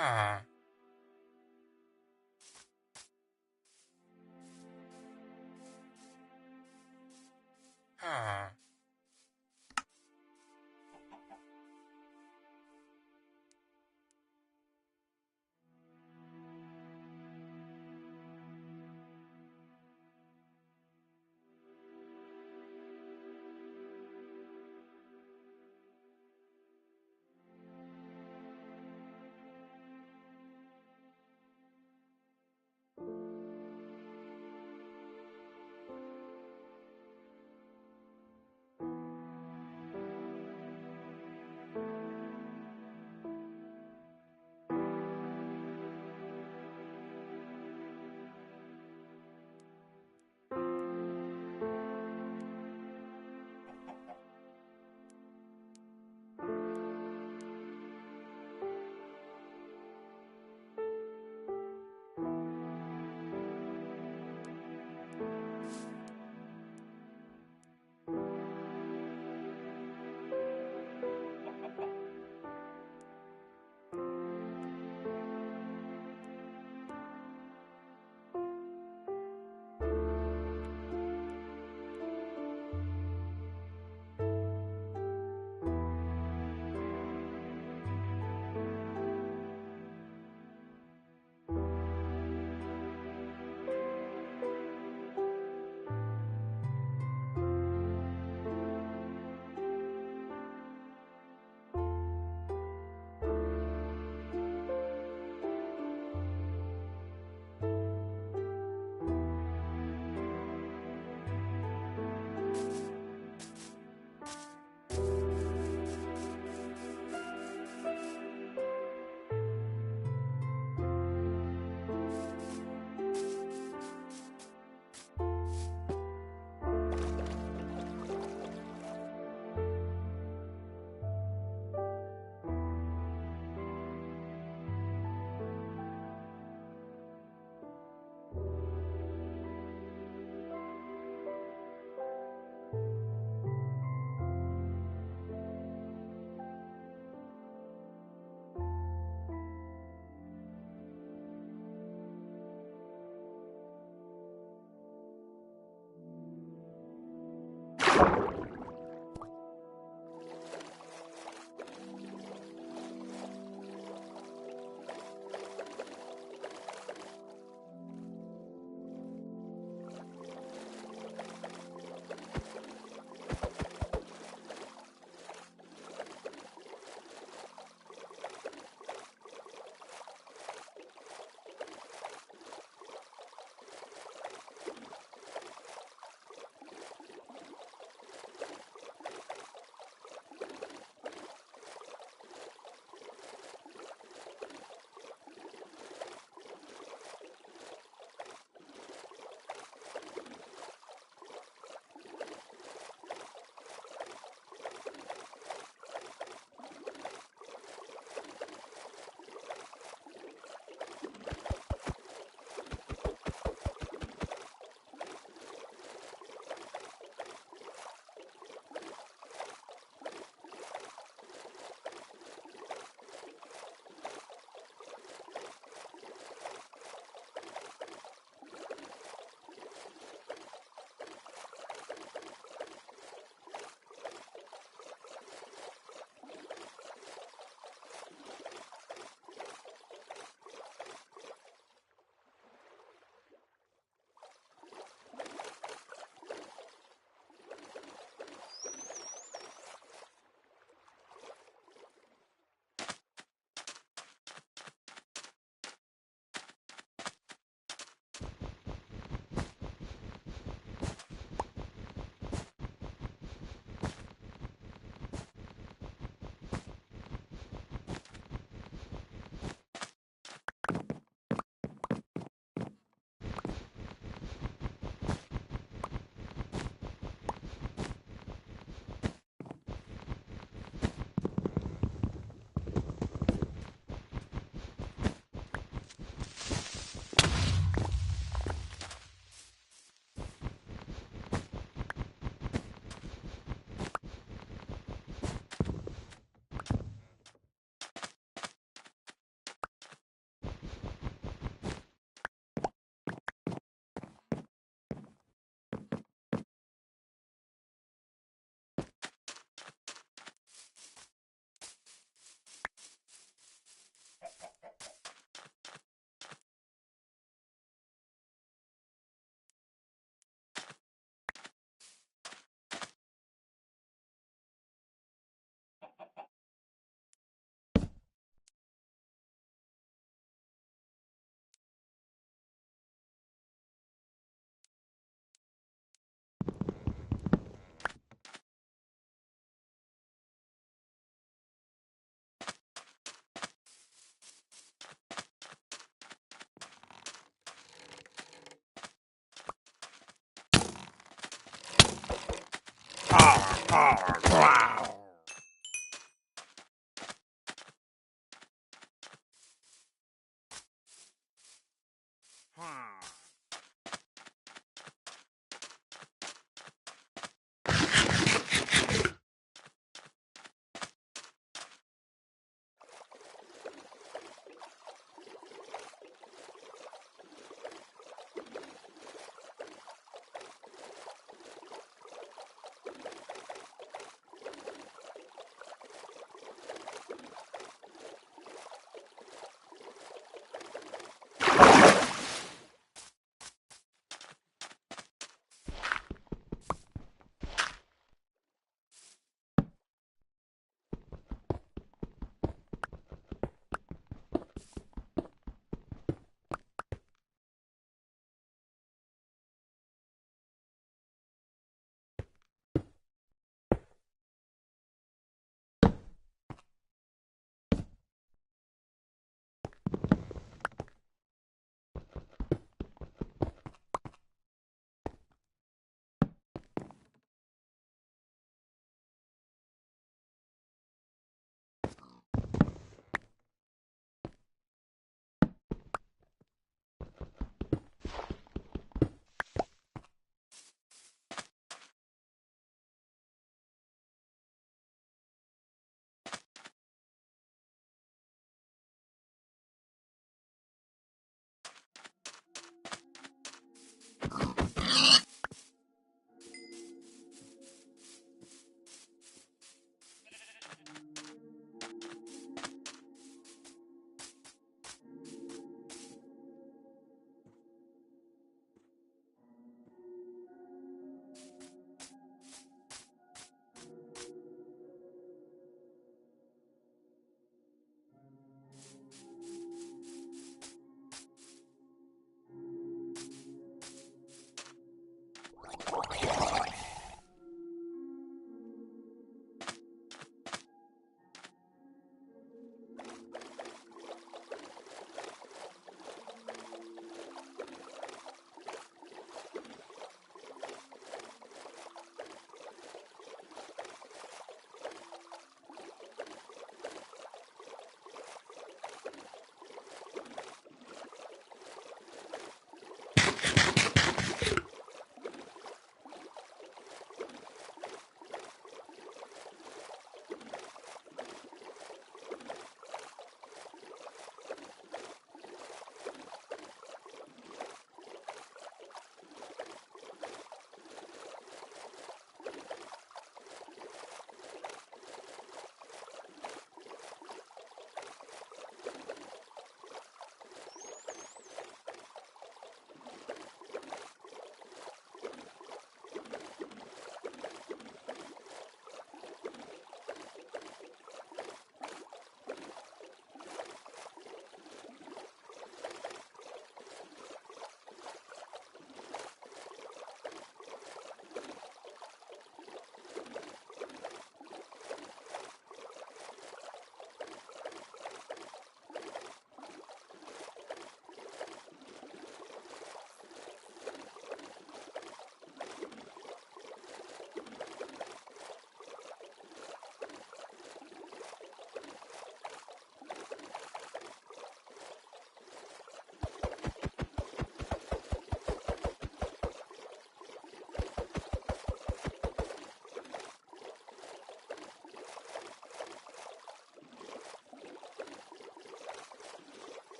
Huh. Huh.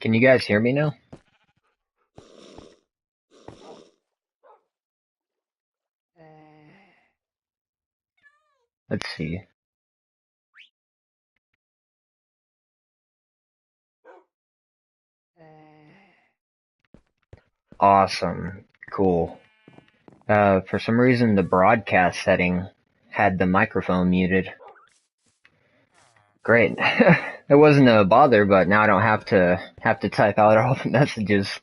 Can you guys hear me now? Let's see. Awesome. Cool. For some reason the broadcast setting had the microphone muted. Great. It wasn't a bother, but now I don't have to type out all the messages.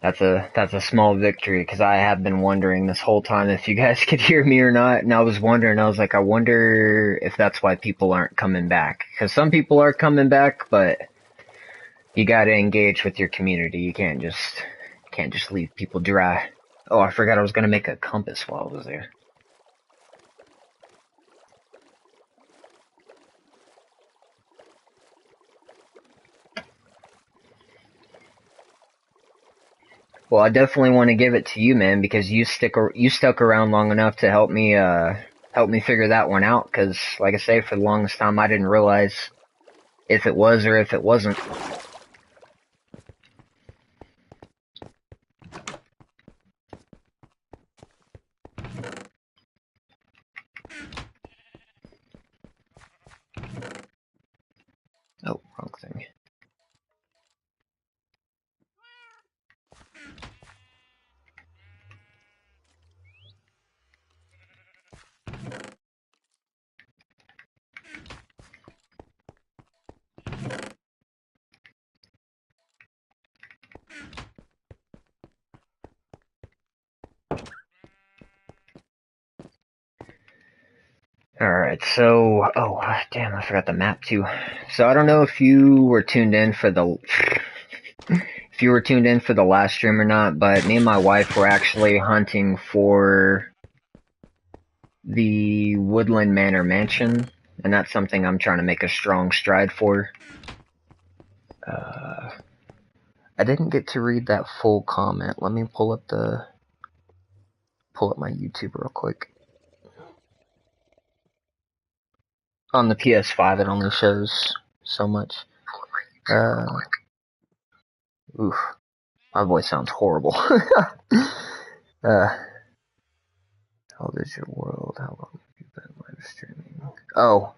That's a small victory, because I have been wondering this whole time if you guys could hear me or not, and I was wondering, I was like, I wonder if that's why people aren't coming back. Because some people are coming back, but you gotta engage with your community. You can't just leave people dry. Oh, I forgot I was gonna make a compass while I was there. Well, I definitely want to give it to you, man, because you stuck around long enough to help me figure that one out. Because, like I say, for the longest time, I didn't realize if it was or if it wasn't. Oh, wrong thing. Alright, so, oh, damn, I forgot the map too. So I don't know if you were tuned in for the, if you were tuned in for the last stream or not, but me and my wife were actually hunting for the Woodland Manor Mansion, and that's something I'm trying to make a strong stride for. I didn't get to read that full comment. Let me pull up my YouTube real quick. On the PS5, it only shows so much. Uh, oof, my voice sounds horrible. How old is your world? How long have you been live streaming? Oh,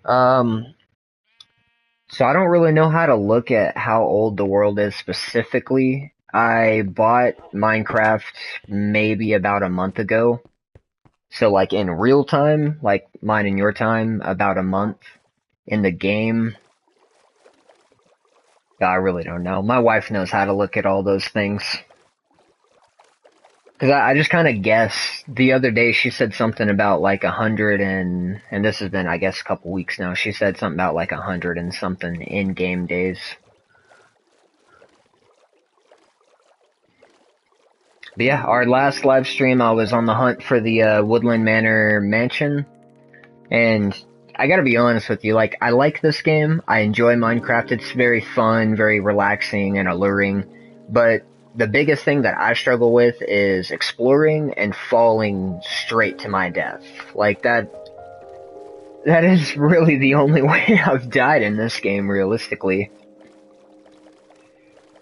so I don't really know how to look at how old the world is specifically. I bought Minecraft maybe about a month ago. So like in real time, like mine and your time, about a month. In the game, I really don't know. My wife knows how to look at all those things. Cause I just kind of guess. The other day she said something about like 100 and this has been, I guess, a couple weeks now. She said something about like 100 and something in-game days. But yeah, our last live stream, I was on the hunt for the Woodland Manor mansion, and I gotta be honest with you, like, I like this game, I enjoy Minecraft, it's very fun, very relaxing and alluring, but the biggest thing that I struggle with is exploring and falling straight to my death. Like, that is really the only way I've died in this game, realistically.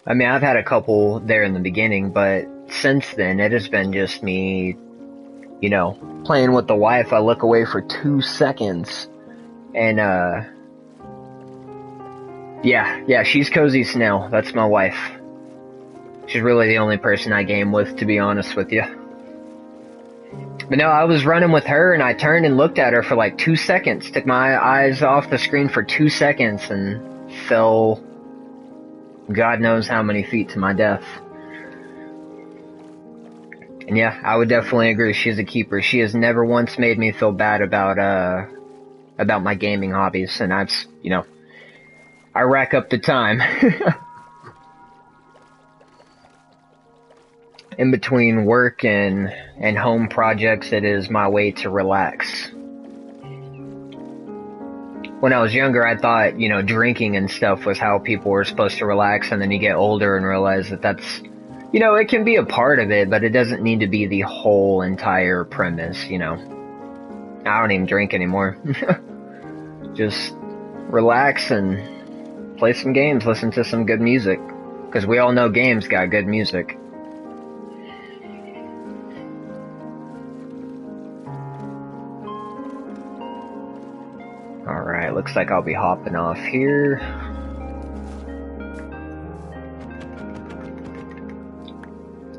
I mean, I've had a couple there in the beginning, but since then, it has been just me, you know, playing with the wife. I look away for 2 seconds, and, yeah, she's Cozy Snail. That's my wife. She's really the only person I game with, to be honest with you. But no, I was running with her, and I turned and looked at her for like 2 seconds, took my eyes off the screen for 2 seconds, and fell God knows how many feet to my death. And yeah, I would definitely agree, she's a keeper. She has never once made me feel bad about my gaming hobbies, and that's, you know, I rack up the time. In between work and home projects, it is my way to relax. When I was younger, I thought, you know, drinking and stuff was how people were supposed to relax, and then you get older and realize that that's, you know, it can be a part of it, but it doesn't need to be the whole entire premise, you know. I don't even drink anymore. Just relax and play some games, listen to some good music. Because we all know games got good music. Alright, looks like I'll be hopping off here.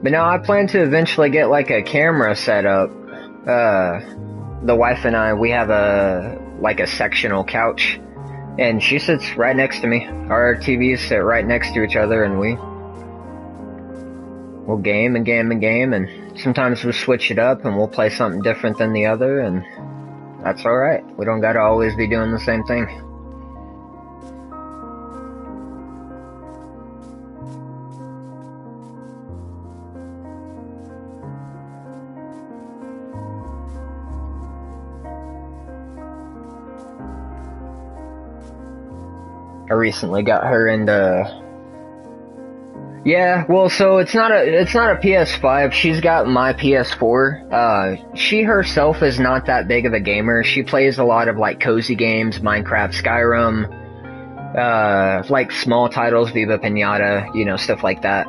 But now I plan to eventually get like a camera set up. The wife and I, we have a sectional couch, and she sits right next to me. Our TVs sit right next to each other, and we'll game and game and game, and sometimes we'll switch it up and we'll play something different than the other, and that's alright. We don't gotta always be doing the same thing. I recently got her into... Yeah, well, so it's not a PS5. She's got my PS4. She herself is not that big of a gamer. She plays a lot of like cozy games, Minecraft, Skyrim, like small titles, Viva Pinata, you know, stuff like that.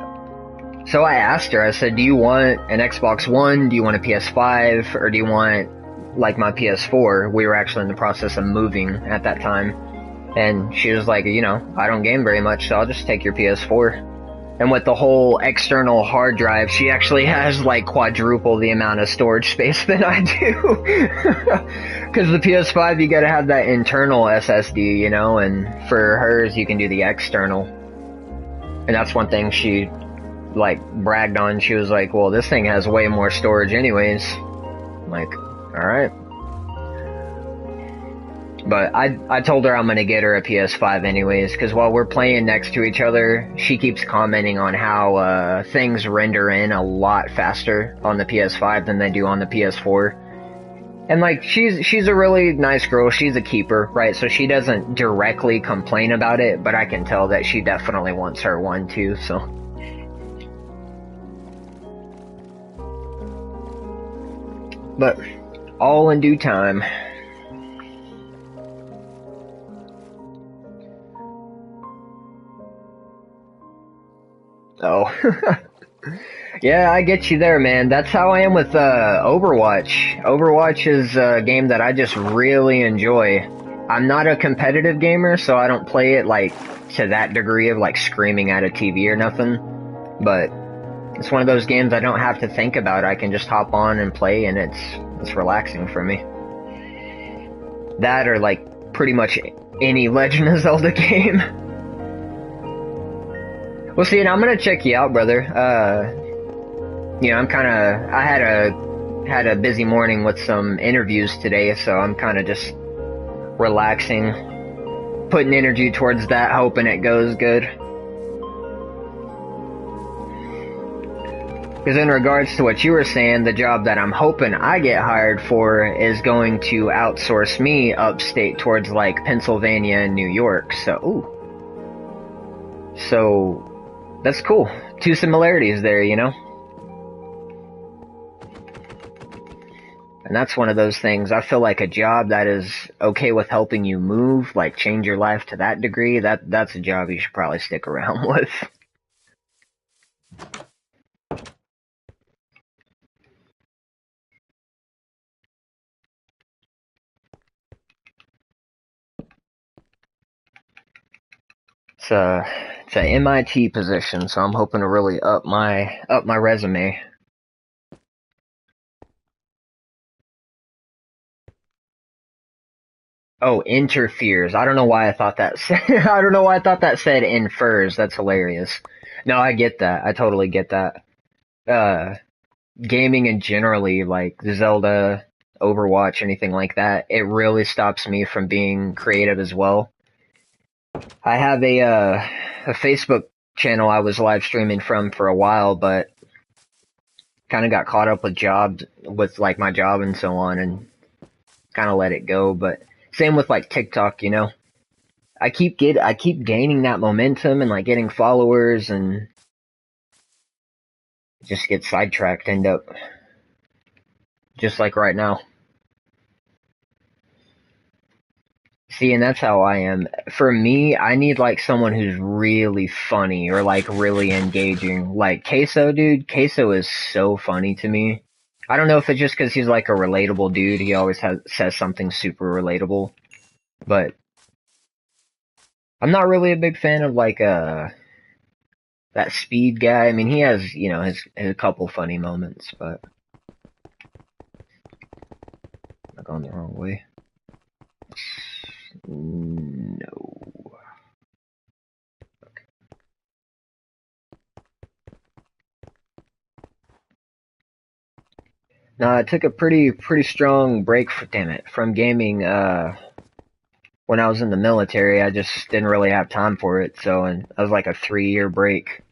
So I asked her, I said, do you want an Xbox One? Do you want a PS5? Or do you want like my PS4? We were actually in the process of moving at that time. And she was like, you know, I don't game very much, so I'll just take your PS4. And with the whole external hard drive, she actually has like quadruple the amount of storage space than I do. Because the PS5, you gotta have that internal SSD, you know, and for hers, you can do the external. And that's one thing she, like, bragged on. She was like, well, this thing has way more storage anyways. I'm like, alright. But I told her I'm gonna get her a PS5 anyways, because while we're playing next to each other, she keeps commenting on how things render in a lot faster on the PS5 than they do on the PS4. And like, she's a really nice girl, she's a keeper, right? So she doesn't directly complain about it, but I can tell that she definitely wants her one too, so. But, all in due time. Oh. Yeah, I get you there, man. That's how I am with Overwatch. Overwatch is a game that I just really enjoy. I'm not a competitive gamer, so I don't play it like to that degree of like screaming at a TV or nothing. But it's one of those games I don't have to think about. I can just hop on and play, and it's relaxing for me. That or like pretty much any Legend of Zelda game. Well, see, and I'm gonna check you out, brother. I'm kind of I had a busy morning with some interviews today, so I'm kind of just relaxing, putting energy towards that, hoping it goes good. Because in regards to what you were saying, the job that I'm hoping I get hired for is going to outsource me upstate towards like Pennsylvania and New York. So that's cool. Two similarities there, you know? And that's one of those things. I feel like a job that is okay with helping you move, like change your life to that degree, that's a job you should probably stick around with. It's a it's a MIT position, so I'm hoping to really up my resume. Oh, interferes. I don't know why I thought that said, I don't know why I thought that said infers. That's hilarious. No, I get that. I totally get that. Uh, Gaming and generally like Zelda, Overwatch, anything like that, it really stops me from being creative as well. I have a Facebook channel I was live streaming from for a while, but kind of got caught up with jobs, with like my job and so on, and kind of let it go. But same with like TikTok, you know. I keep gaining that momentum and like getting followers and just get sidetracked, end up just like right now. See, and that's how I am. For me, I need like someone who's really funny or like really engaging. Like Queso, dude. Queso is so funny to me. I don't know if it's just because he's like a relatable dude. He always says something super relatable. But I'm not really a big fan of like that speed guy. I mean, he has his a couple funny moments, but I'm going the wrong way. No. No, I took a pretty strong break damn it, from gaming when I was in the military. I just didn't really have time for it, so and I was like a 3 year break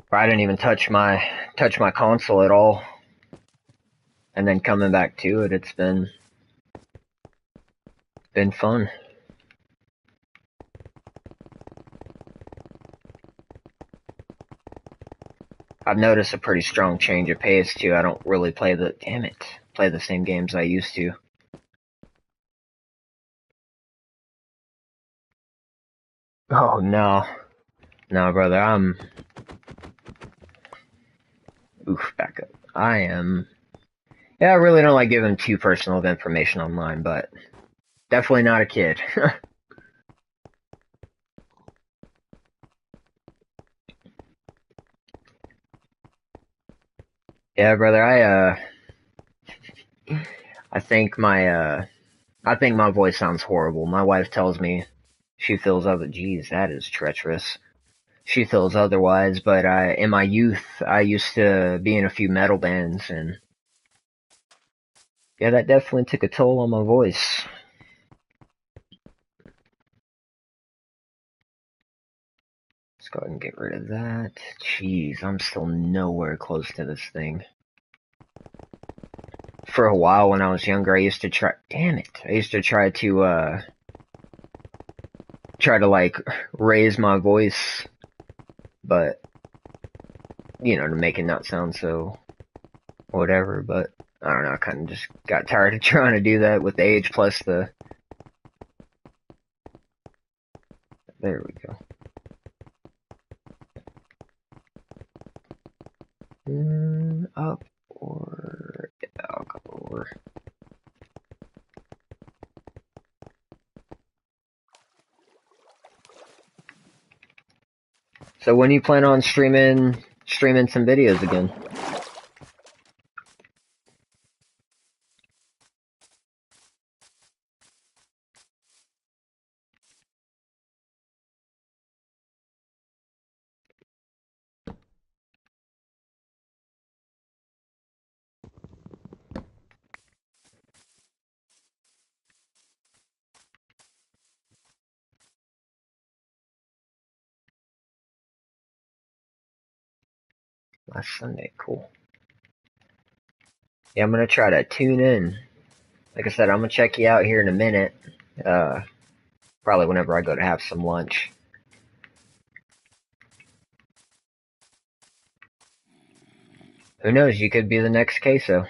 where I didn't even touch my console at all. And then coming back to it, it's been fun. I've noticed a pretty strong change of pace too. I don't really play the same games I used to. Oh no. No, brother, back up. I am Yeah, I really don't like giving too personal of information online, but definitely not a kid. Yeah, brother, I think my voice sounds horrible. My wife tells me she feels other geez, that is treacherous. She feels otherwise, but in my youth I used to be in a few metal bands, and yeah, that definitely took a toll on my voice. Let's go ahead and get rid of that. Jeez, I'm still nowhere close to this thing. For a while when I was younger, I used to try. Damn it! I used to try to like raise my voice, but to make it not sound so whatever. But I don't know. I kind of just got tired of trying to do that with age plus the. There we go. So when you plan on streaming some videos again? Last Sunday, cool. Yeah, I'm gonna try to tune in. Like I said, I'm gonna check you out here in a minute. Probably whenever I go to have some lunch. Who knows? You could be the next queso.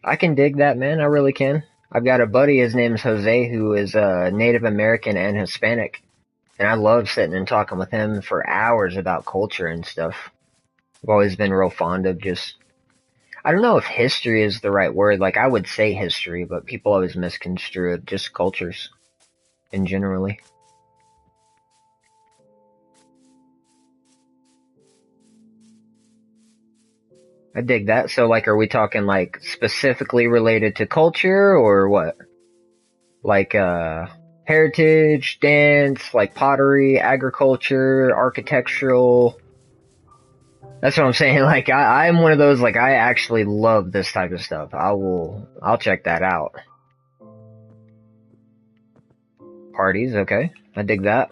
I can dig that, man. I really can. I've got a buddy, his name's Jose, who is Native American and Hispanic. And I love sitting and talking with him for hours about culture and stuff. I've always been real fond of just, I don't know if history is the right word. Like, I would say history, but people always misconstrue it. Just cultures in generally. I dig that. So, like, are we talking, like, specifically related to culture or what? Like, heritage, dance, like pottery, agriculture, architectural. That's what I'm saying. Like, I'm one of those, like, I actually love this type of stuff. I'll check that out. Parties, okay. I dig that.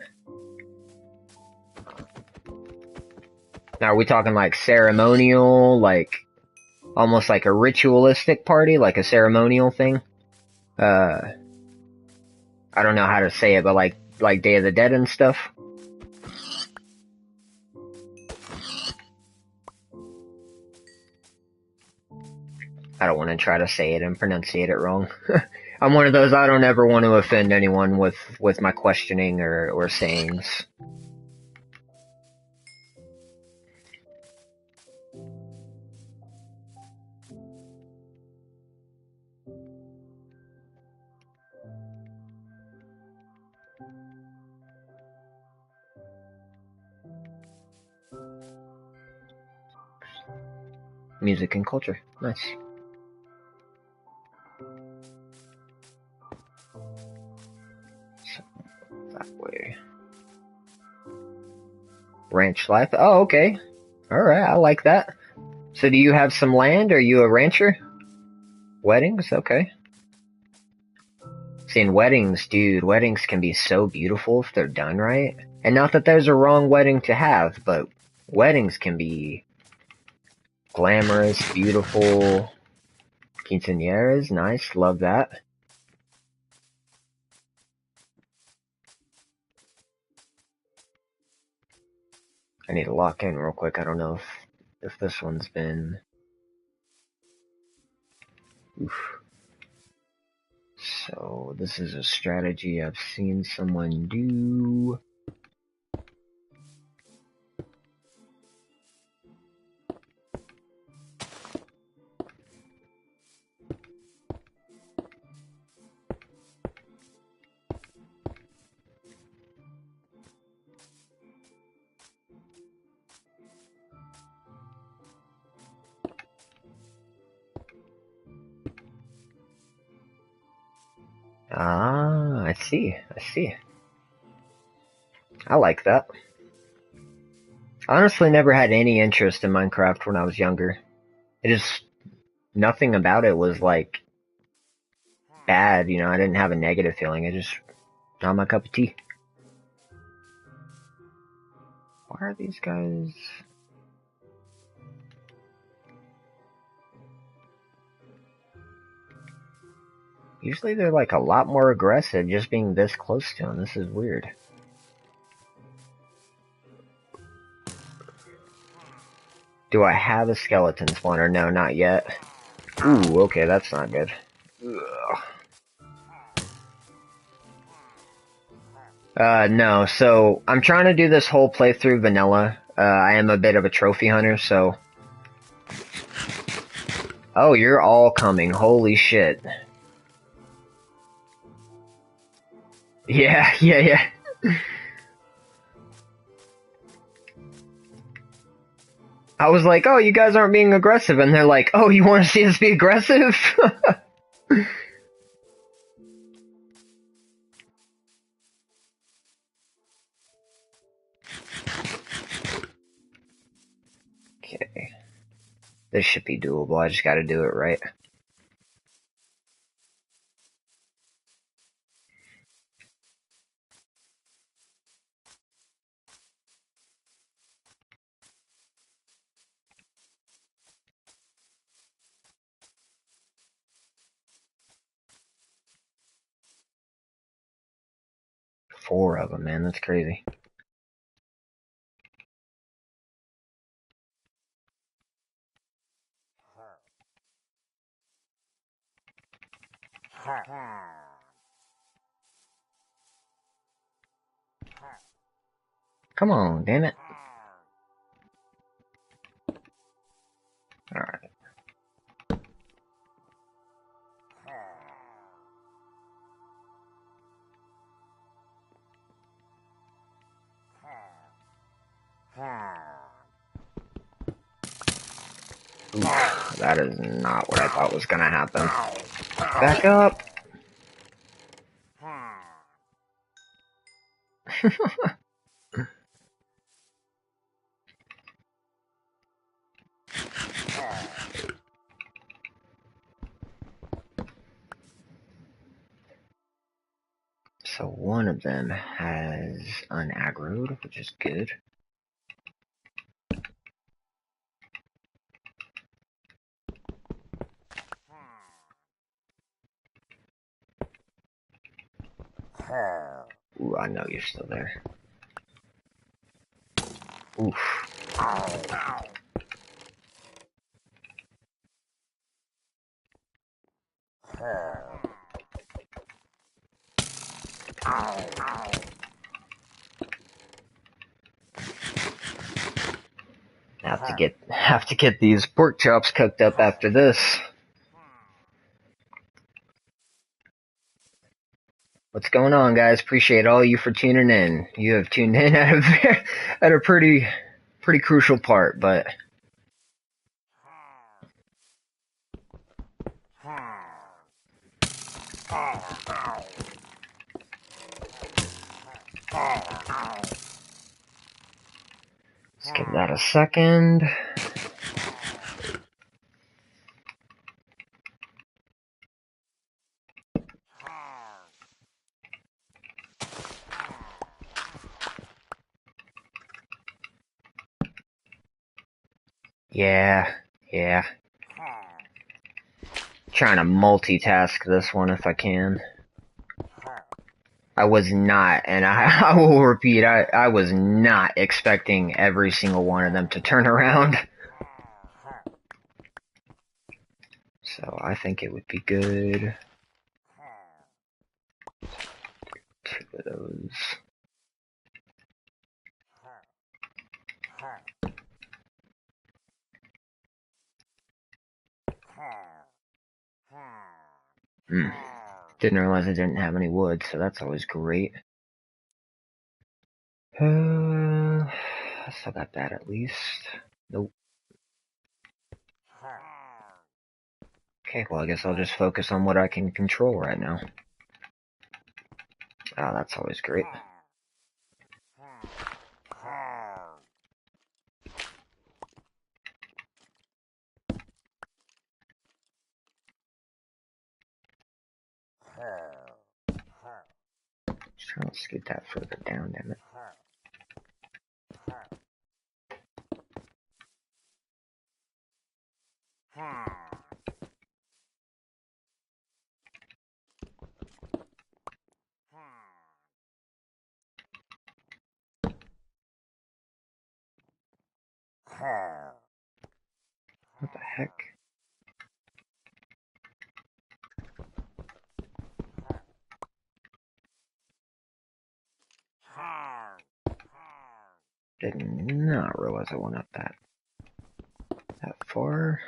Now, are we talking like ceremonial, like, almost like a ritualistic party, like a ceremonial thing? Uh, I don't know how to say it, but like Day of the Dead and stuff? I don't want to try to say it and pronunciate it wrong. I'm one of those, I don't ever want to offend anyone with my questioning or sayings. Music and culture. Nice. So, that way. Ranch life. Oh, okay. Alright, I like that. So do you have some land? Are you a rancher? Weddings? Okay. See, in weddings, dude, weddings can be so beautiful if they're done right. And not that there's a wrong wedding to have, but weddings can be glamorous, beautiful. Quinceañeras, nice, love that. I need to lock in real quick. I don't know if this one's been. Oof. So this is a strategy I've seen someone do. Ah, I see. I see. I like that. I honestly never had any interest in Minecraft when I was younger. It just, nothing about it was like bad, you know, I didn't have a negative feeling. It just, not my cup of tea. Why are these guys? Usually they're like a lot more aggressive just being this close to him. This is weird. Do I have a skeleton spawner? No, not yet. Ooh, okay, that's not good. No, so I'm trying to do this whole playthrough vanilla. I am a bit of a trophy hunter, so Oh, you're all coming. Holy shit. Yeah, yeah, yeah. I was like, oh, you guys aren't being aggressive. And they're like, oh, you want to see us be aggressive? Okay. This should be doable. I just gotta do it right. Four of them, man. That's crazy. Come on, damn it. Alright. Oof, that is not what I thought was gonna happen. Back up. So one of them has unaggroed, which is good. Ooh, I know you're still there. Oof. Have to get these pork chops cooked up after this. What's going on, guys? Appreciate all you for tuning in. You have tuned in at a pretty crucial part, but let's give that a second. Yeah. Trying to multitask this one if I can. I was not, and I will repeat, I was not expecting every single one of them to turn around. So I think it would be good. Two of those. Didn't realize I didn't have any wood, so that's always great. I still got that at least. Nope. Okay, well I guess I'll just focus on what I can control right now. Oh, that's always great. Just trying to scoot that further down, damn it. What the heck? Did not realize I went up that far.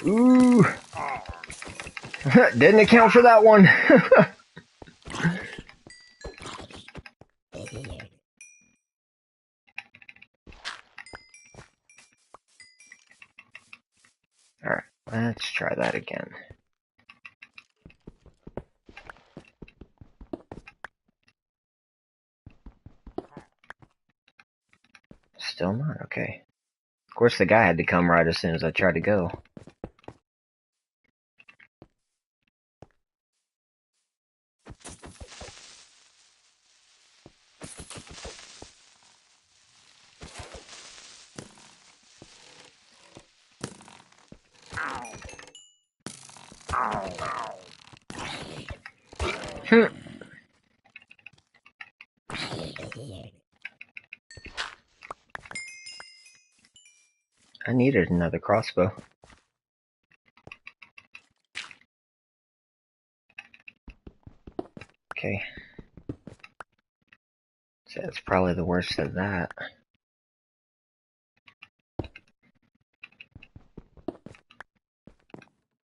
Ooh. Didn't account for that one. Alright, let's try that again. Still not, okay. Of course the guy had to come right as soon as I tried to go. I needed another crossbow. Okay. So that's probably the worst of that.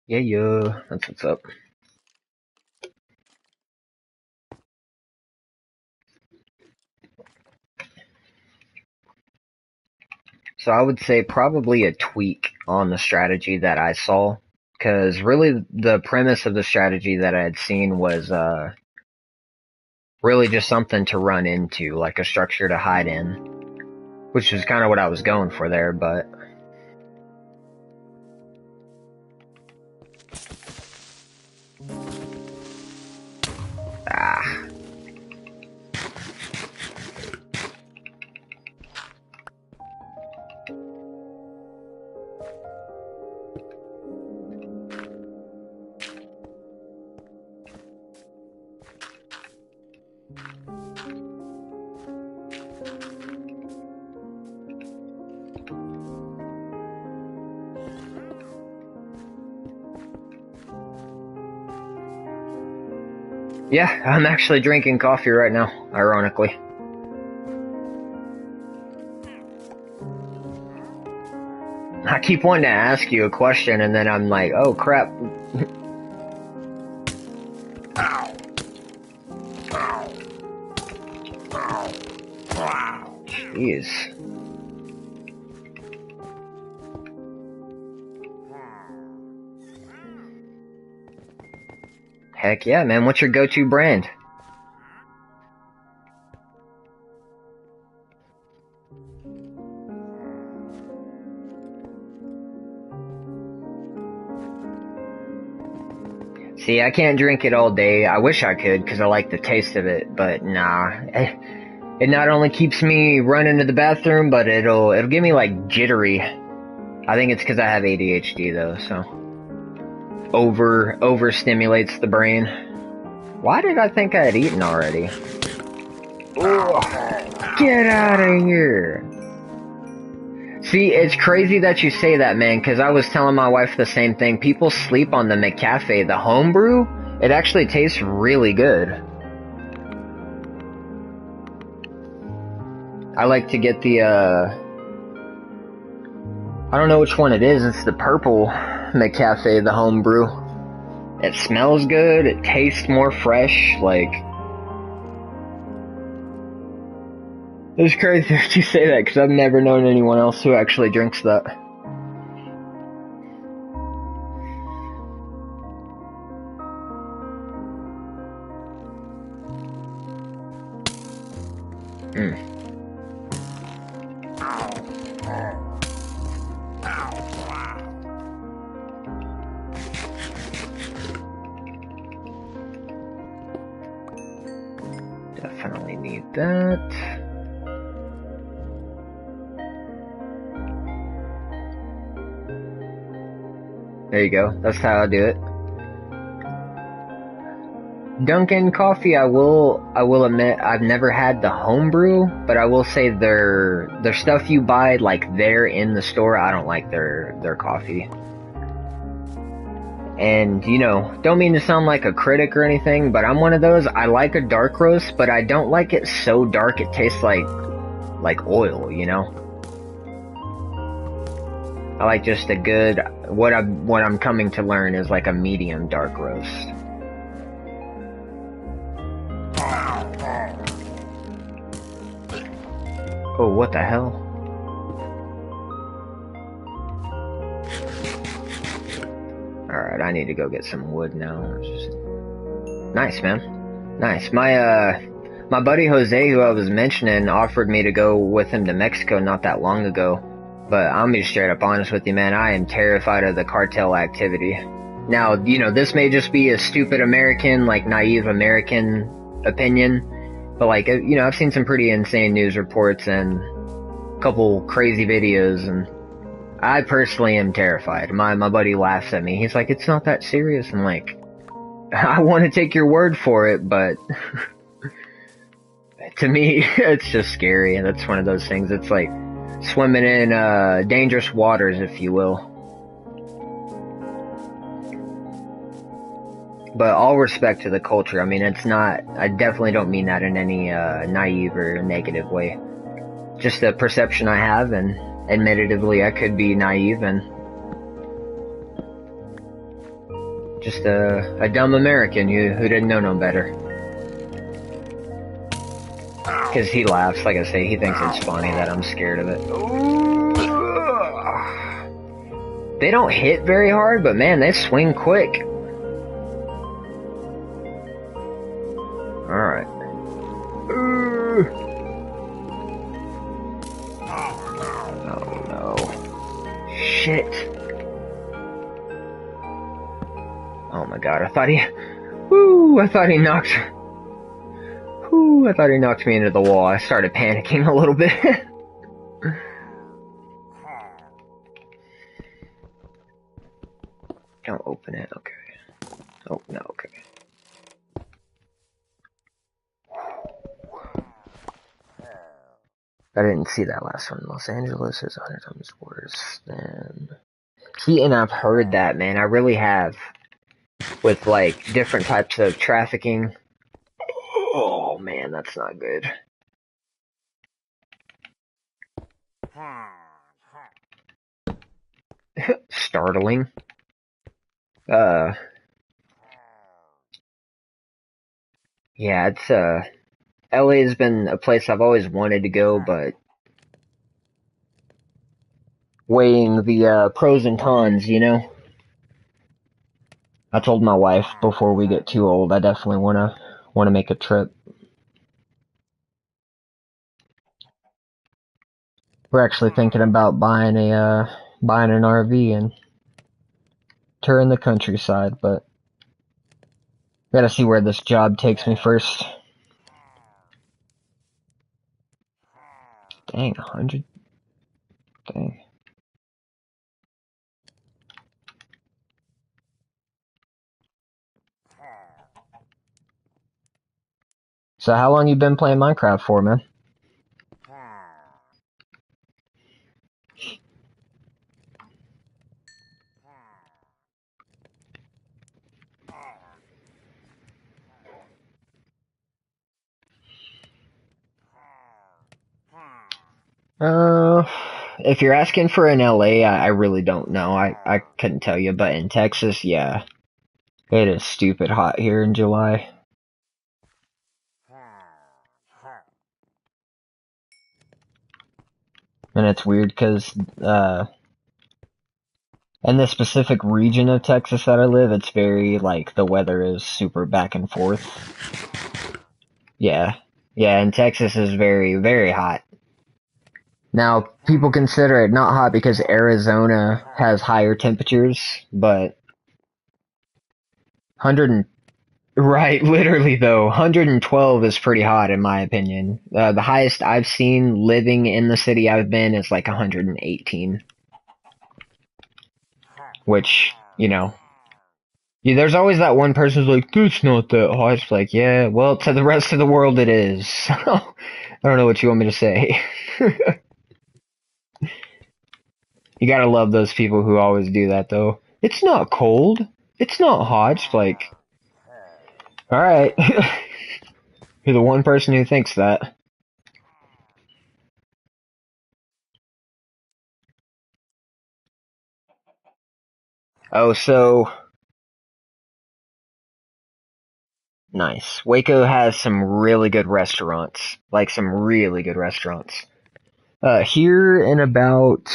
Yeah, that's what's up. So I would say probably a tweak on the strategy that I saw, because really the premise of the strategy that I had seen was really just something to run into, like a structure to hide in, which is kind of what I was going for there, but yeah, I'm actually drinking coffee right now, ironically. I keep wanting to ask you a question, and then I'm like, oh crap. Jeez. Heck yeah, man. What's your go-to brand? See, I can't drink it all day. I wish I could, because I like the taste of it, but nah. It not only keeps me running to the bathroom, but it'll give me like jittery. I think it's because I have ADHD though, so overstimulates the brain. Why did I think I had eaten already? Ugh, get out of here! See, it's crazy that you say that, man, because I was telling my wife the same thing. People sleep on the McCafe, the homebrew. It actually tastes really good. I like to get the I don't know which one it is. It's the purple McCafe, the homebrew. It smells good. It tastes more fresh. Like, it's crazy that you say that because I've never known anyone else who actually drinks that. Definitely need that. There you go. That's how I do it. Dunkin' coffee, I will admit I've never had the homebrew, but I will say their stuff you buy like there in the store, I don't like their coffee. And you know, don't mean to sound like a critic or anything, but I'm one of those. I like a dark roast, but I don't like it so dark it tastes like oil, you know? I like just a good what I'm coming to learn is like a medium dark roast. Oh, what the hell? Alright, I need to go get some wood now. Nice, man. Nice. My buddy Jose, who I was mentioning, offered me to go with him to Mexico not that long ago. But I'm be straight up honest with you, man. I am terrified of the cartel activity. Now, you know, this may just be a stupid American, like naive American opinion. But like, you know, I've seen some pretty insane news reports and a couple crazy videos, and I personally am terrified. My buddy laughs at me. He's like, it's not that serious. I'm like, I want to take your word for it, but to me, it's just scary. And that's one of those things. It's like swimming in dangerous waters, if you will. But all respect to the culture. I mean, it's not, I definitely don't mean that in any naive or negative way. Just a perception I have, and admittedly I could be naive and just a dumb American who didn't know no better. Because he laughs, like I say, he thinks it's funny that I'm scared of it. They don't hit very hard, but man, they swing quick. Alright. Oh no. Shit. Oh my god, I thought he knocked me into the wall. I started panicking a little bit. Don't open it, okay. Oh, no, okay. I didn't see that last one. Los Angeles is 100 times worse than Keaton. I've heard that, man. I really have. With, like, different types of trafficking. Oh, man, that's not good. Startling. Yeah, it's, LA has been a place I've always wanted to go, but weighing the, pros and cons, you know? I told my wife before we get too old, I definitely wanna make a trip. We're actually thinking about buying an RV and touring the countryside, but gotta see where this job takes me first. Dang, 100? Dang. So how long you been playing Minecraft for, man? If you're asking for in LA, I really don't know. I couldn't tell you, but in Texas, yeah. It is stupid hot here in July. And it's weird because, in the specific region of Texas that I live, it's very, like, the weather is super back and forth. Yeah. Yeah, and Texas is very, very hot. Now, people consider it not hot because Arizona has higher temperatures, but 100 right, literally though, 112 is pretty hot in my opinion. The highest I've seen living in the city I've been is like 118, which, yeah, there's always that one person who's like, it's not that hot. It's like, yeah, well, to the rest of the world it is. I don't know what you want me to say. You gotta love those people who always do that though. It's not cold. It's not hot. It's like, alright. You're the one person who thinks that. Oh, so nice. Waco has some really good restaurants. Like some really good restaurants. Here in about,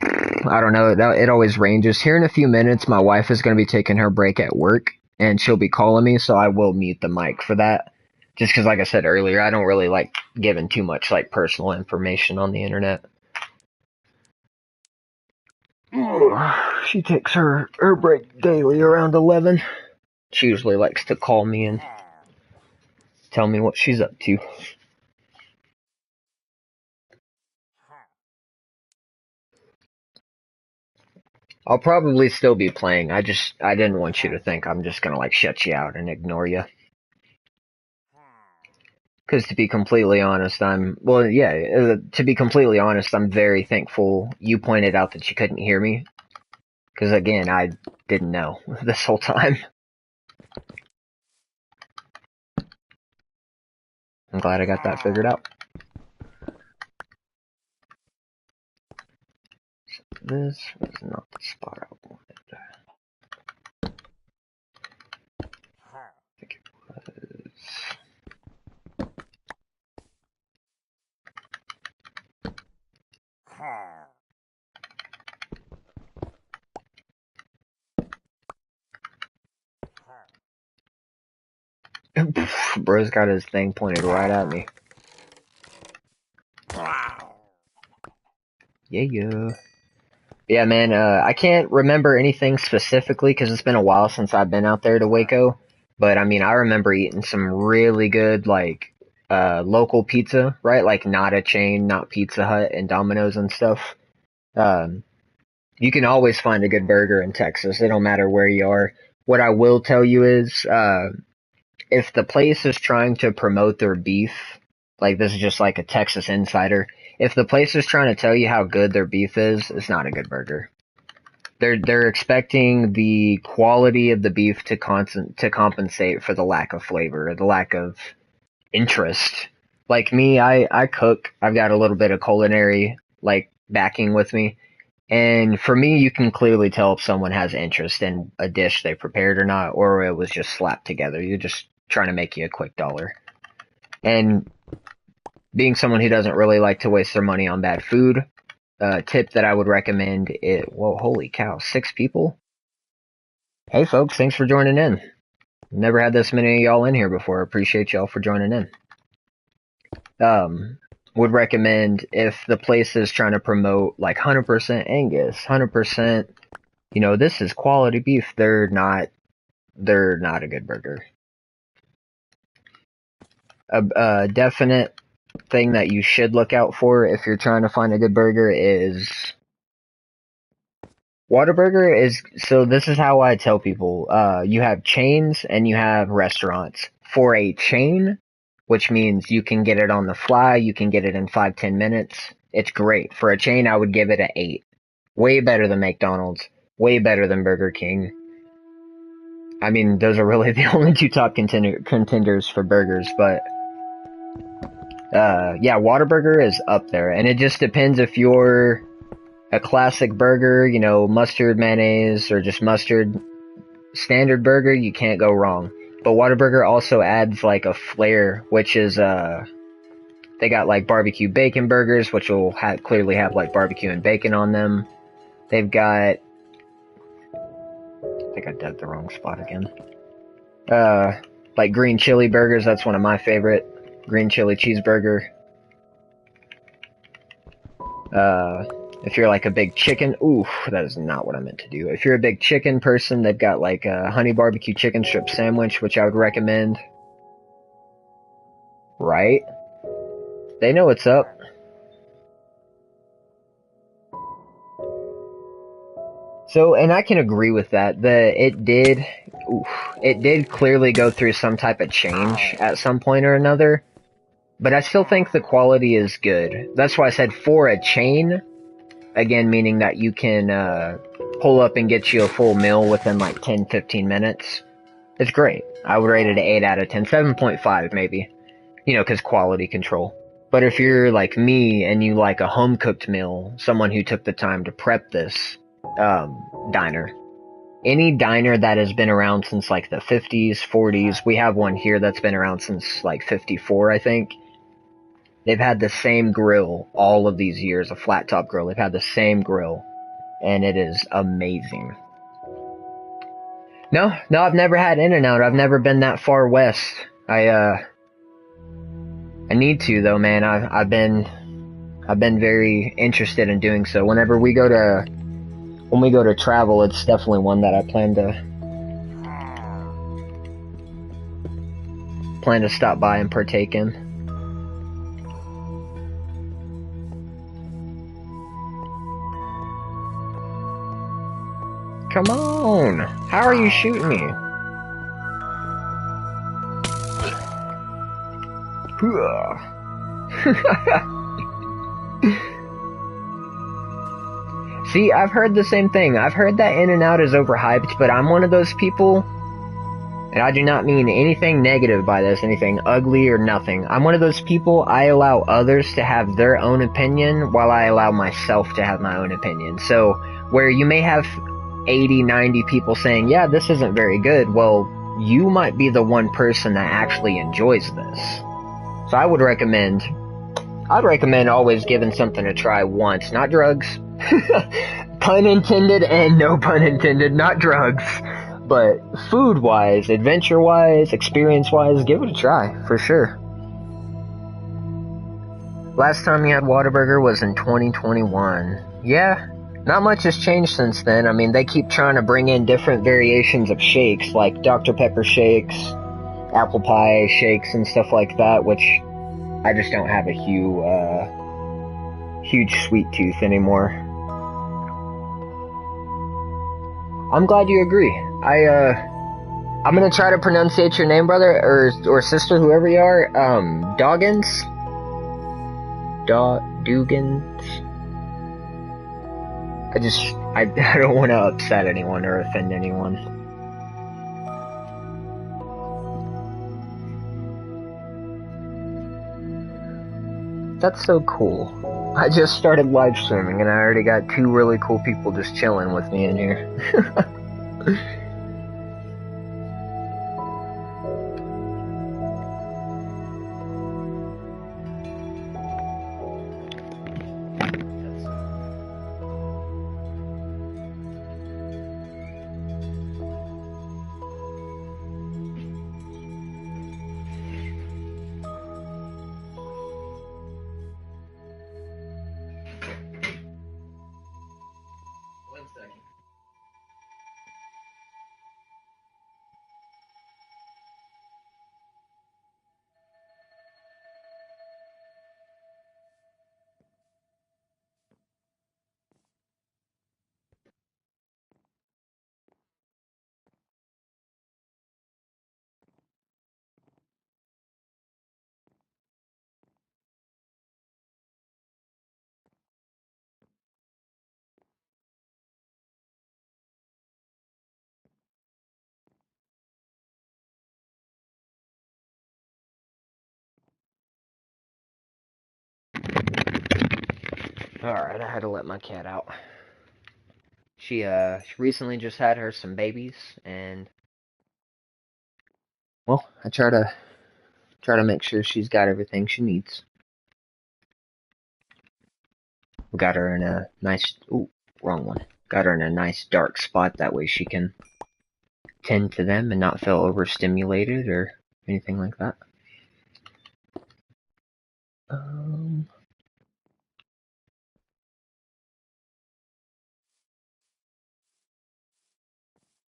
I don't know, it always ranges. Here in a few minutes, my wife is going to be taking her break at work, and she'll be calling me, so I will mute the mic for that. Just because, like I said earlier, I don't really like giving too much, like, personal information on the internet. She takes her break daily around 11. She usually likes to call me and tell me what she's up to. I'll probably still be playing. I didn't want you to think I'm just gonna, like, shut you out and ignore you. Because to be completely honest, to be completely honest, I'm very thankful you pointed out that you couldn't hear me. Because again, I didn't know this whole time. I'm glad I got that figured out. This was not the spot I wanted. I think it was. Bro's got his thing pointed right at me. Yeah. Yeah, man, I can't remember anything specifically because it's been a while since I've been out there to Waco. But, I mean, I remember eating some really good, like, local pizza, right? Like, not a chain, not Pizza Hut and Domino's and stuff. You can always find a good burger in Texas. It don't matter where you are. What I will tell you is, if the place is trying to promote their beef, like this is just like a Texas insider, if the place is trying to tell you how good their beef is, it's not a good burger. They're expecting the quality of the beef to compensate for the lack of flavor, the lack of interest. Like me, I cook. I've got a little bit of culinary like backing with me. And for me, you can clearly tell if someone has interest in a dish they prepared or not, or it was just slapped together. You're just trying to make you a quick dollar. And being someone who doesn't really like to waste their money on bad food, tip that I would recommend well, holy cow, 6 people? Hey folks, thanks for joining in. Never had this many of y'all in here before. Appreciate y'all for joining in. Would recommend if the place is trying to promote like 100% Angus, 100%, this is quality beef, they're not a good burger. A definite thing that you should look out for if you're trying to find a good burger is Whataburger is, so this is how I tell people, you have chains and you have restaurants. For a chain, which means you can get it on the fly, you can get it in 5-10 minutes, it's great. For a chain, I would give it an 8. Way better than McDonald's, way better than Burger King. I mean, those are really the only 2 top contenders for burgers, but yeah, Whataburger is up there, and it just depends if you're a classic burger, you know, mustard, mayonnaise, or just mustard, standard burger, you can't go wrong. But Whataburger also adds like a flair, which is they got like barbecue bacon burgers, which will clearly have like barbecue and bacon on them. They've got, I think I did the wrong spot again. Like green chili burgers, that's one of my favorite. Green chili cheeseburger. If you're like a big chicken, ooh, that is not what I meant to do. If you're a big chicken person, they've got like a honey barbecue chicken strip sandwich, which I would recommend. Right? They know what's up. So, and I can agree with that. It did clearly go through some type of change at some point or another. But I still think the quality is good. That's why I said for a chain, again, meaning that you can pull up and get you a full meal within like 10-15 minutes. It's great. I would rate it an 8 out of 10. 7.5 maybe. You know, because quality control. But if you're like me and you like a home-cooked meal, someone who took the time to prep this diner, any diner that has been around since like the 50s, 40s, we have one here that's been around since like 54, I think. They've had the same grill all of these years, a flat top grill. They've had the same grill, and it is amazing. No, I've never had In-N-Out. I've never been that far west. I need to though, man. I've been very interested in doing so. When we go to travel, it's definitely one that I plan to stop by and partake in. Come on! How are you shooting me? See, I've heard the same thing. I've heard that In-N-Out is overhyped, but I'm one of those people, and I do not mean anything negative by this, anything ugly or nothing. I'm one of those people, I allow others to have their own opinion while I allow myself to have my own opinion. So, where you may have 80, 90 people saying, yeah, this isn't very good, well, you might be the one person that actually enjoys this. So I'd recommend always giving something a try once, not drugs. Pun intended and no pun intended, not drugs. But food-wise, adventure-wise, experience-wise, give it a try, for sure. Last time we had Whataburger was in 2021. Yeah, not much has changed since then. I mean, they keep trying to bring in different variations of shakes, like Dr. Pepper shakes, apple pie shakes, and stuff like that, which I just don't have a huge sweet tooth anymore. I'm glad you agree. I'm gonna try to pronunciate your name, brother, or sister, whoever you are. Doggins? Dugans? I don't want to upset anyone or offend anyone. That's so cool. I just started live streaming and I already got 2 really cool people just chilling with me in here. Alright, I had to let my cat out. She recently just had her some babies, and well, I try to make sure she's got everything she needs. We got her in a nice, ooh, wrong one. Got her in a nice dark spot, that way she can tend to them and not feel overstimulated or anything like that.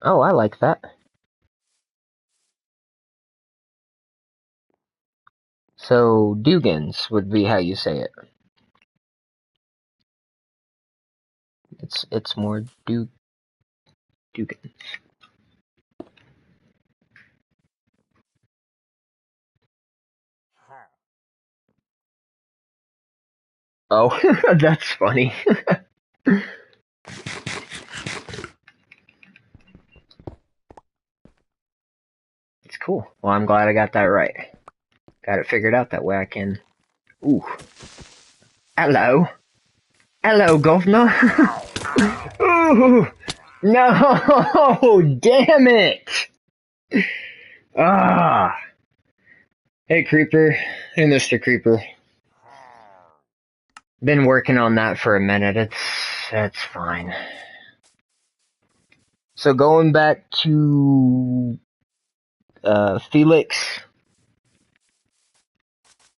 Oh, I like that. So, Dugans would be how you say it. It's more Dugans. Oh, that's funny. It's cool. Well, I'm glad I got that right. Got it figured out that way I can... Ooh. Hello. Hello, governor. Ooh. No! Damn it! Ah. Hey, Creeper. Hey, Mr. Creeper. Been working on that for a minute. That's fine. So going back to Felix.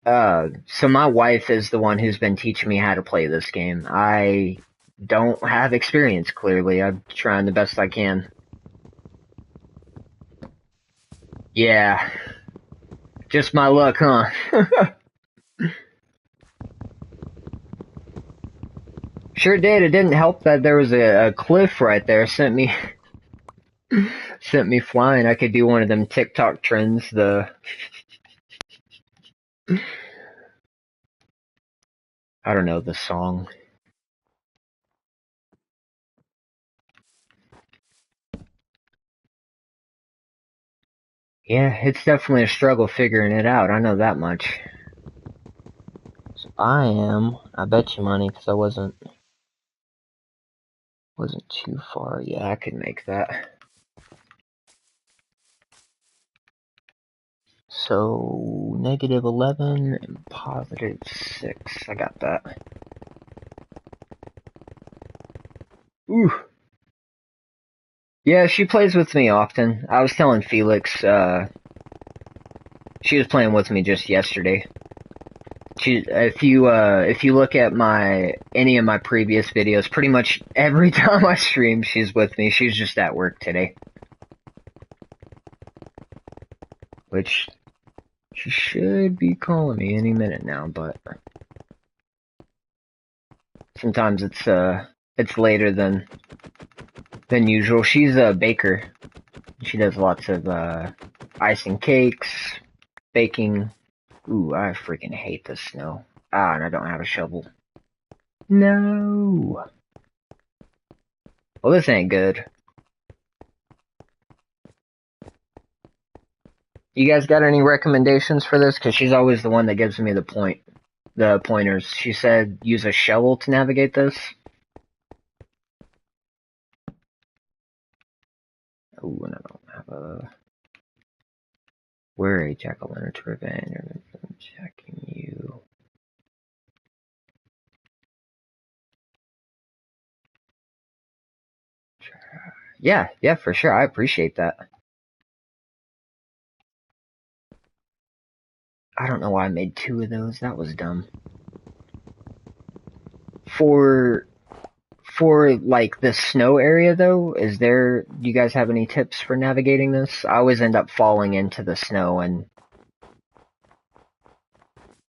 So my wife is the one who's been teaching me how to play this game. I don't have experience, clearly. I'm trying the best I can. Yeah. Just my luck, huh? Sure did. It didn't help that there was a cliff right there. Sent me flying. I could do one of them TikTok trends, I don't know the song. Yeah, it's definitely a struggle figuring it out. I know that much. So I bet you money, because I wasn't too far. Yeah, I could make that. So, -11 and +6. I got that. Ooh. Yeah, she plays with me often. I was telling Felix, she was playing with me just yesterday. If you look at any of my previous videos, pretty much every time I stream, she's with me. She's just at work today. Which, she should be calling me any minute now, but sometimes it's later than usual. She's a baker. She does lots of, icing cakes, baking. Ooh, I freaking hate the snow. Ah, and I don't have a shovel. No! Well, this ain't good. You guys got any recommendations for this? Because she's always the one that gives me the pointers. She said use a shovel to navigate this. Ooh, and I don't have a... We're a jack-o'-lantern to prevent her from checking you. Yeah, for sure. I appreciate that. I don't know why I made 2 of those. That was dumb. For like the snow area though, do you guys have any tips for navigating this? I always end up falling into the snow. And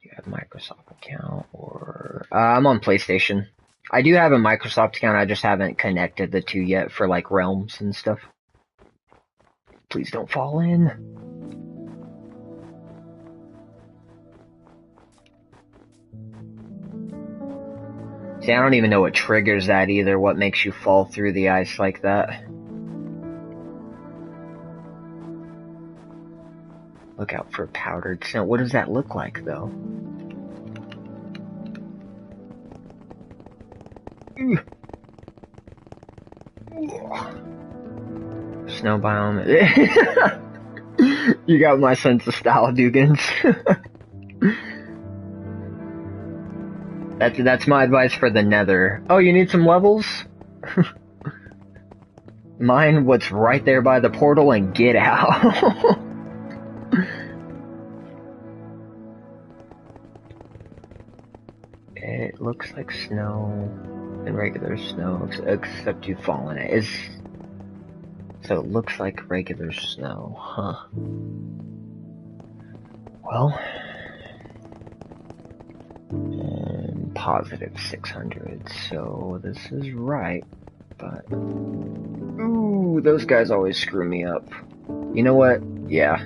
you have a Microsoft account or I'm on PlayStation. I do have a Microsoft account, I just haven't connected the two yet for like realms and stuff. Please don't fall in. See, I don't even know what triggers that either, what makes you fall through the ice like that. Look out for powdered snow. What does that look like, though? Snow biome. You got my sense of style, Dugans. That's my advice for the Nether. Oh, you need some levels? Mine what's right there by the portal and get out. It looks like snow and regular snow, except you've fallen it. So it looks like regular snow, huh? Well, and positive 600, so this is right, but ooh, those guys always screw me up. You know what? Yeah.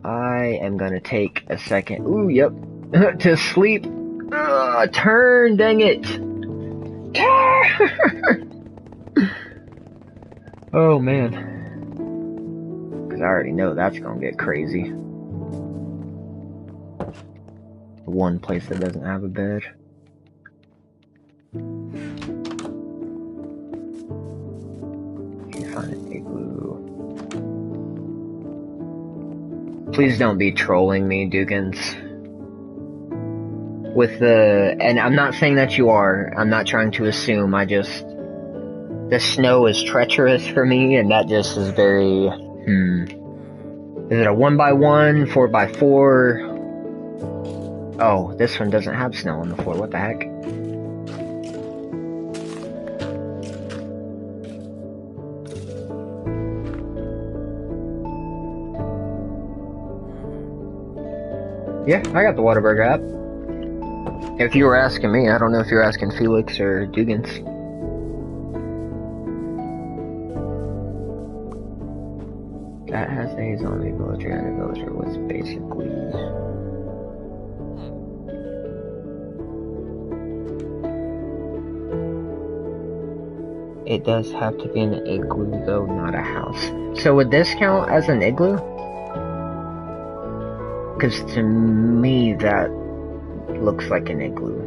I am gonna take a second. Ooh, yep. To sleep. Turn, dang it. Oh man. Cause I already know that's gonna get crazy. One place that doesn't have a bed. You find an igloo. Please don't be trolling me, Dugans. With and I'm not saying that you are, I'm not trying to assume, the snow is treacherous for me, and that just is very, Is it a 1x1, 4x4? Oh, this one doesn't have snow on the floor, what the heck? Yeah, I got the Whataburger app. If you were asking me, I don't know if you're asking Felix or Dugans. That has a zombie villager, and a villager was basically... It does have to be an igloo, though, not a house. So would this count as an igloo? Because to me, that looks like an igloo.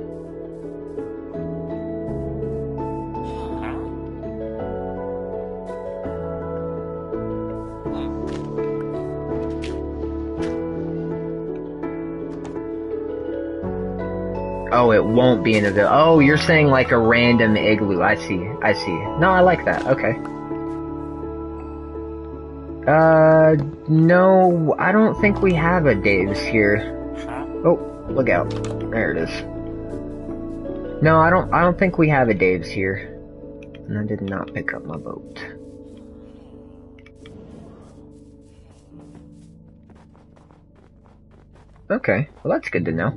Oh, it won't be in a village. Oh, you're saying like a random igloo. I see. No, I like that. Okay. No, I don't think we have a Dave's here. Oh, look out. There it is. No, I don't think we have a Dave's here. And I did not pick up my boat. Okay, well that's good to know.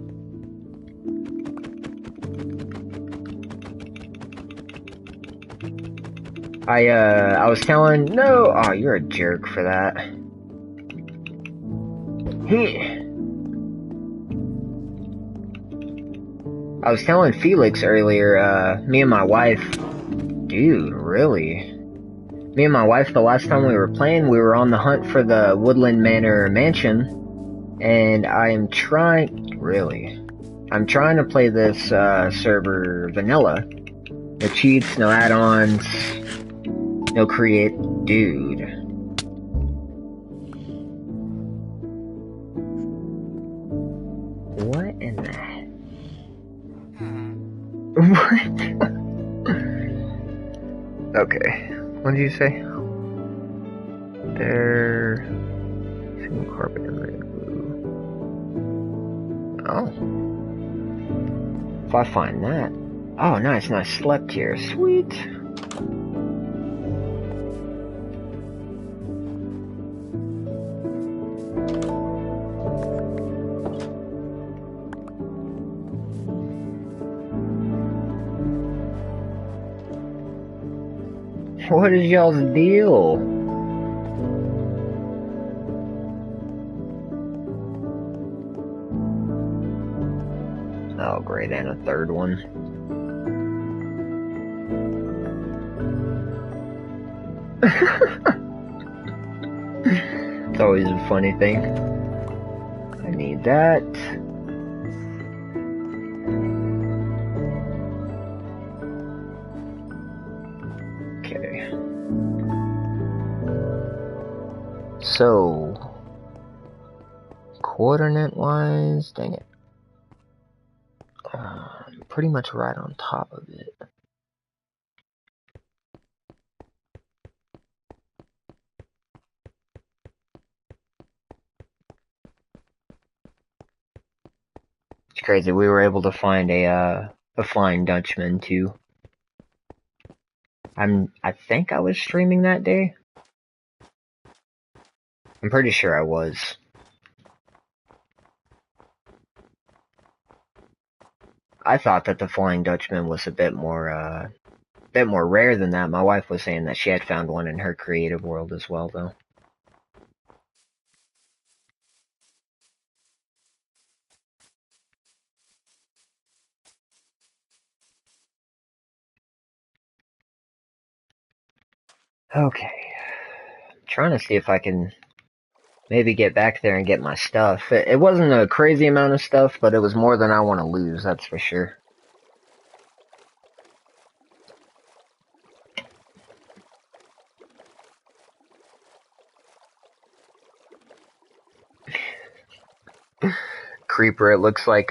I was telling, no, oh, you're a jerk for that. I was telling Felix earlier, me and my wife, dude, really? Me and my wife, the last time we were playing, we were on the hunt for the Woodland Manor mansion, and I'm trying to play this, server vanilla. No cheats, no add-ons, no create, dude. What in the heck? What? Okay, what did you say? There, single carpet and red blue. Oh. If I find that. Oh, nice, slept here. Sweet. What is y'all's deal? Oh, great, and a third one. It's always a funny thing. I need that. So, coordinate-wise, dang it. Pretty much right on top of it. It's crazy. We were able to find a Flying Dutchman too. I think I was streaming that day. I'm pretty sure I was. I thought that the Flying Dutchman was a bit more rare than that. My wife was saying that she had found one in her creative world as well, though. Okay. I'm trying to see if I can maybe get back there and get my stuff. It wasn't a crazy amount of stuff, but it was more than I want to lose, that's for sure. Creeper, it looks like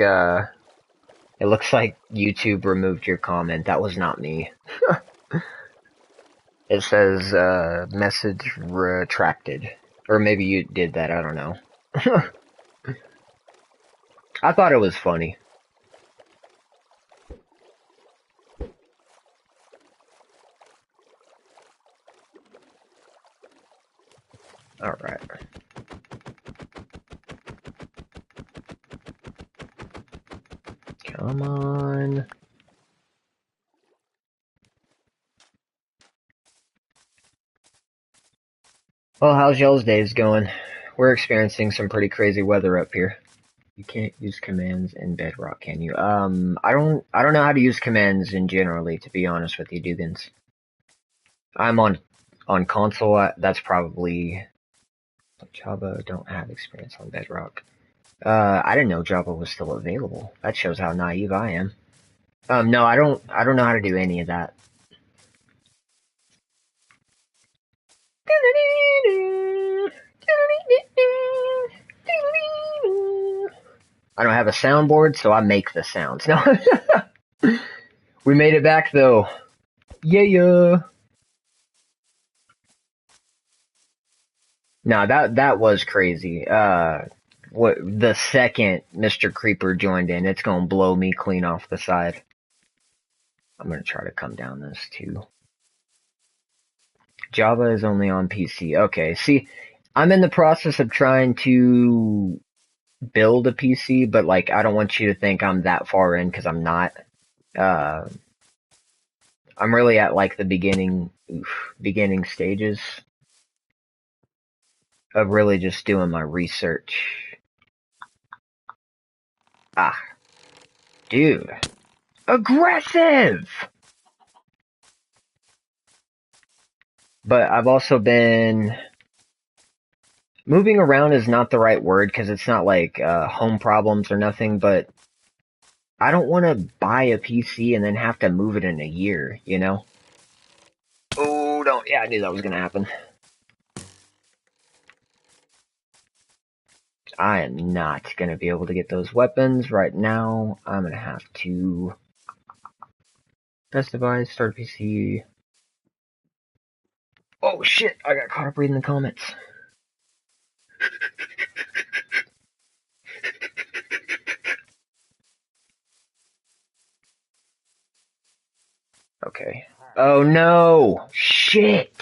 YouTube removed your comment. That was not me. It says message retracted. Or maybe you did that, I don't know. I thought it was funny. Alright. Come on. Well, how's y'all's days going? We're experiencing some pretty crazy weather up here. You can't use commands in Bedrock, can you? I don't know how to use commands in generally, to be honest with you, Dugans. I'm on console. That's probably Java. Don't have experience on Bedrock. I didn't know Java was still available. That shows how naive I am. No, I don't know how to do any of that. I don't have a soundboard, so I make the sounds. No. We made it back though. Yeah. No, that was crazy. What the second Mr. Creeper joined in, it's gonna blow me clean off the side. I'm gonna try to come down this too. Java is only on PC. Okay, see, I'm in the process of trying to build a PC, but like I don't want you to think I'm that far in because I'm not. Uh, I'm really at like the beginning stages of really just doing my research. Ah, dude, aggressive! But I've also been moving around is not the right word because it's not like home problems or nothing, but I don't want to buy a PC and then have to move it in a year, you know? Oh, don't. Yeah, I knew that was going to happen. I am not going to be able to get those weapons right now. I'm going to have to best device, start PC. Oh shit, I got caught up reading the comments. Okay. Oh no! Shit!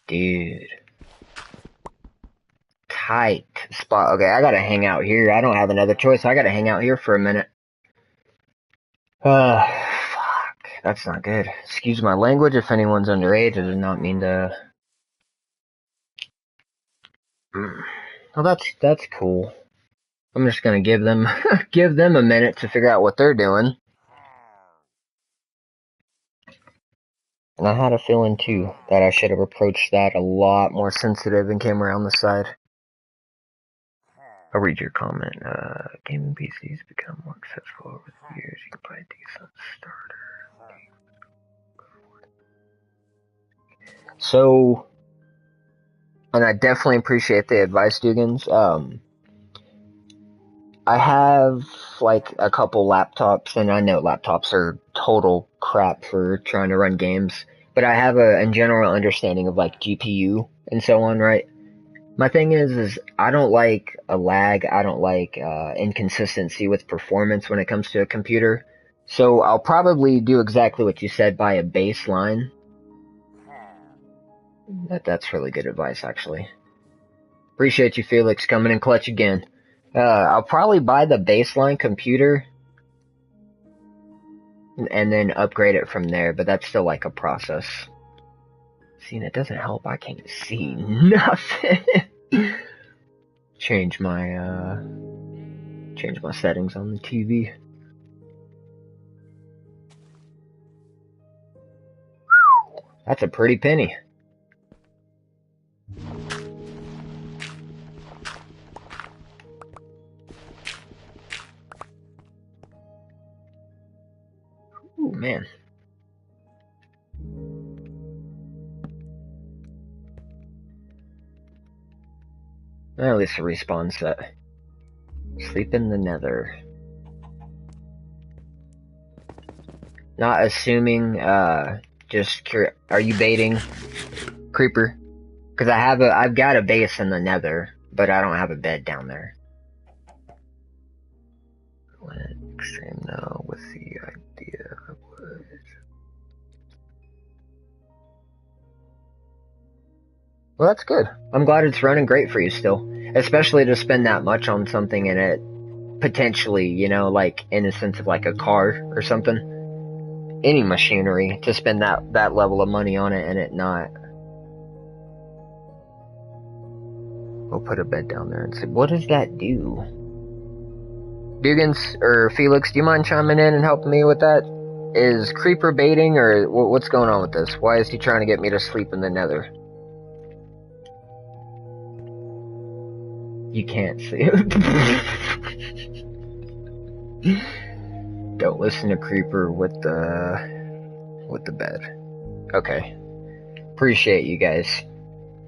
Dude. Tight spot. Okay, I gotta hang out here. I don't have another choice. I gotta hang out here for a minute. Fuck. That's not good. Excuse my language if anyone's underage. I did not mean to. Well, that's cool. I'm just gonna give them give them a minute to figure out what they're doing. And I had a feeling too that I should have approached that a lot more sensitive and came around the side. I'll read your comment. Gaming PCs become more accessible over the years. You can buy a decent starter. So, and I definitely appreciate the advice, Dugans. I have like a couple laptops, and I know laptops are total crap for trying to run games, but I have a general understanding of like GPU and so on, right? My thing is I don't like a lag. I don't like inconsistency with performance when it comes to a computer. So I'll probably do exactly what you said, buy a baseline. That's really good advice, actually. Appreciate you, Felix, coming in clutch again. I'll probably buy the baseline computer and then upgrade it from there, but that's still like a process. See, and it doesn't help. I can't see nothing. Change my settings on the TV. That's a pretty penny. Ooh, man. At least a respawn set. Sleep in the nether. Not assuming, just curious. Are you baiting, Creeper? Because I've got a base in the nether, but I don't have a bed down there. Went extreme now with the idea of wood. Well, that's good. I'm glad it's running great for you still. Especially to spend that much on something and it potentially, you know, like in a sense of like a car or something. Any machinery, to spend that level of money on it and it not. We'll put a bed down there and see, what does that do? Dugans, or Felix, do you mind chiming in and helping me with that? Is Creeper baiting, or what's going on with this? Why is he trying to get me to sleep in the nether? You can't see it. Don't listen to Creeper with the bed. Okay. Appreciate you guys.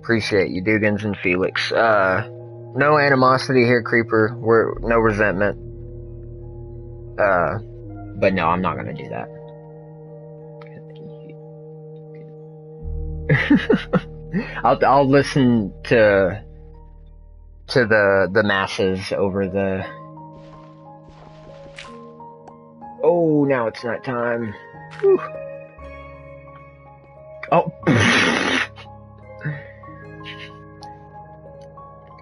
Appreciate you, Dugans and Felix. No animosity here, Creeper. No resentment. But no, I'm not gonna do that. I'll listen to the masses over the. Oh, now it's not time. Whew. Oh.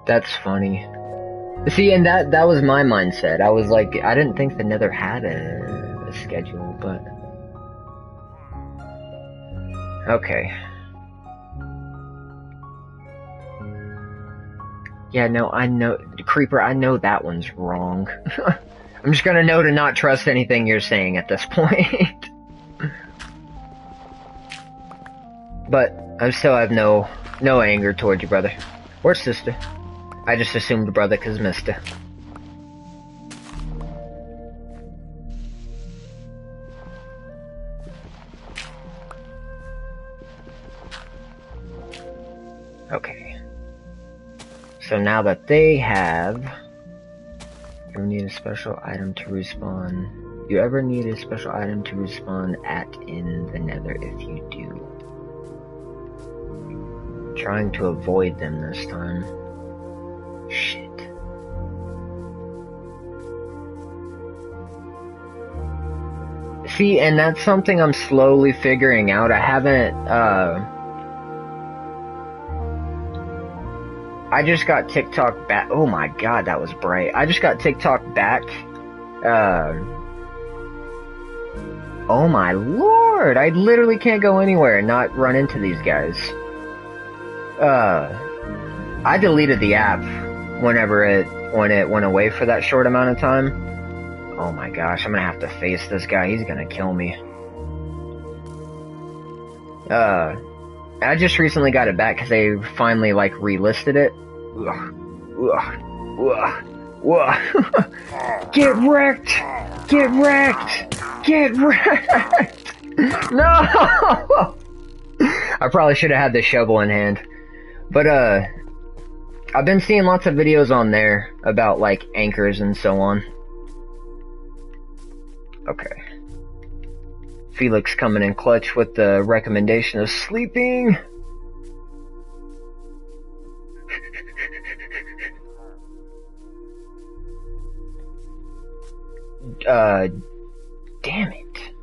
That's funny. See, and that was my mindset. I was like, I didn't think the Nether had a schedule, but okay. Yeah, no, I know, Creeper, I know that one's wrong. I'm just gonna know to not trust anything you're saying at this point. But I still have no anger towards you, brother. Or sister. I just assumed brother cause mister. Okay. So now that they have... You need a special item to respawn. You ever need a special item to respawn in the nether? If you do. Trying to avoid them this time. Shit. See, and that's something I'm slowly figuring out. I haven't, I just got TikTok back. Oh my god, that was bright. I just got TikTok back. Oh my lord, I literally can't go anywhere and not run into these guys. I deleted the app when it went away for that short amount of time. Oh my gosh, I'm gonna have to face this guy. He's gonna kill me. I just recently got it back because they finally like relisted it. Get wrecked! Get wrecked! Get wrecked! No! I probably should have had the shovel in hand. But, I've been seeing lots of videos on there about, like, anchors and so on. Okay. Felix coming in clutch with the recommendation of sleeping. Damn it.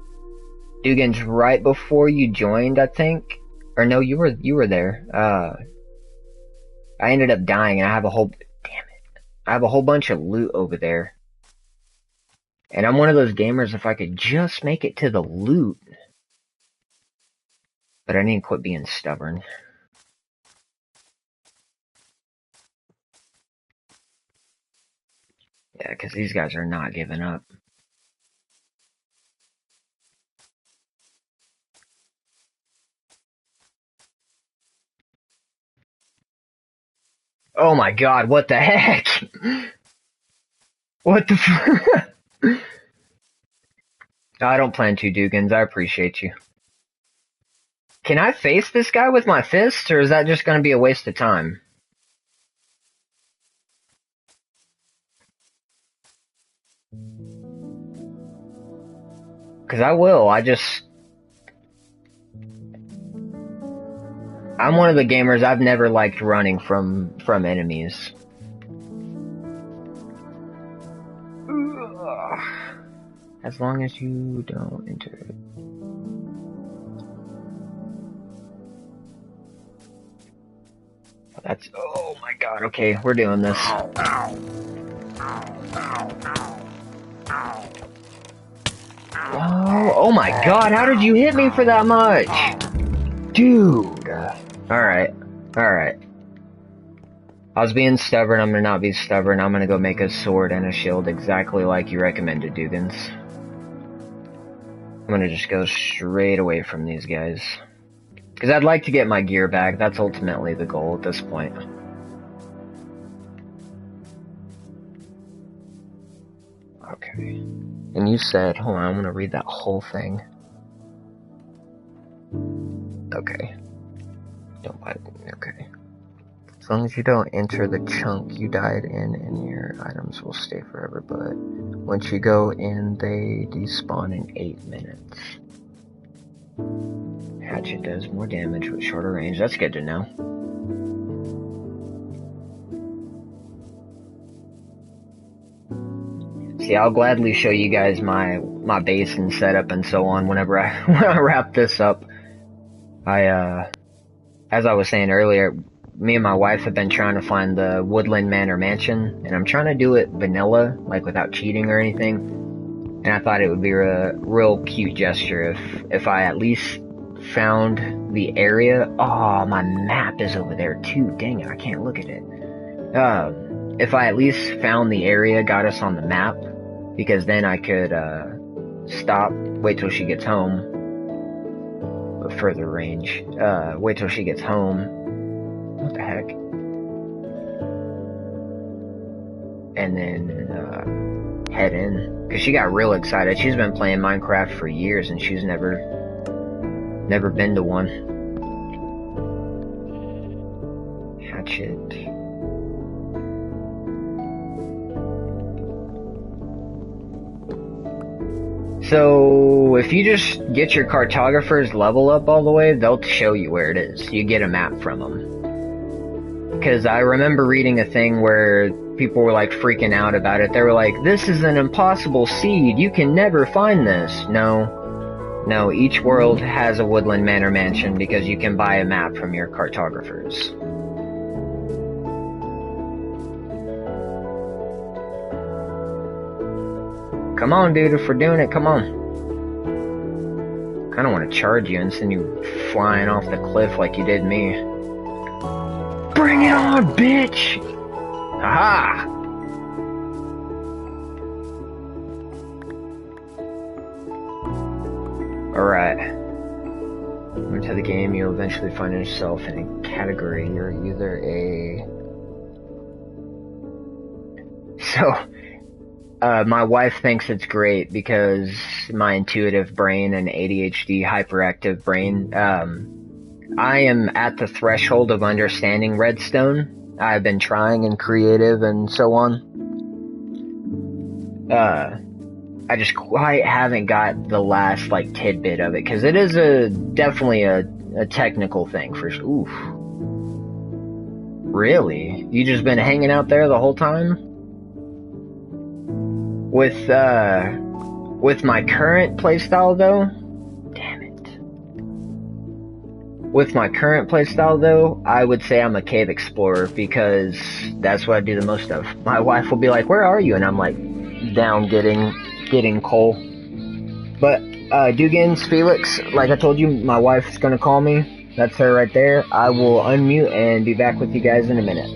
Dugans, right before you joined, I think. Or no, you were there. I ended up dying and I have a whole, damn it. I have a whole bunch of loot over there. And I'm one of those gamers, if I could just make it to the loot. But I need to quit being stubborn. Yeah, because these guys are not giving up. Oh my god, what the heck? What the f- I don't plan to, Dugans. I appreciate you. Can I face this guy with my fists, or is that just gonna be a waste of time? Because I will, I'm one of the gamers, I've never liked running from enemies. As long as you don't enter it. That's, oh my god, okay, we're doing this. Oh my god, how did you hit me for that much? Dude. Alright. Alright. I was being stubborn, I'm gonna not be stubborn. I'm gonna go make a sword and a shield exactly like you recommended, Dugans. I'm gonna just go straight away from these guys. Because I'd like to get my gear back. That's ultimately the goal at this point. Okay. And you said, hold on, I'm gonna read that whole thing. Okay. Don't buy it. Okay. As long as you don't enter the chunk you died in, and your items will stay forever, but once you go in, they despawn in 8 minutes. Hatchet does more damage with shorter range. That's good to know. See, I'll gladly show you guys my base and setup and so on whenever when I wrap this up. As I was saying earlier, me and my wife have been trying to find the Woodland Manor Mansion, and I'm trying to do it vanilla, like without cheating or anything. And I thought it would be a real cute gesture if I at least found the area. Oh, my map is over there too. Dang it, I can't look at it. If I at least found the area, got us on the map, because then I could stop, wait till she gets home. Further range. Wait till she gets home. What the heck? And then head in, because she got real excited. She's been playing Minecraft for years, and she's never been to one. Hatchet. So, if you just get your cartographer's level up all the way, they'll show you where it is. You get a map from them. Because I remember reading a thing where people were like freaking out about it. They were like, this is an impossible seed. You can never find this. No, each world has a Woodland Manor Mansion because you can buy a map from your cartographers. Come on, dude, if we're doing it, come on. Kinda wanna charge you and send you flying off the cliff like you did me. Bring it on, bitch! Aha! Alright. Into the game, you'll eventually find yourself in a category. You're either a... my wife thinks it's great because my intuitive brain and ADHD hyperactive brain, I am at the threshold of understanding Redstone. I've been trying and creative and so on. I just quite haven't got the last like tidbit of it because it is definitely a technical thing for. Oof. Really? You just been hanging out there the whole time? With my current playstyle though? Damn it. With my current playstyle though, I would say I'm a cave explorer because that's what I do the most of. My wife will be like, "Where are you?" And I'm like, down getting coal. But Dugans, Felix, like I told you, my wife's gonna call me. That's her right there. I will unmute and be back with you guys in a minute.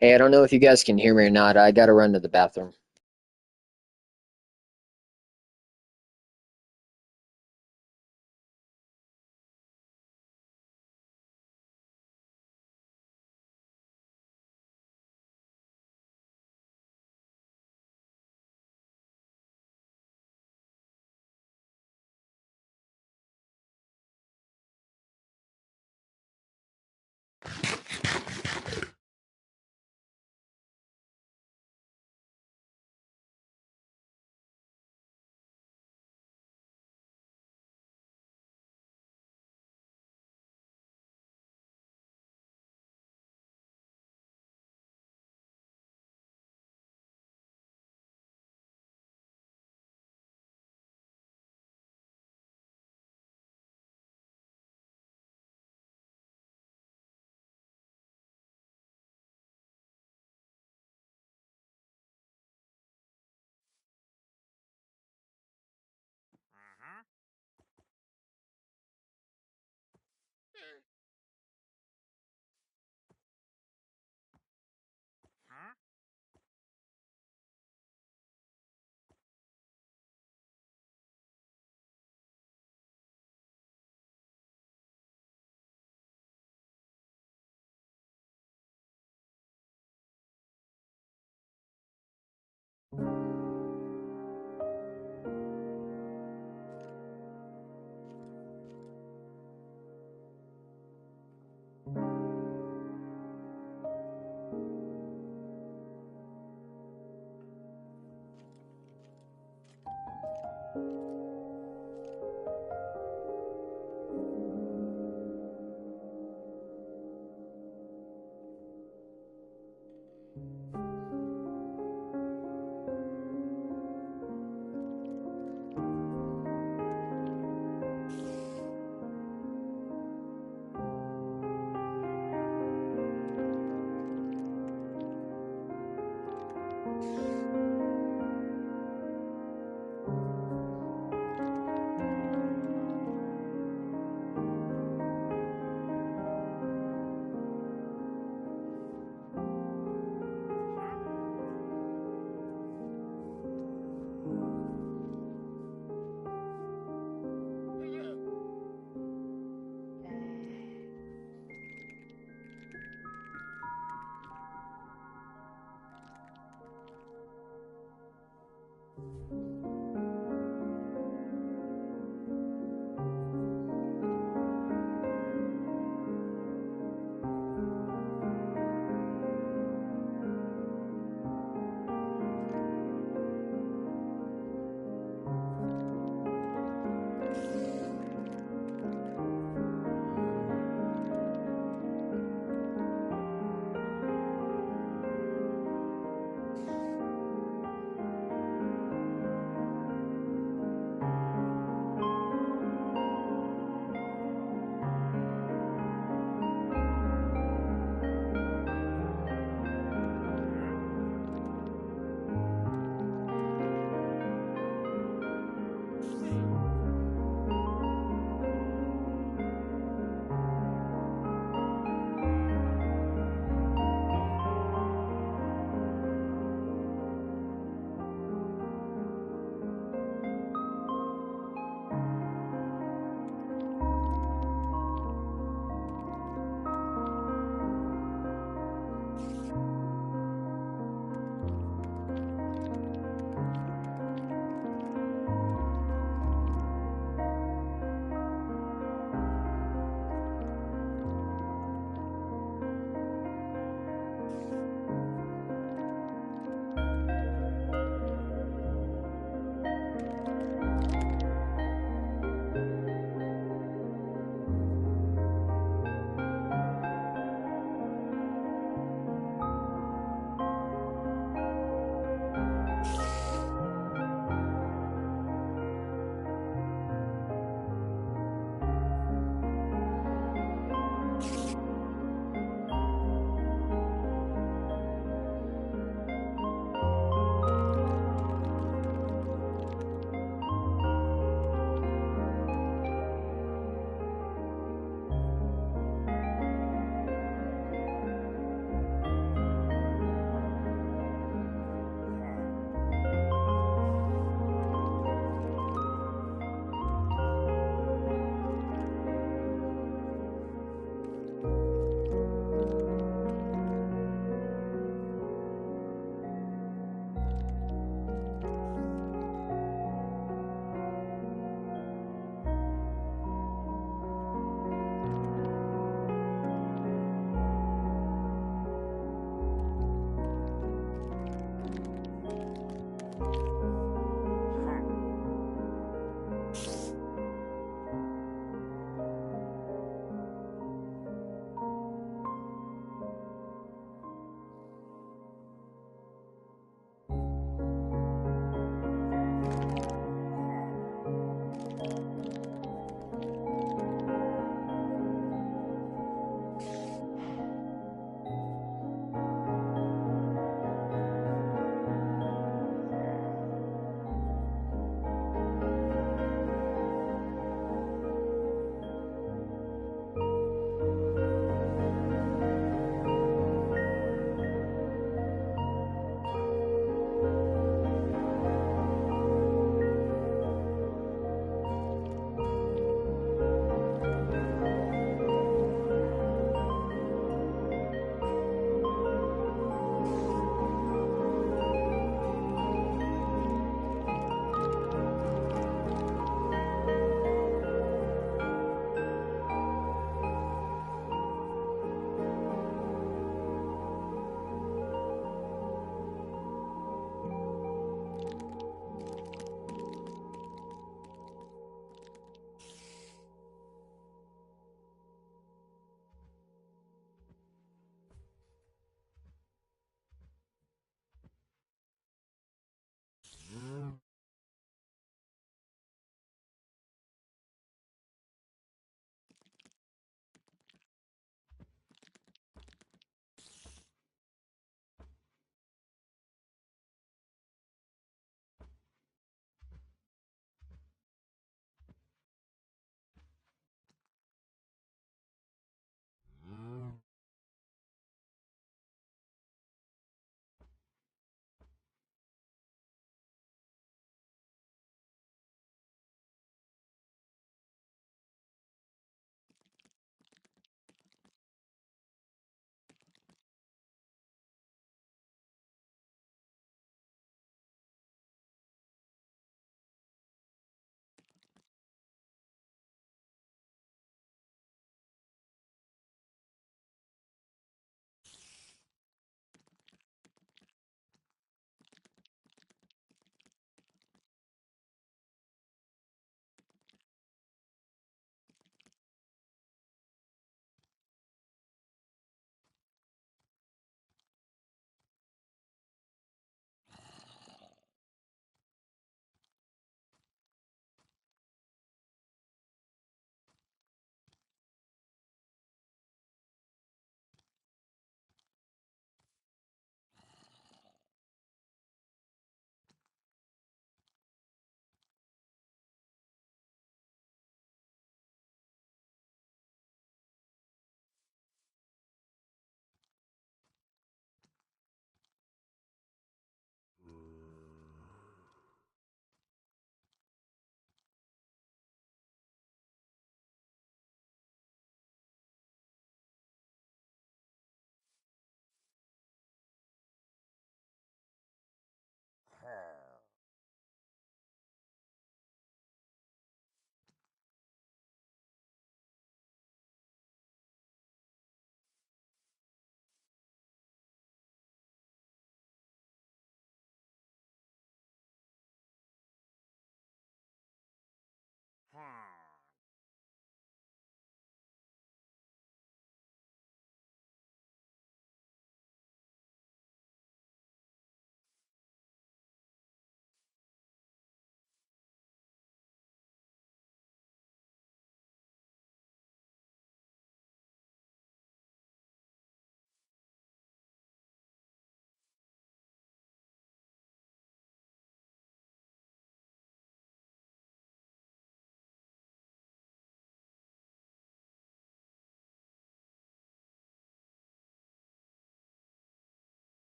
Hey, I don't know if you guys can hear me or not. I gotta run to the bathroom.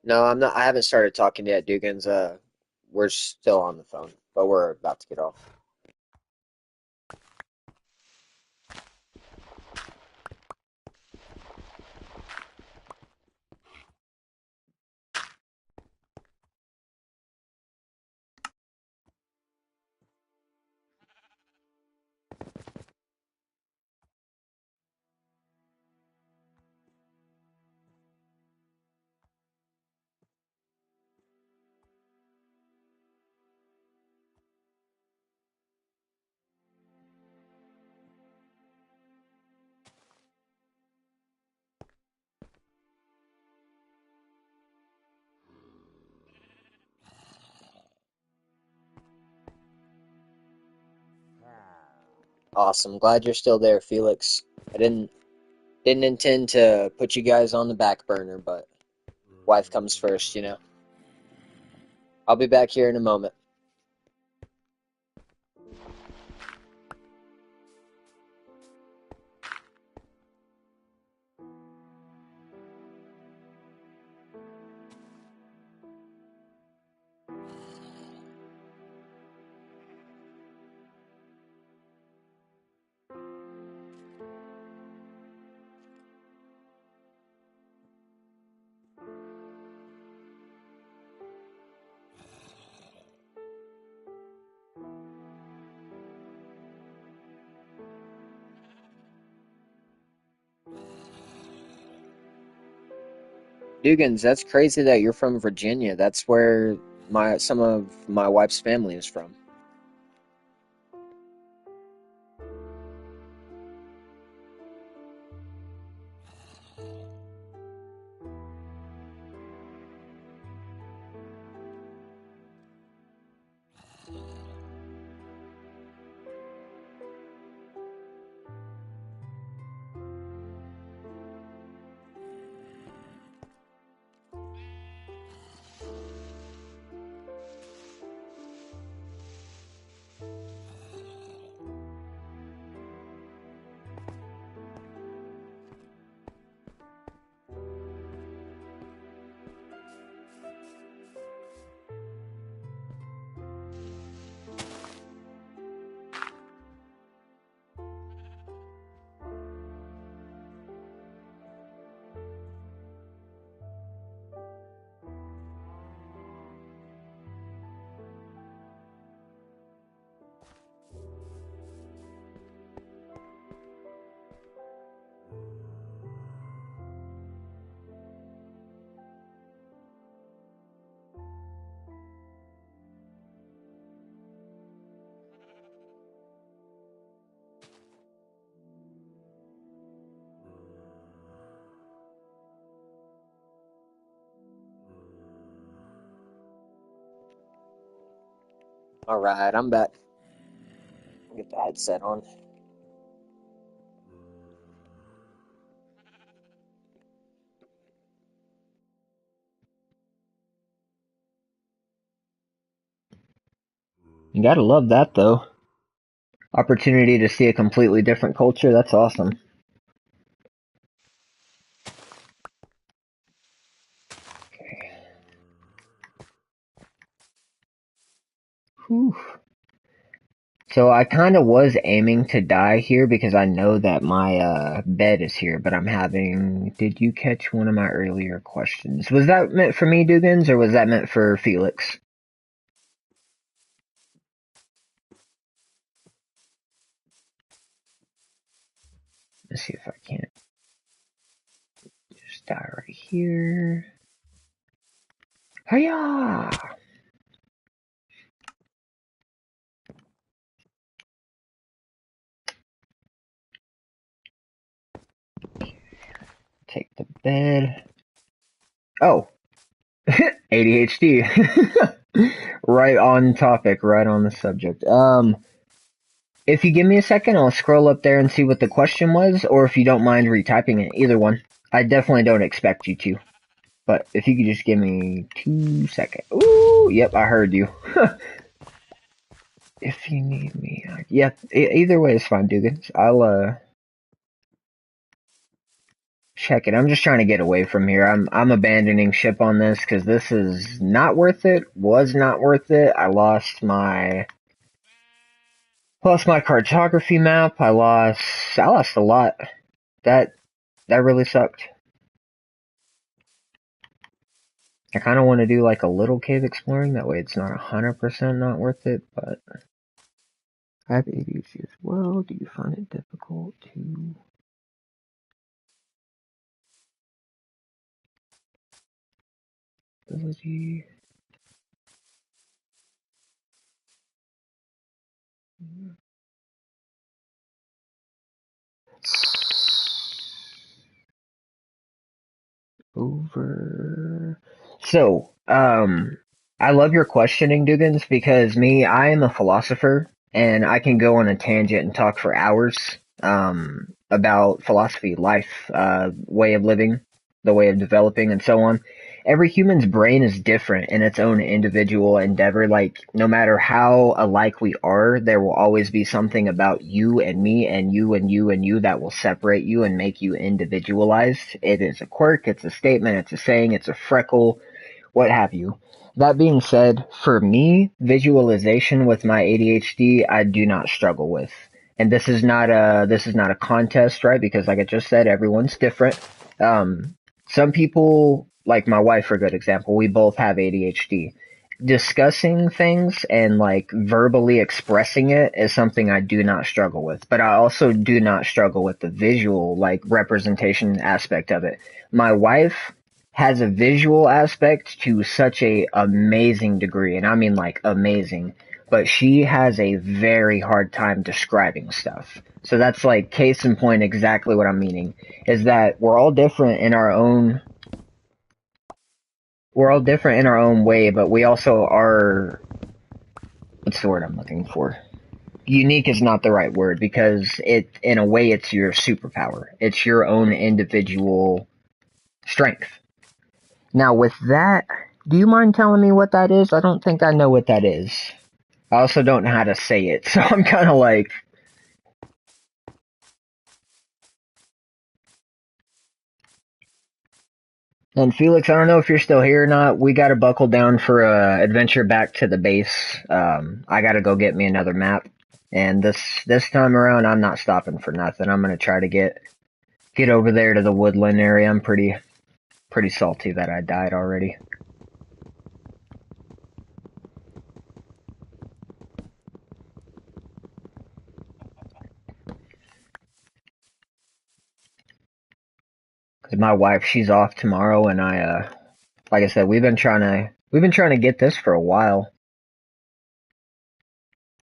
No, I'm not. I haven't started talking yet, Dugans. We're still on the phone, but we're about to get off. Awesome. Glad you're still there, Felix. I didn't intend to put you guys on the back burner, but wife comes first, you know. I'll be back here in a moment. Dugans, that's crazy that you're from Virginia. That's where my some of my wife's family is from. All right, I'm back. Get the headset on. You gotta love that, though. Opportunity to see a completely different culture. That's awesome. Whew. So I kind of was aiming to die here because I know that my bed is here, but I'm having. Did you catch one of my earlier questions? Was that meant for me, Dugans, or was that meant for Felix? Let's see if I can't just die right here. Hiya! Take the bed. Oh, ADHD. Right on topic, right on the subject. If you give me a second, I'll scroll up there and see what the question was, or if you don't mind retyping it, either one. I definitely don't expect you to, but if you could just give me 2 seconds. Ooh, yep, I heard you. If you need me, yep, either way is fine, Dugans. I'll, check it. I'm just trying to get away from here. I'm abandoning ship on this because this is not worth it. Was not worth it. I lost my cartography map. I lost a lot. That really sucked. I kind of want to do like a little cave exploring. That way it's not 100% not worth it, but I have ADHD as well. Do you find it difficult to ability? Over. So, I love your questioning, Dugans, because I am a philosopher, and I can go on a tangent and talk for hours, about philosophy, life, way of living, the way of developing, and so on. Every human's brain is different in its own individual endeavor. Like, no matter how alike we are, there will always be something about you and me and you and you and you that will separate you and make you individualized. It is a quirk, it's a statement, it's a saying, it's a freckle, what have you. That being said, for me, visualization with my ADHD, I do not struggle with. And this is not a contest, right? Because like I just said, everyone's different. Some people, like my wife for a good example, we both have ADHD. Discussing things and like verbally expressing it is something I do not struggle with. But I also do not struggle with the visual, like representation aspect of it. My wife has a visual aspect to such a amazing degree, and I mean like amazing, but she has a very hard time describing stuff. So that's like case in point exactly what I'm meaning, is that we're all different in our own way, but we also are, what's the word I'm looking for? Unique is not the right word because in a way, it's your superpower. It's your own individual strength. Now, with that, do you mind telling me what that is? I don't think I know what that is. I also don't know how to say it, so I'm kind of like. And Felix, I don't know if you're still here or not. We got to buckle down for a adventure back to the base. I got to go get me another map, and this time around, I'm not stopping for nothing. I'm gonna try to get over there to the woodland area. I'm pretty salty that I died already. Cause my wife, she's off tomorrow, and like I said, we've been trying to get this for a while.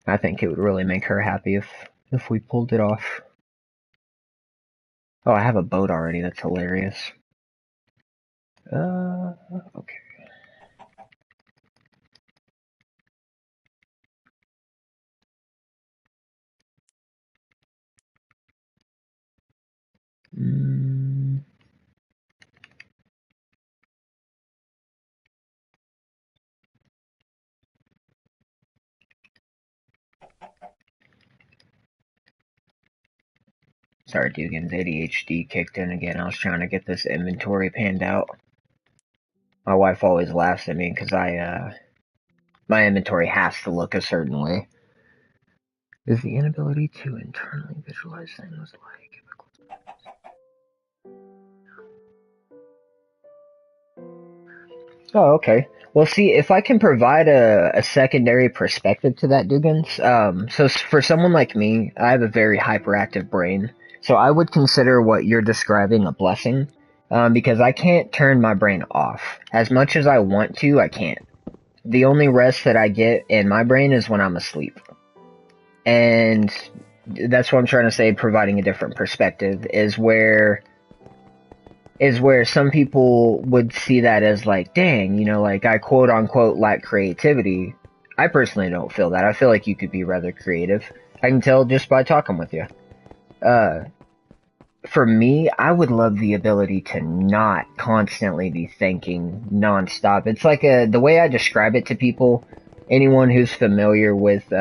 I think it would really make her happy if we pulled it off. Oh, I have a boat already. That's hilarious. Okay. Mm. Sorry, Dugan's ADHD kicked in again. I was trying to get this inventory panned out. My wife always laughs at me because my inventory has to look a certain way. Is the inability to internally visualize things like. Oh, okay. Well, see, if I can provide a secondary perspective to that, Dugans, for someone like me, I have a very hyperactive brain, so I would consider what you're describing a blessing, because I can't turn my brain off. As much as I want to, I can't. The only rest that I get in my brain is when I'm asleep. And that's what I'm trying to say, providing a different perspective, is where some people would see that as like, dang, like I quote unquote lack creativity. I personally don't feel that. I feel like you could be rather creative. I can tell just by talking with you. Uh, for me, I would love the ability to not constantly be thinking nonstop. It's like the way I describe it to people, anyone who's familiar with,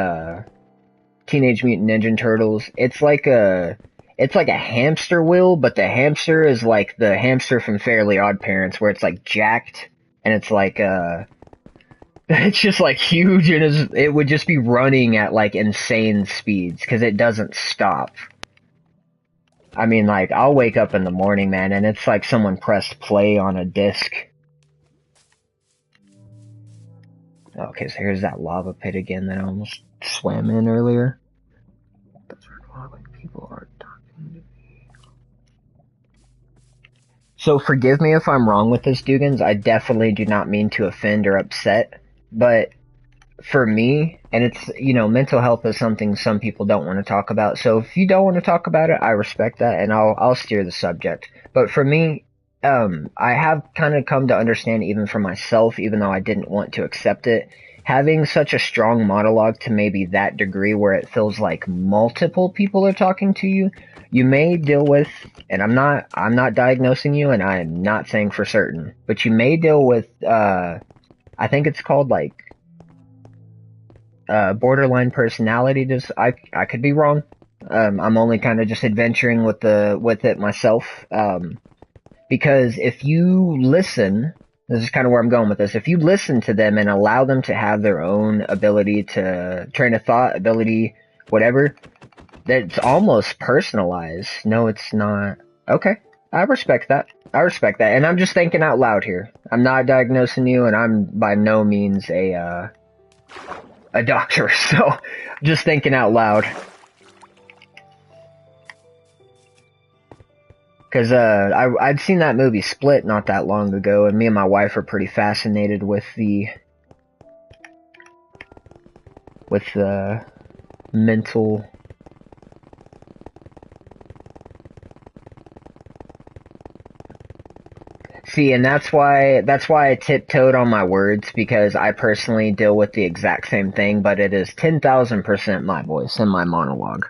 Teenage Mutant Ninja Turtles, it's like a hamster wheel, but the hamster is like the hamster from Fairly Odd Parents, where it's like jacked, and it's like it's just like huge, and it would just be running at like insane speeds because it doesn't stop. I mean, like, I'll wake up in the morning, man, and it's like someone pressed play on a disc. Okay, so here's that lava pit again that I almost swam in earlier. That's where people are talking to me. So forgive me if I'm wrong with this, Dugans. I definitely do not mean to offend or upset, but for me, and it's, mental health is something some people don't want to talk about. So if you don't want to talk about it, I respect that, and I'll steer the subject. But for me, I have kind of come to understand, even for myself, even though I didn't want to accept it, having such a strong monologue to maybe that degree where it feels like multiple people are talking to you, you may deal with, and I'm not diagnosing you, and I'm not saying for certain, but you may deal with, I think it's called like borderline personality I could be wrong. I'm only kind of just adventuring with it myself. Because if you listen, this is kind of where I'm going with this. If you listen to them and allow them to have their own ability to train of thought, ability, whatever, that's almost personalized. No, it's not. Okay. I respect that. I respect that. And I'm just thinking out loud here. I'm not diagnosing you, and I'm by no means a doctor, so just thinking out loud. Because I'd seen that movie Split not that long ago, and me and my wife are pretty fascinated with the mental. See, and that's why I tiptoed on my words, because I personally deal with the exact same thing, but it is 10,000% my voice and my monologue.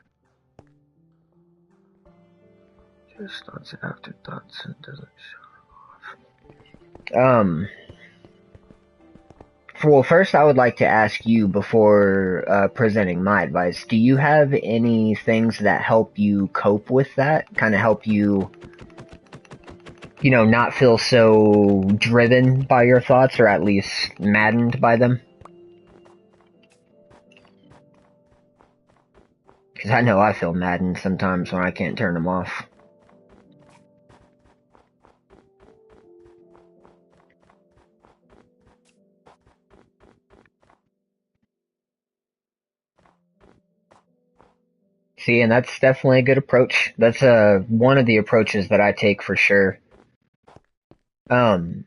Just thoughts and afterthoughts and doesn't show off. Well, first I would like to ask you before presenting my advice. Do you have any things that help you cope with that? Kind of help you, not feel so driven by your thoughts, or at least maddened by them? Because I know I feel maddened sometimes when I can't turn them off. See, and that's definitely a good approach. That's one of the approaches that I take for sure. Um,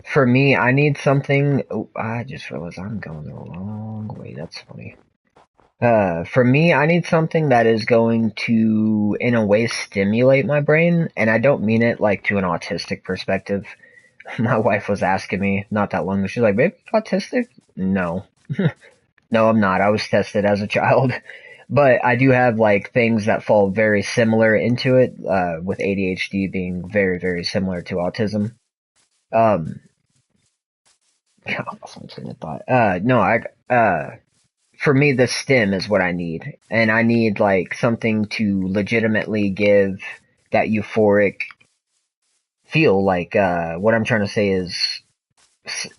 for me, I need something. Oh, I just realized I'm going the wrong way. That's funny. For me, I need something that is going to, in a way, stimulate my brain, and I don't mean it like to an autistic perspective. My wife was asking me not that long ago. She's like, "Babe, you autistic?" No. No, I'm not. I was tested as a child. But I do have like things that fall very similar into it, with ADHD being very, very similar to autism. Um, I lost my train of thought. No, for me, the stim is what I need. And I need like something to legitimately give that euphoric feel. Like, what I'm trying to say is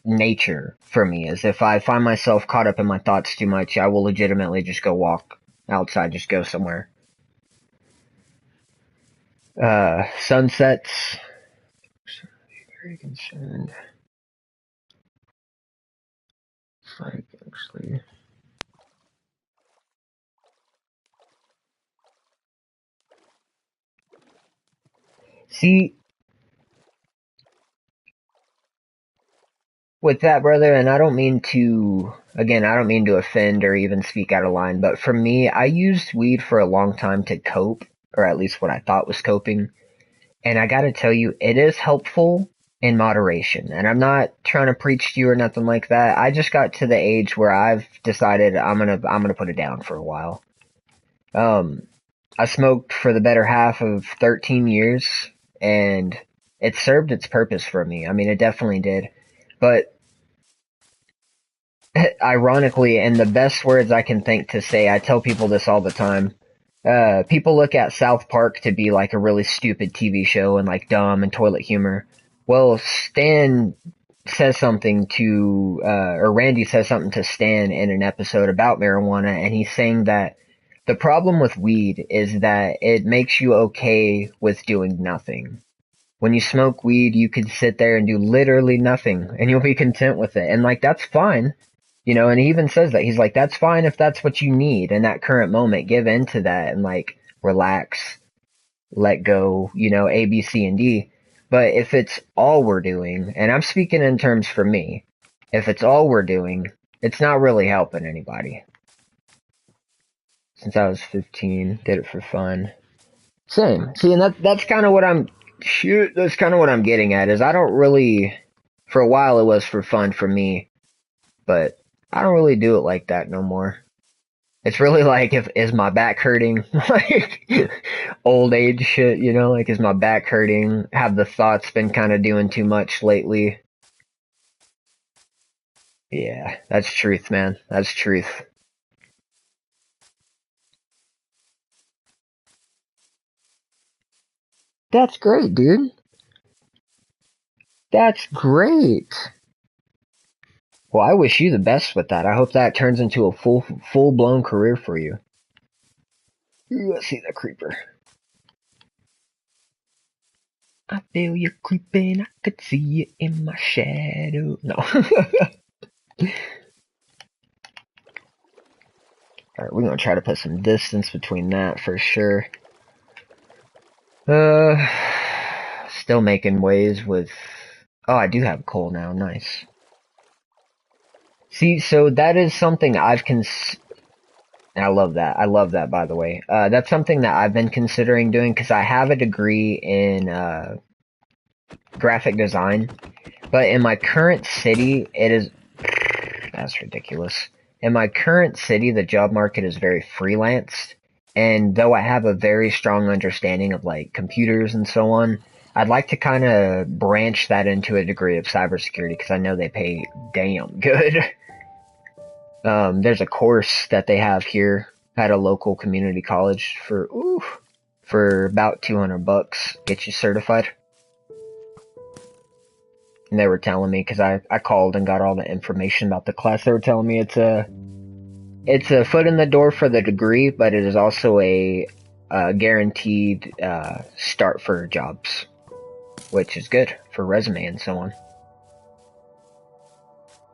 nature for me is if I find myself caught up in my thoughts too much, I will legitimately just go walk outside, just go somewhere. Sunsets. Very concerned. It's like actually. See, with that, brother, and I don't mean to offend or even speak out of line, but for me, I used weed for a long time to cope, or at least what I thought was coping. And I gotta tell you, it is helpful in moderation. And I'm not trying to preach to you or nothing like that. I just got to the age where I've decided I'm gonna put it down for a while. Um, I smoked for the better half of 13 years, and it served its purpose for me. I mean, it definitely did. But ironically, and the best words I can think to say, I tell people this all the time. People look at South Park to be like a really stupid TV show and like dumb and toilet humor. Well, Stan says something to, or Randy says something to Stan in an episode about marijuana, and he's saying that the problem with weed is that it makes you okay with doing nothing. When you smoke weed, you can sit there and do literally nothing, and you'll be content with it. And like, that's fine. And he even says that. He's like, that's fine if that's what you need in that current moment. Give in to that and like, relax, let go, A, B, C, and D. But if it's all we're doing, and I'm speaking in terms for me, if it's all we're doing, it's not really helping anybody. Since I was 15, did it for fun. Same. See, and that's kind of what that's kind of what I'm getting at, is I don't really, for a while it was for fun for me, but I don't really do it like that no more. It's really like, is my back hurting? Like, old age shit, like, is my back hurting? Have the thoughts been kind of doing too much lately? Yeah, that's truth, man. That's truth. That's great, dude. That's great. Well, I wish you the best with that. I hope that turns into a full blown career for you. Let's see that creeper. I feel you creeping. I could see you in my shadow. No. Alright, we're gonna try to put some distance between that for sure. Still making waves with... Oh, I do have coal now. Nice. See, so that is something I've and I love that. I love that, by the way. That's something that I've been considering doing, because I have a degree in graphic design, but in my current city, it is... That's ridiculous. In my current city, the job market is very freelanced, and though I have a very strong understanding of like computers and so on, I'd like to kind of branch that into a degree of cybersecurity, because I know they pay damn good. There's a course that they have here at a local community college for about $200, get you certified. And they were telling me, because I called and got all the information about the class, they were telling me it's a foot in the door for the degree, but it is also a guaranteed start for jobs, which is good for resume and so on.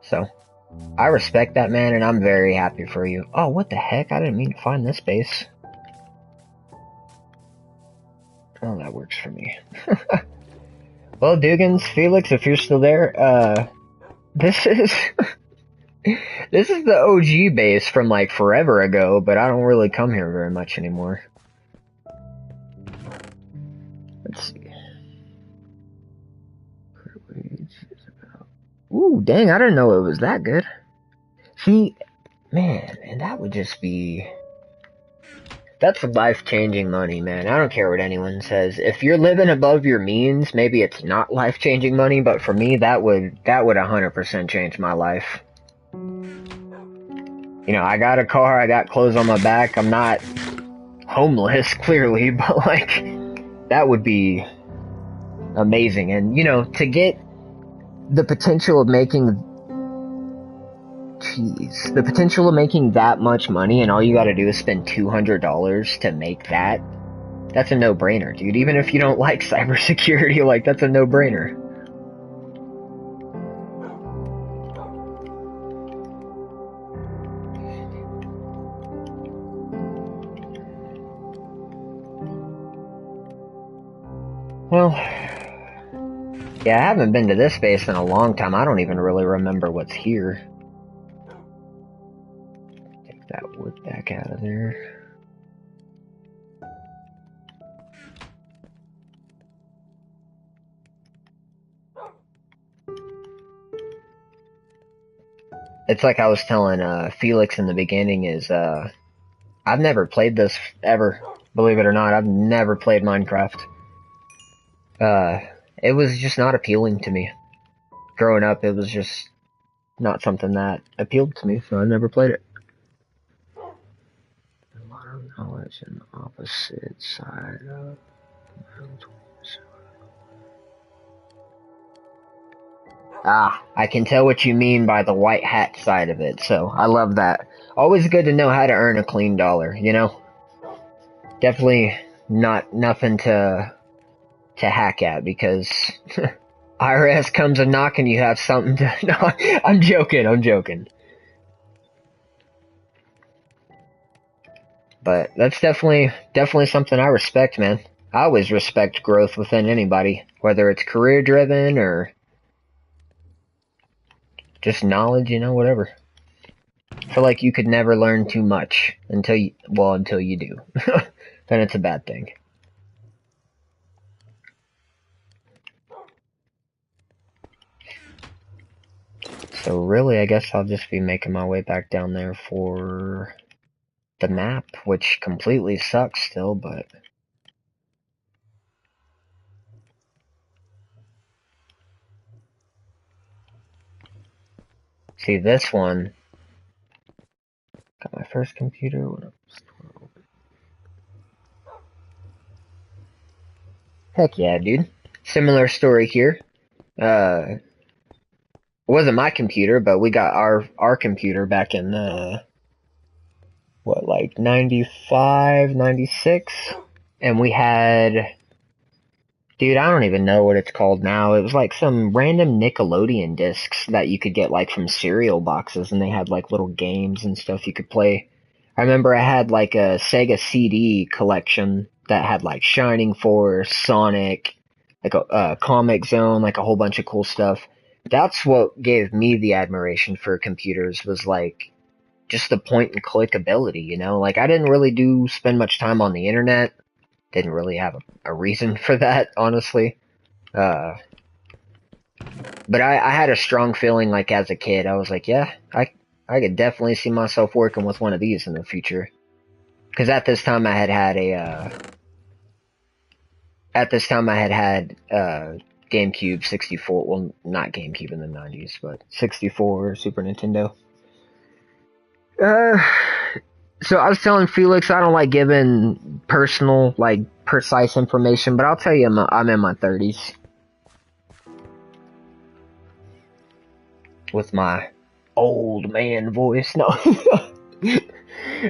So, I respect that, man, and I'm very happy for you. Oh, what the heck? I didn't mean to find this base. Oh, that works for me. Well, Duggins, Felix, if you're still there, this is... This is the OG base from like forever ago, but I don't really come here very much anymore. Let's see. Ooh, dang, I didn't know it was that good. See, man, and that would just be... That's life-changing money, man. I don't care what anyone says. If you're living above your means, maybe it's not life-changing money, but for me, that would 100% change my life. I got a car, I got clothes on my back, I'm not homeless, clearly, but like, that would be amazing. And, to get the potential of making that much money, and all you gotta do is spend $200 to make that's a no-brainer, dude. Even if you don't like cybersecurity, like, that's a no-brainer. Well, yeah, I haven't been to this base in a long time. I don't even really remember what's here. Take that wood back out of there. It's like I was telling Felix in the beginning, is I've never played this ever. Believe it or not, I've never played Minecraft. It was just not appealing to me. Growing up, it was just... not something that appealed to me, so I never played it. A lot of knowledge on the opposite side of. Ah, I can tell what you mean by the white hat side of it, so I love that. Always good to know how to earn a clean dollar, you know? Definitely not nothing to hack at because IRS comes a knock and you have something to. No, I'm joking. I'm joking. But that's definitely something I respect, man. I always respect growth within anybody, whether it's career driven or just knowledge, you know, whatever. I feel like you could never learn too much until you do. Then it's a bad thing. So really, I guess I'll just be making my way back down there for the map, which completely sucks still, but see this one. Got my first computer when I was 12. Heck yeah, dude. Similar story here. It wasn't my computer, but we got our computer back in like 95, 96, and we had, dude, I don't even know what it's called now. It was like some random Nickelodeon discs that you could get like from cereal boxes, and they had like little games and stuff you could play. I remember I had like a Sega CD collection that had like Shining Force, Sonic, like a Comic Zone, like a whole bunch of cool stuff. That's what gave me the admiration for computers, was like just the point and click ability, you know? Like I didn't really spend much time on the internet. Didn't really have a reason for that, honestly. Uh, but I had a strong feeling like as a kid, I was like, yeah, I could definitely see myself working with one of these in the future. Because at this time I had GameCube 64, well, not GameCube in the 90s, but 64 Super Nintendo. Uh, so I was telling Felix I don't like giving personal, like precise information, but I'll tell you I'm in my 30s with my old man voice. No,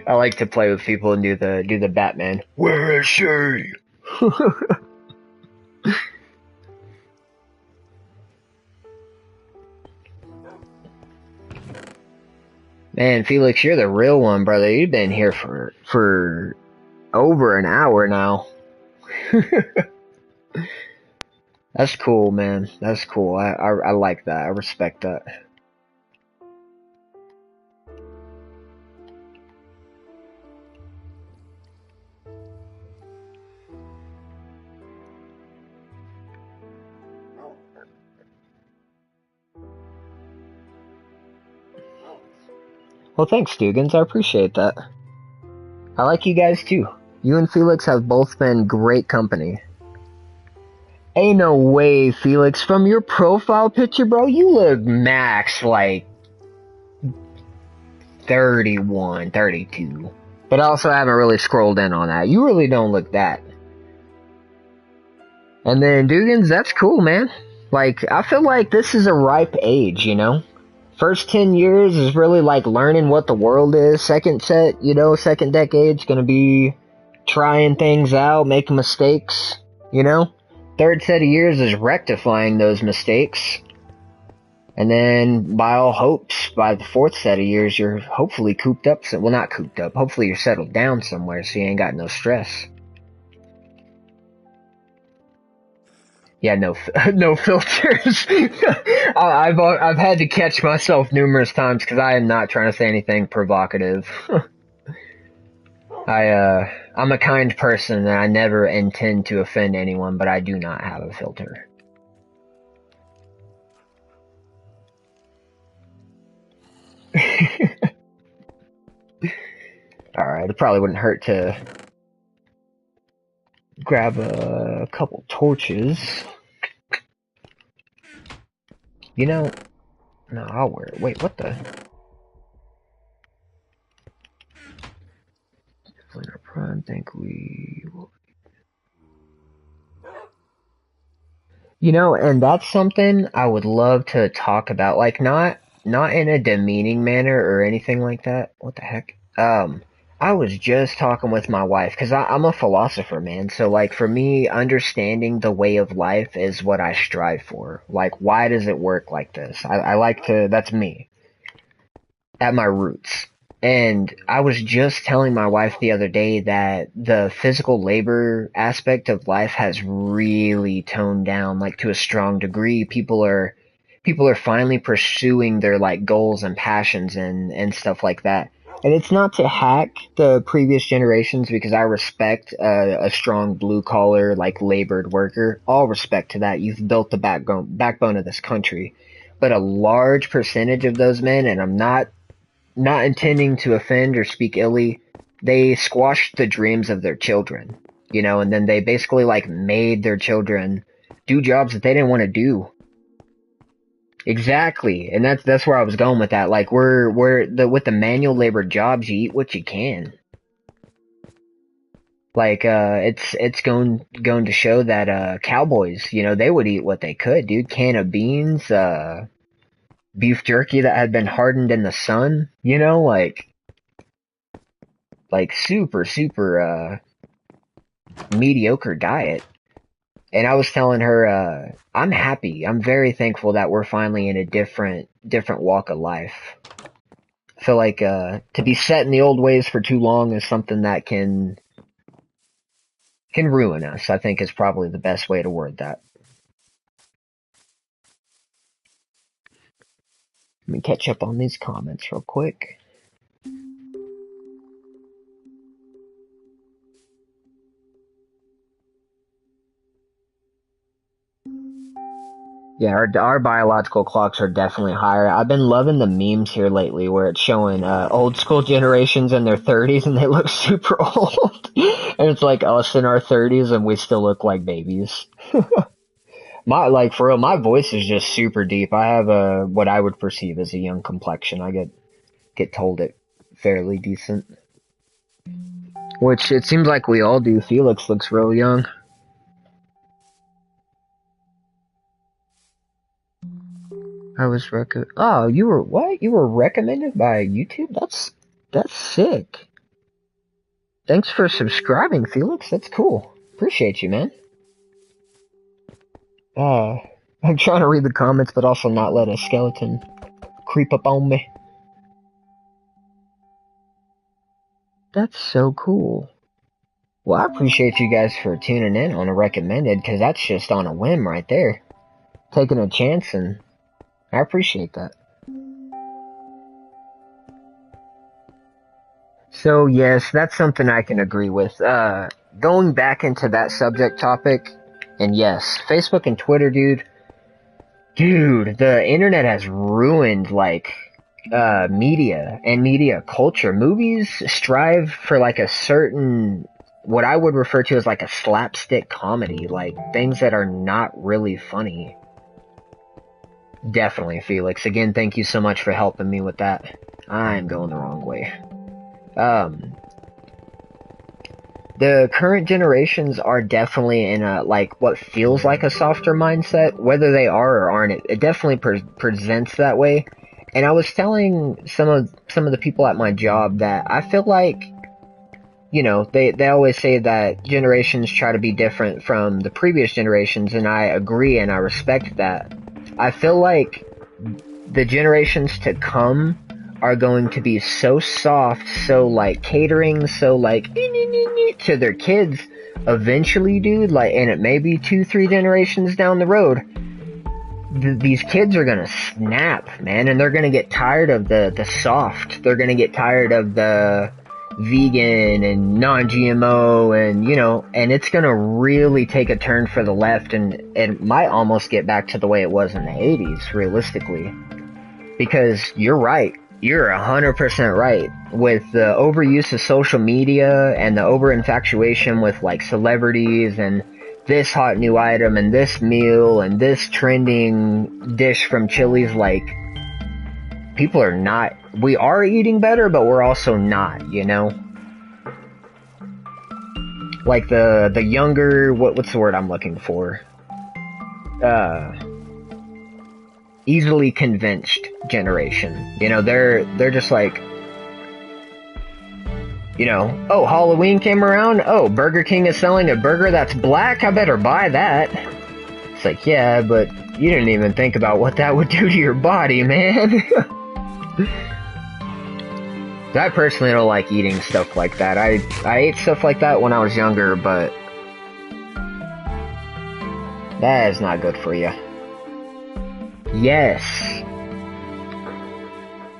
I like to play with people and do the Batman. Where is she? Man, Felix, you're the real one, brother. You've been here for over an hour now. That's cool, man. That's cool. I like that. I respect that. Well, thanks, Dugans. I appreciate that. I like you guys too. You and Felix have both been great company. Ain't no way, Felix. From your profile picture, bro, you look max like 31, 32. But also, I haven't really scrolled in on that. You really don't look that. And then, Dugans, that's cool, man. Like, I feel like this is a ripe age, you know? First 10 years is really like learning what the world is. Second decade's gonna be trying things out, making mistakes, you know? Third set of years is rectifying those mistakes. And then, by all hopes, by the fourth set of years, you're hopefully cooped up. Well, not cooped up. Hopefully you're settled down somewhere so you ain't got no stress. Yeah, no, no filters. I've had to catch myself numerous times because I am not trying to say anything provocative. I'm a kind person and I never intend to offend anyone, but I do not have a filter. Alright, it probably wouldn't hurt to grab a couple torches. You know, No, I'll wear it. Wait, what the? Definitely not prime. Think we will. And that's something I would love to talk about. Like, not in a demeaning manner or anything like that. What the heck? I was just talking with my wife because I'm a philosopher, man. So, like, for me, understanding the way of life is what I strive for. Like, why does it work like this? I like to. That's me at my roots. And I was just telling my wife the other day that the physical labor aspect of life has really toned down, like to a strong degree. People are finally pursuing their like goals and passions and stuff like that. And it's not to hack the previous generations because I respect a strong blue collar like labored worker. All respect to that. You've built the backbone of this country. But a large percentage of those men, and I'm not intending to offend or speak illy, they squashed the dreams of their children, and then they basically like made their children do jobs that they didn't want to do. Exactly, and that's where I was going with that. Like we're the with the manual labor jobs, you eat what you can. Like it's going to show that cowboys, they would eat what they could, dude. Can of beans, beef jerky that had been hardened in the sun, like super super mediocre diet. And I was telling her I'm happy. I'm very thankful that we're finally in a different walk of life. I feel like to be set in the old ways for too long is something that can ruin us. I think is probably the best way to word that. Let me catch up on these comments real quick. Yeah, our biological clocks are definitely higher. I've been loving the memes here lately where it's showing old school generations in their 30s and they look super old. And it's like us in our 30s and we still look like babies. For real, my voice is just super deep. I have a what I would perceive as a young complexion. I get told it fairly decent. Which it seems like we all do. Felix looks real young. I was Oh, you were what? You were recommended by YouTube? That's sick. Thanks for subscribing, Felix. That's cool. Appreciate you, man. I'm trying to read the comments, but also not let a skeleton creep up on me. That's so cool. Well, I appreciate you guys for tuning in on a recommended, because that's just on a whim right there. Taking a chance, and I appreciate that. So, yes, that's something I can agree with. Going back into that subject topic, and yes, Facebook and Twitter, dude, the internet has ruined, like, media and media culture. Movies strive for, like, a certain, what I would refer to as, like, a slapstick comedy, like, things that are not really funny. Definitely, Felix. Again, thank you so much for helping me with that. I'm going the wrong way. The current generations are definitely in a, like, what feels like a softer mindset. Whether they are or aren't, it definitely presents that way. And I was telling some of the people at my job that I feel like, they always say that generations try to be different from the previous generations, and I agree and I respect that. I feel like the generations to come are going to be so soft, so like catering, so like to their kids eventually, dude, like, and it may be 2-3 generations down the road, these kids are gonna snap, man, and they're gonna get tired of the soft. They're gonna get tired of the vegan and non-GMO and, and it's gonna really take a turn for the left, and it might almost get back to the way it was in the 80s, realistically. Because you're right. You're 100% right. With the overuse of social media and the over-infatuation with, like, celebrities and this hot new item and this meal and this trending dish from Chili's, like, people are not, we are eating better, but we're also not, you know? Like the younger, what's the word I'm looking for? Easily convinced generation. You know, they're just like, you know, oh, Halloween came around, oh, Burger King is selling a burger that's black, I better buy that. It's like, yeah, but you didn't even think about what that would do to your body, man. I personally don't like eating stuff like that. I ate stuff like that when I was younger, but that is not good for you. Yes.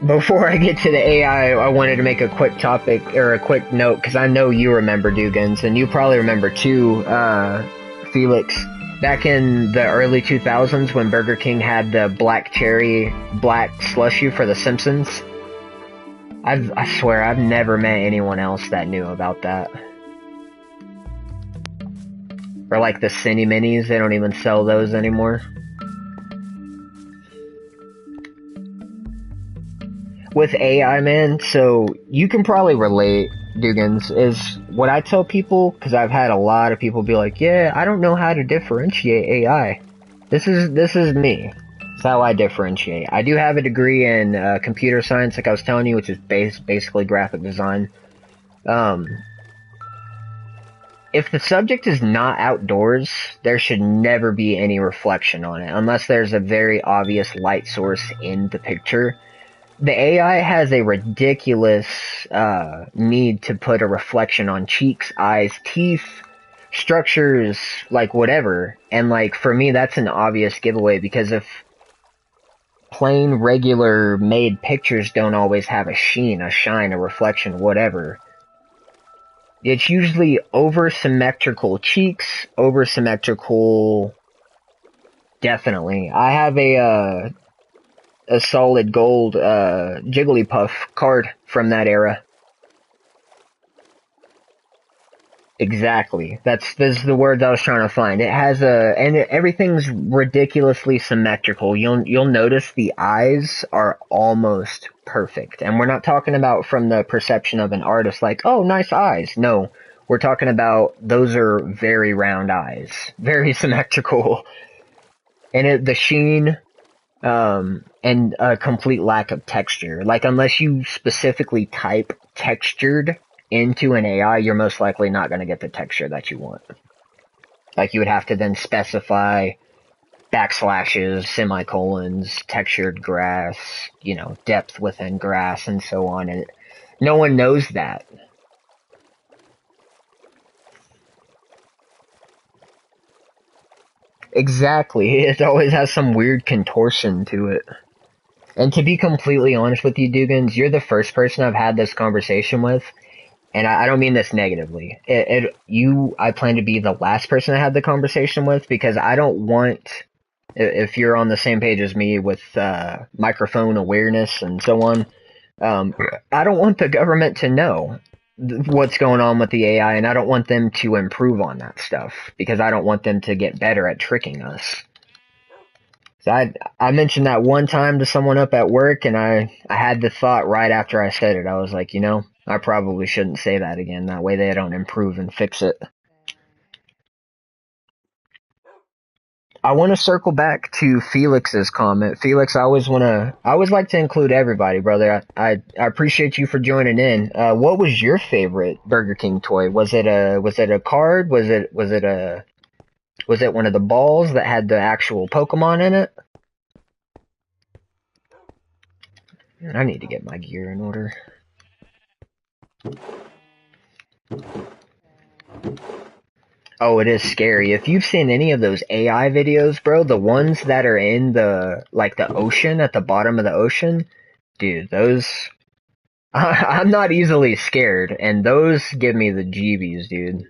Before I get to the AI, I wanted to make a quick topic, or a quick note, because I know you remember Dugans, and you probably remember too, Felix. Back in the early 2000s when Burger King had the black cherry, black slushy for The Simpsons. I swear, I've never met anyone else that knew about that. Or like the Cine Minis, they don't even sell those anymore. With AI, man, so you can probably relate, Dugans, is what I tell people, because I've had a lot of people be like, yeah, I don't know how to differentiate AI. This is me. It's how I differentiate. I do have a degree in computer science, like I was telling you, which is basically graphic design. If the subject is not outdoors, there should never be any reflection on it, unless there's a very obvious light source in the picture. The AI has a ridiculous need to put a reflection on cheeks, eyes, teeth, structures, like whatever. And like for me, that's an obvious giveaway, because if plain, regular made pictures don't always have a sheen, a shine, a reflection, whatever, it's usually over-symmetrical cheeks, over-symmetrical... Definitely. I have a solid gold Jigglypuff card from that era. Exactly. This is the word I was trying to find. It has everything's ridiculously symmetrical. You'll notice the eyes are almost perfect. And we're not talking about from the perception of an artist like, oh, nice eyes. No. We're talking about those are very round eyes. Very symmetrical. And the sheen, and a complete lack of texture. Like, unless you specifically type textured into an AI, you're most likely not going to get the texture that you want. Like, you would have to then specify backslashes, semicolons, textured grass, you know, depth within grass, and so on, and no one knows that. Exactly, it always has some weird contortion to it. And to be completely honest with you, Dugans, you're the first person I've had this conversation with, and I don't mean this negatively. I plan to be the last person I had the conversation with, because I don't want, if you're on the same page as me with microphone awareness and so on, I don't want the government to know what's going on with the AI, and I don't want them to improve on that stuff, because I don't want them to get better at tricking us. So I mentioned that one time to someone up at work, and I had the thought right after I said it. I was like, you know, I probably shouldn't say that again. That way they don't improve and fix it. I want to circle back to Felix's comment. Felix, I always like to include everybody, brother. I appreciate you for joining in. What was your favorite Burger King toy? Was it a card? Was it one of the balls that had the actual Pokemon in it? I need to get my gear in order. Oh, it is scary. If you've seen any of those AI videos, bro, the ones that are in the ocean, at the bottom of the ocean, dude, those... I'm not easily scared, and those give me the jeebies, dude.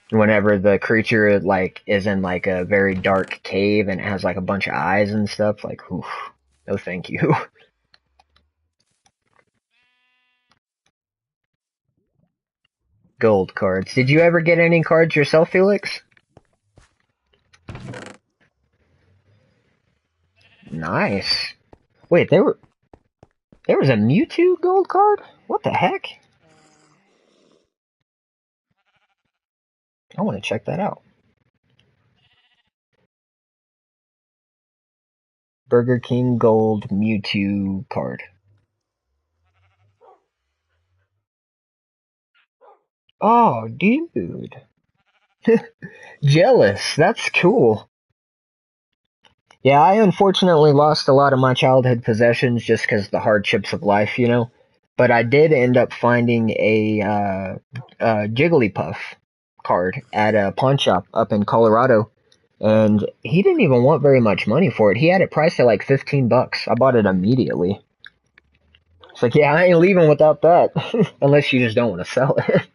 Whenever the creature, like, is in, like, a very dark cave and it has, like, a bunch of eyes and stuff, like, oof, no thank you. Gold cards. Did you ever get any cards yourself, Felix? Nice. Wait, there was a Mewtwo gold card? What the heck? I want to check that out. Burger King gold Mewtwo card. Oh, dude. Jealous. That's cool. Yeah, I unfortunately lost a lot of my childhood possessions just because the hardships of life, you know. But I did end up finding a Jigglypuff card at a pawn shop up in Colorado, and he didn't even want very much money for it. He had it priced at like $15. I bought it immediately. It's like, yeah, I ain't leaving without that, unless you just don't want to sell it.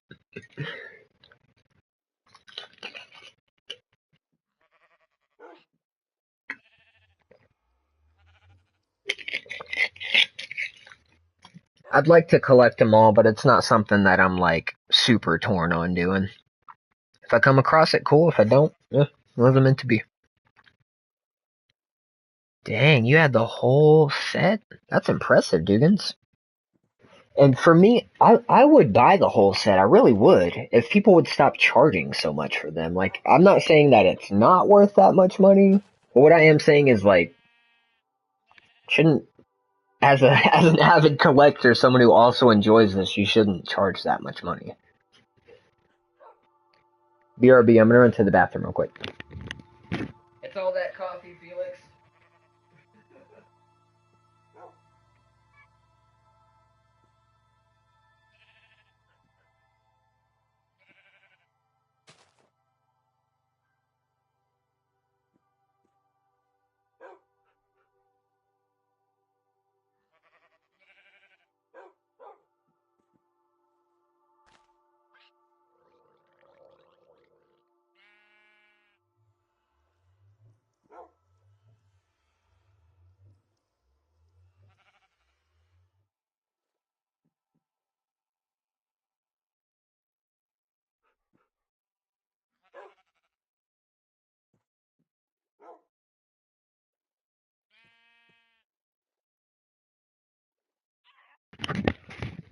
I'd like to collect them all, but it's not something that I'm like super torn on doing. If I come across it, cool. If I don't, yeah, it wasn't meant to be. Dang, you had the whole set? That's impressive, Dugans. And for me, I would buy the whole set. I really would. If people would stop charging so much for them. Like, I'm not saying that it's not worth that much money. But what I am saying is, like, shouldn't, as a, as an avid collector, someone who also enjoys this, you shouldn't charge that much money. BRB, I'm gonna run to the bathroom real quick. It's all that coffee, Felix.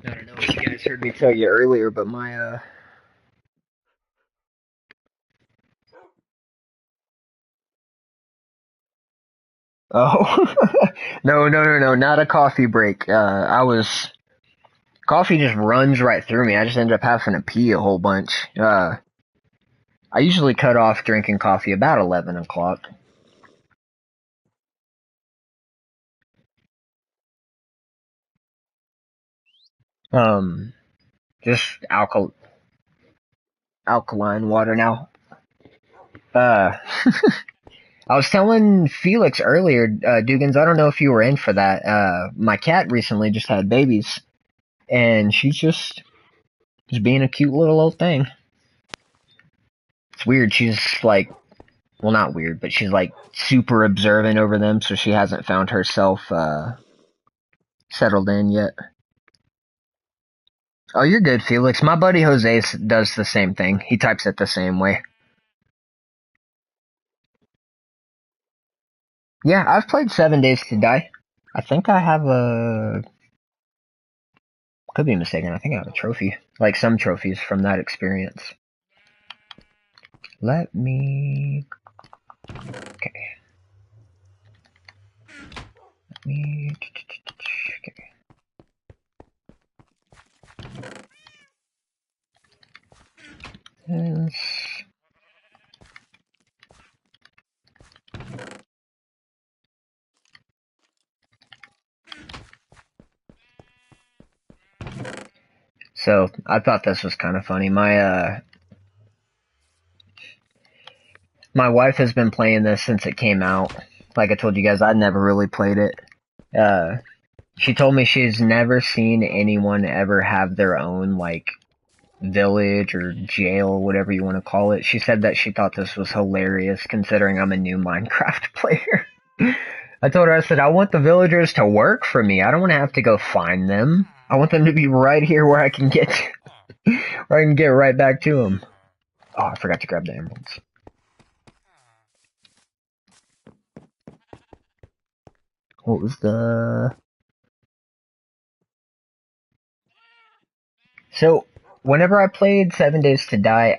I don't know if you guys heard me tell you earlier, but my. Oh. No, not a coffee break. Coffee just runs right through me. I just ended up having to pee a whole bunch. I usually cut off drinking coffee about 11 o'clock. Um, just alkaline water now. Uh, I was telling Felix earlier, Dugans, I don't know if you were in for that. My cat recently just had babies, and she's just being a cute little old thing. It's weird. She's like, well, not weird, but she's like super observant over them, so she hasn't found herself settled in yet. Oh, you're good, Felix. My buddy Jose does the same thing. He types it the same way. Yeah, I've played 7 Days to Die. I think I have a. Could be mistaken. I think I have a trophy. Like some trophies from that experience. Let me. Okay. Let me. Okay. This. So I thought this was kind of funny. My wife has been playing this since it came out. Like I told you guys, I'd never really played it. Uh, she told me she's never seen anyone ever have their own like village or jail, whatever you want to call it. She said that she thought this was hilarious considering I'm a new Minecraft player. I told her, I said, I want the villagers to work for me. I don't want to have to go find them. I want them to be right here where I can get where I can get right back to them. Oh, I forgot to grab the emeralds. What was the... So, whenever I played 7 Days to Die,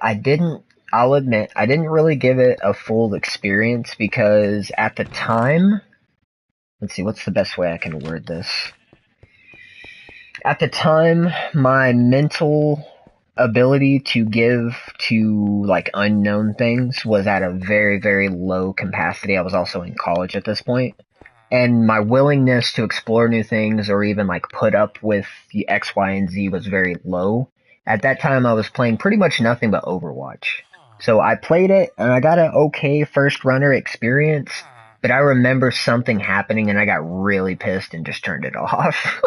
I'll admit, I didn't really give it a full experience because at the time, let's see, what's the best way I can word this? At the time, my mental ability to give to like unknown things was at a very, very low capacity. I was also in college at this point. And my willingness to explore new things or even like put up with the X, Y, and Z was very low. At that time, I was playing pretty much nothing but Overwatch. So I played it and I got an okay first runner experience, but I remember something happening and I got really pissed and just turned it off.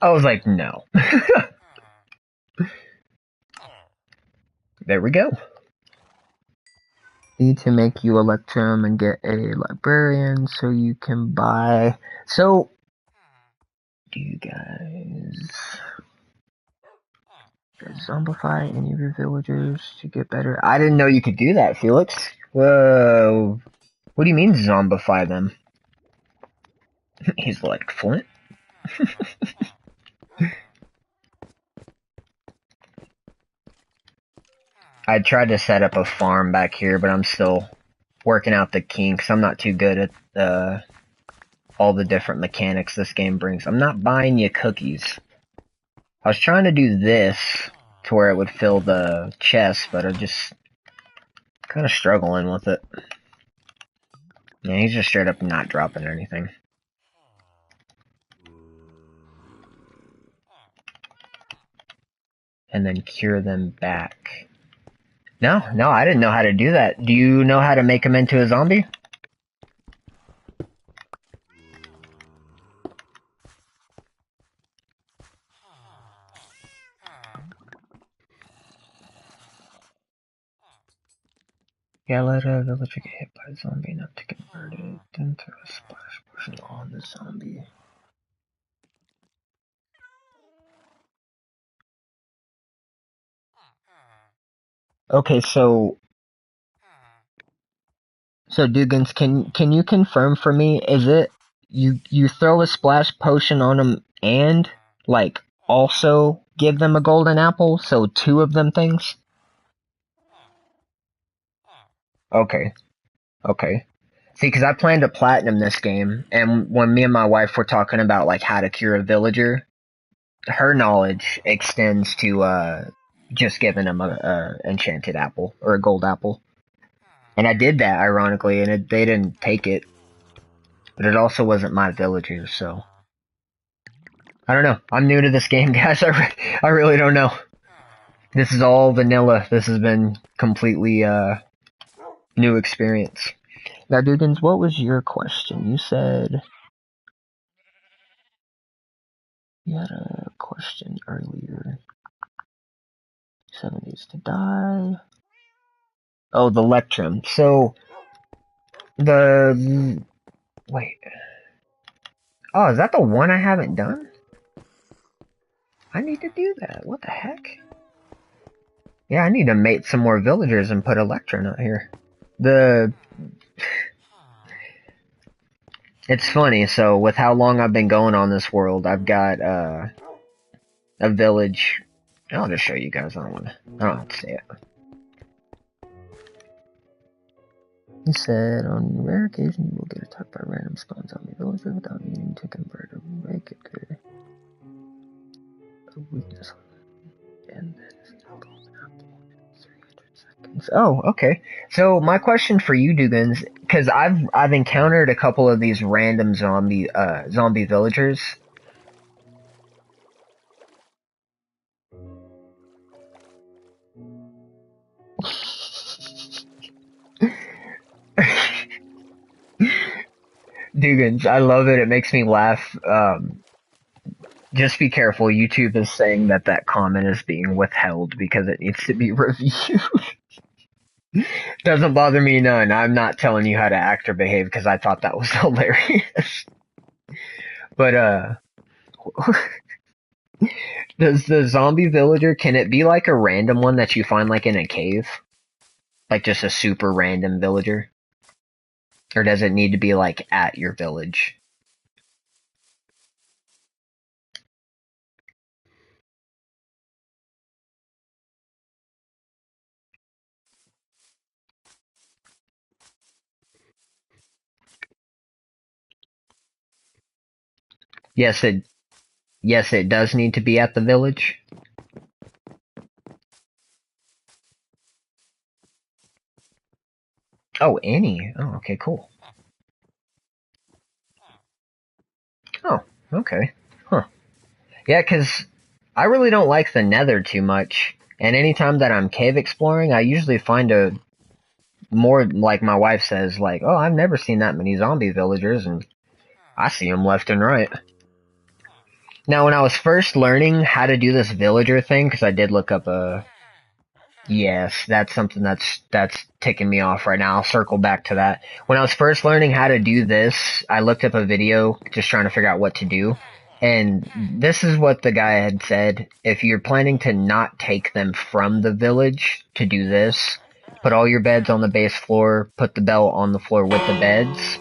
I was like, no. There we go. Need to make you Electrum and get a librarian so you can buy. So, do you guys zombify any of your villagers to get better? I didn't know you could do that, Felix. Whoa. What do you mean zombify them? He's like, Flint? I tried to set up a farm back here, but I'm still working out the kinks. I'm not too good at all the different mechanics this game brings. I'm not buying you cookies. I was trying to do this to where it would fill the chest, but I'm just kind of struggling with it. Yeah, he's just straight up not dropping anything. And then cure them back. No, I didn't know how to do that. Do you know how to make him into a zombie? Yeah, let a villager get hit by a zombie enough to convert it, then throw a splash potion on the zombie. Okay, so Dugans, can you confirm for me? Is it you throw a splash potion on them and like also give them a golden apple? So two of them things. Okay, okay. See, because I plan to platinum this game, and when me and my wife were talking about like how to cure a villager, her knowledge extends to just giving them a enchanted apple or a gold apple. And I did that ironically, and they didn't take it. But it also wasn't my villagers, so I don't know. I'm new to this game, guys. I really don't know. This is all vanilla. This has been completely new experience. Now, Dugans, what was your question? You said you had a question earlier. 7 Days to Die. Oh, the Lectrum. So the wait. Oh, is that the one I haven't done? I need to do that. What the heck? Yeah, I need to mate some more villagers and put Electrum out here. It's funny, so with how long I've been going on this world, I've got a village. I'll just show you guys. I don't have to say it. He said, on rare occasion, you will get attacked by random spawns on the villager without needing to convert or make it a weakness. And then it's not golden apple in 300 seconds. Oh, okay. So my question for you, Dugans, because I've encountered a couple of these random zombie villagers. Dugans, I love it. It makes me laugh. Just be careful. YouTube is saying that comment is being withheld because it needs to be reviewed. Doesn't bother me none. I'm not telling you how to act or behave because I thought that was hilarious. But, does the zombie villager, can it be like a random one that you find like in a cave? Like just a super random villager? Or does it need to be like at your village? Yes, it does need to be at the village. Oh, any. Oh, okay, cool. Oh, okay. Huh. Yeah, 'cause I really don't like the Nether too much. And anytime that I'm cave exploring, I usually find a more, like my wife says, like, oh, I've never seen that many zombie villagers, and I see them left and right. Now, when I was first learning how to do this villager thing, because I did look up a yes, that's something that's ticking me off right now. I'll circle back to that. When I was first learning how to do this, I looked up a video just trying to figure out what to do. And this is what the guy had said. If you're planning to not take them from the village to do this, put all your beds on the base floor, put the bell on the floor with the beds,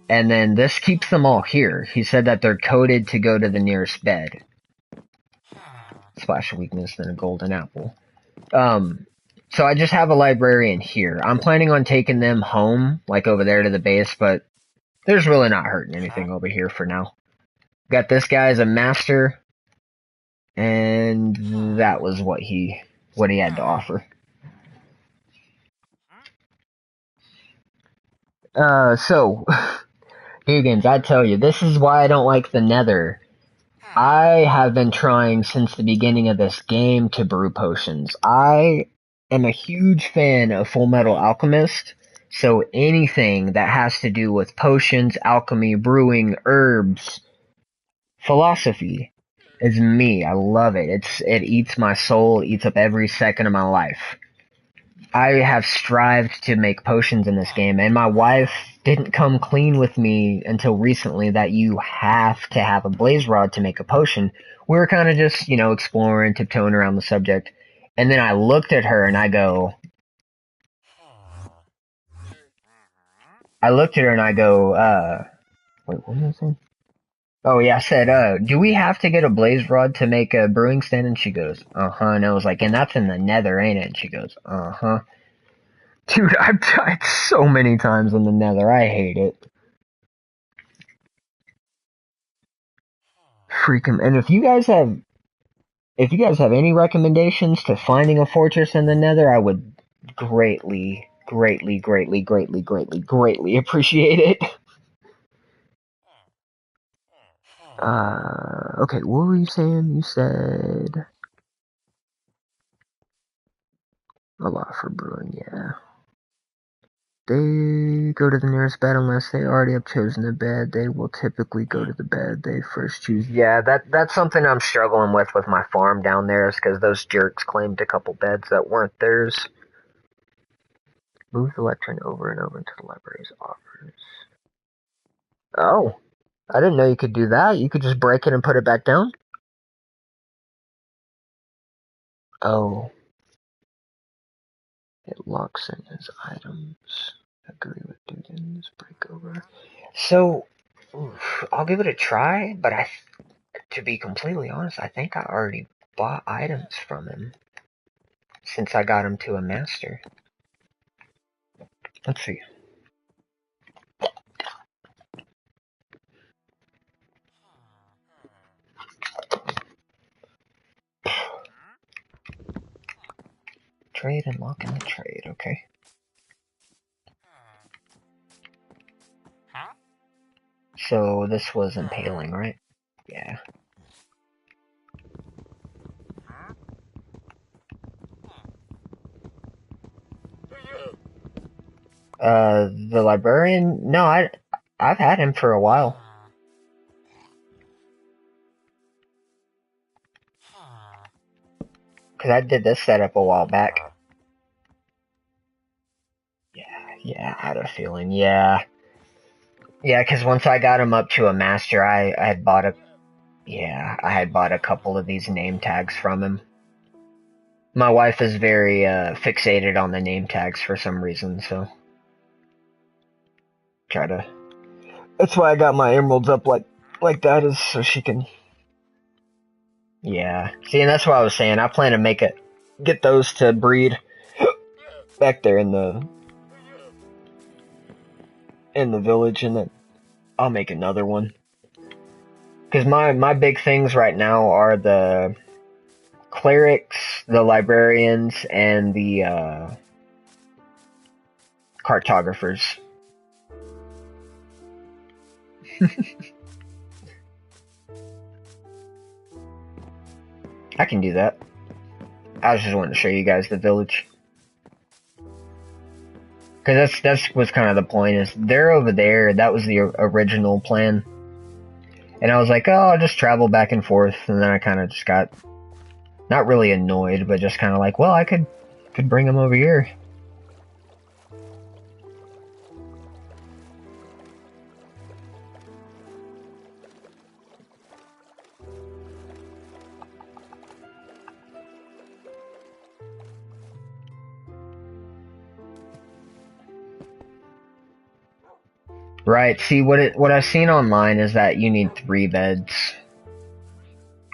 and then this keeps them all here. He said that they're coded to go to the nearest bed. Splash of weakness, then a golden apple. Um, so I just have a librarian here. I'm planning on taking them home, like over there to the base, but there's really not hurting anything over here for now. Got this guy as a master, and that was what he had to offer. So Higgins, I tell you, this is why I don't like the Nether. I have been trying since the beginning of this game to brew potions. I am a huge fan of Full Metal Alchemist, so anything that has to do with potions, alchemy, brewing, herbs, philosophy is me. I love it. It eats my soul, eats up every second of my life. I have strived to make potions in this game, and my wife didn't come clean with me until recently that you have to have a blaze rod to make a potion. We were kind of just, exploring, tiptoeing around the subject. And then I looked at her and I go, wait, what was I saying? Oh yeah, I said, do we have to get a blaze rod to make a brewing stand? And she goes, uh-huh. And I was like, and that's in the Nether, ain't it? And she goes, uh-huh. Dude, I've died so many times in the Nether. I hate it. Freaking. And if you guys have any recommendations to finding a fortress in the Nether, I would greatly, greatly, greatly, greatly, greatly, greatly appreciate it. Okay, what were you saying? You said a lot for brewing, yeah. They go to the nearest bed unless they already have chosen a bed. They will typically go to the bed they first choose. Yeah, that's something I'm struggling with my farm down there is because those jerks claimed a couple beds that weren't theirs. Move the lectern over and over until the library's offers. Oh, I didn't know you could do that. You could just break it and put it back down? Oh, it locks in his items. Agree with Dugan's breakover. So, I'll give it a try, but to be completely honest, I think I already bought items from him since I got him to a master. Let's see. Trade and lock in the trade, okay. So this was impaling, right? Yeah. The librarian? No, I've had him for a while. Cause I did this setup a while back. Yeah, I had a feeling, yeah. Yeah, cause once I got him up to a master, I had bought I had bought a couple of these name tags from him. My wife is very, fixated on the name tags for some reason, so. That's why I got my emeralds up like that, is so she can. Yeah. See, and that's what I was saying. I plan to get those to breed back there in the village, and then I'll make another one. Because my big things right now are the clerics, the librarians, and the cartographers. I can do that. I was just wanting to show you guys the village. Because that's what's kind of the point, is they're over there. That was the original plan. And I was like, oh, I'll just travel back and forth. And then I kind of just got, not really annoyed, but just kind of like, well, I could bring them over here. Right. See, what I've seen online is that you need 3 beds.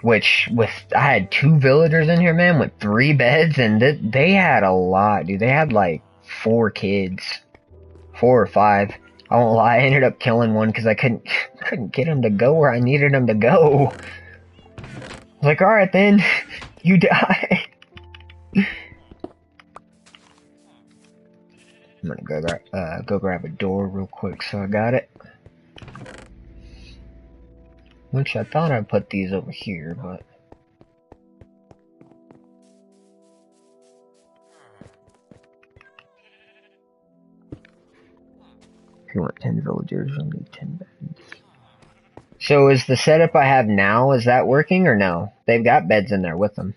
Which, I had 2 villagers in here, man, with 3 beds, and they had a lot, dude. They had like 4 kids. 4 or 5. I won't lie, I ended up killing one because I couldn't get him to go where I needed him to go. I was like, alright then, you die. I'm gonna go grab a door real quick so I got it. Which I thought I'd put these over here, but... If you want 10 villagers, you'll need 10 beds. So is the setup I have now, is that working or no? They've got beds in there with them.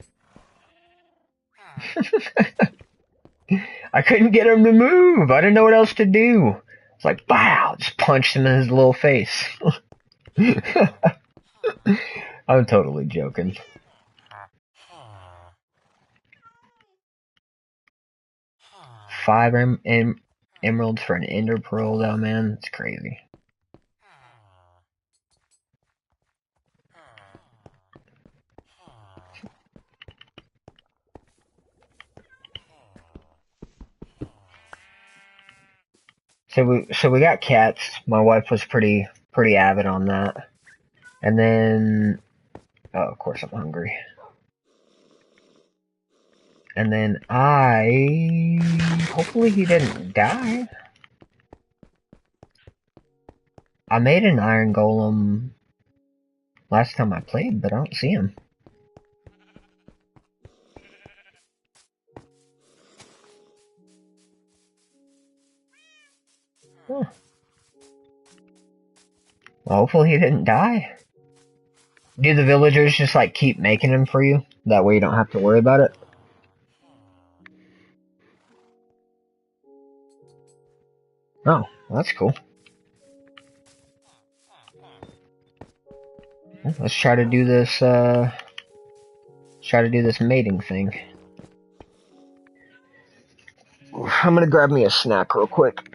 I couldn't get him to move. I didn't know what else to do. It's like, wow, just punched him in his little face. I'm totally joking. Five emeralds for an ender pearl, though, man. It's crazy. So we got cats. My wife was pretty avid on that. And then, oh, of course I'm hungry. And then hopefully he didn't die. I made an iron golem last time I played, but I don't see him. Huh. Well, hopefully he didn't die. Do the villagers just like keep making them for you? That way you don't have to worry about it? Oh, well, that's cool. Well, let's try to do this, mating thing. I'm gonna grab me a snack real quick.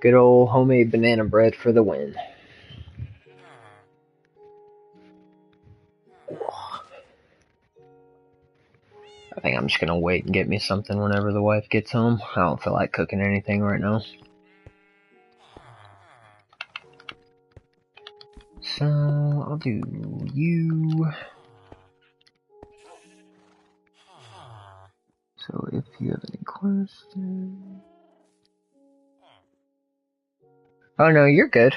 Good old homemade banana bread for the win. I think I'm just gonna wait and get me something whenever the wife gets home. I don't feel like cooking anything right now. So, I'll do you. So, if you have any questions... Oh no, you're good.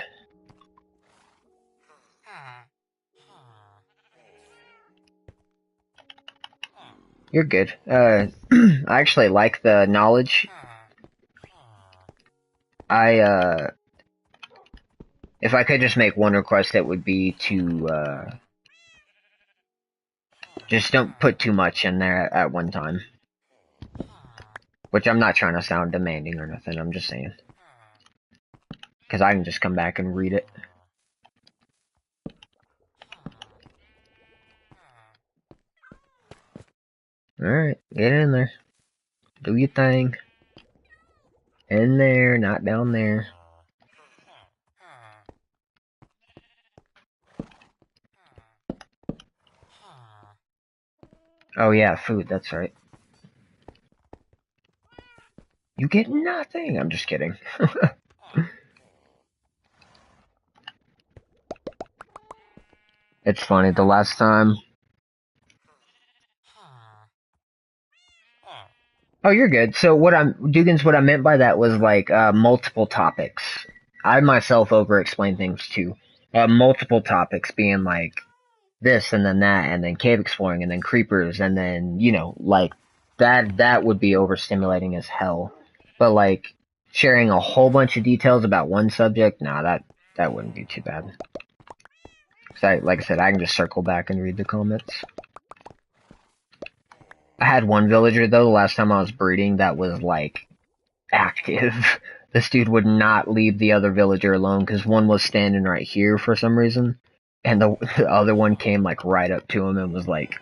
You're good. I actually like the knowledge. If I could just make one request, it would be to, just don't put too much in there at one time. Which I'm not trying to sound demanding or nothing, I'm just saying. Because I can just come back and read it. Alright, get in there. Do your thing. In there, not down there. Oh yeah, food, that's right. You get nothing! I'm just kidding. It's funny, the last time... Oh, you're good. So what I meant by that was like, multiple topics. I myself over-explain things too. Multiple topics being like, this and then that, and then cave exploring, and then creepers, and then, you know, like, that would be overstimulating as hell. But like, sharing a whole bunch of details about one subject, nah, that wouldn't be too bad. 'Cause like I said, I can just circle back and read the comments. I had one villager, though, the last time I was breeding, that was, like, active. This dude would not leave the other villager alone, because one was standing right here for some reason, and the other one came, like, right up to him and was like...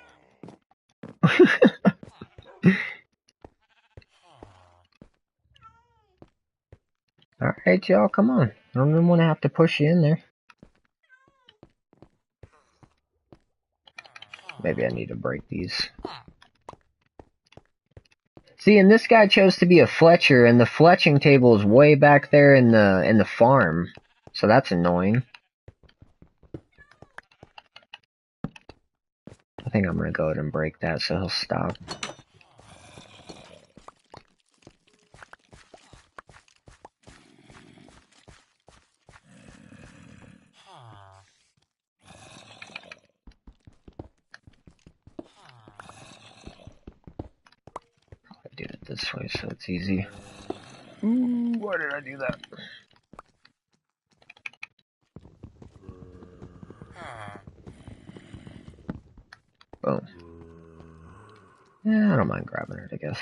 Alright, y'all, come on. I don't even want to have to push you in there. Maybe I need to break these. See, and this guy chose to be a Fletcher, and the fletching table is way back there in the farm. So that's annoying. I think I'm gonna go ahead and break that so he'll stop. I do it this way so it's easy. Ooh, why did I do that? Boom. Yeah, I don't mind grabbing it, I guess.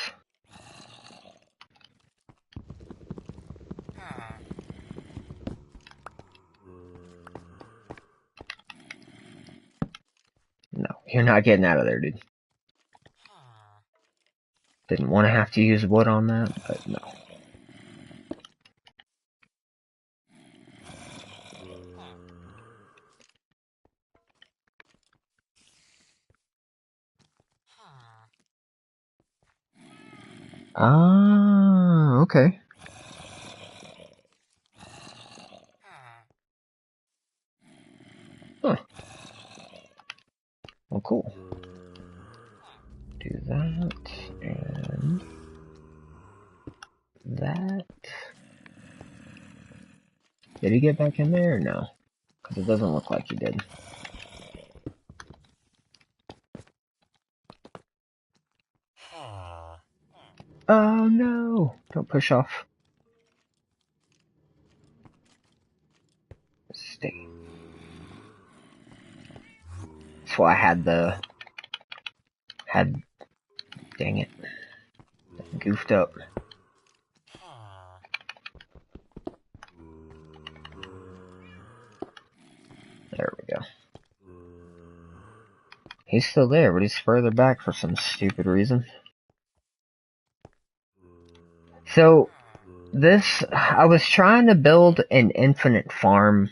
No, you're not getting out of there, dude. Didn't want to have to use wood on that, but no. Ah, okay. Huh. Well, cool. Do that, and that. Did he get back in there or no? Because it doesn't look like he did. Oh no! Don't push off. Stay. That's why I dang it. Goofed up. There we go. He's still there, but he's further back for some stupid reason. So, I was trying to build an infinite farm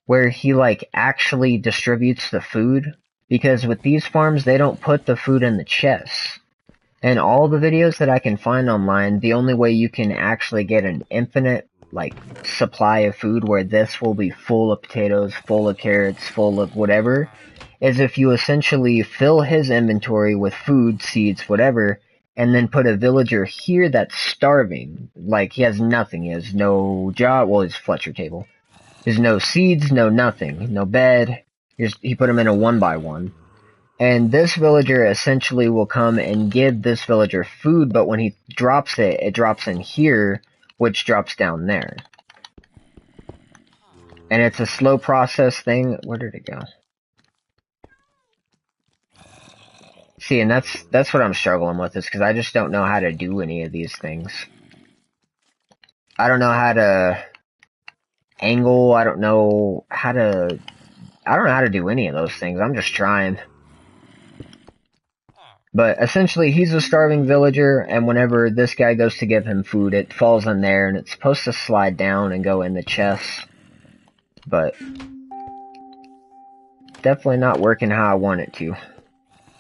where he like actually distributes the food because with these farms they don't put the food in the chests. And all the videos that I can find online, the only way you can actually get an infinite like supply of food where this will be full of potatoes, full of carrots, full of whatever, is if you essentially fill his inventory with food, seeds, whatever, and then put a villager here that's starving. Like he has nothing. He has no job. Well, his Fletcher table. There's no seeds, no nothing, no bed. He put him in a 1x1. And this villager essentially will come and give this villager food, but when he drops it, it drops in here, which drops down there. And it's a slow process thing. Where did it go? See, and that's what I'm struggling with, is because I just don't know how to do any of these things. I don't know how to angle, I don't know how to do any of those things. I'm just trying. But essentially, he's a starving villager, and whenever this guy goes to give him food, it falls in there, and it's supposed to slide down and go in the chest. But definitely not working how I want it to.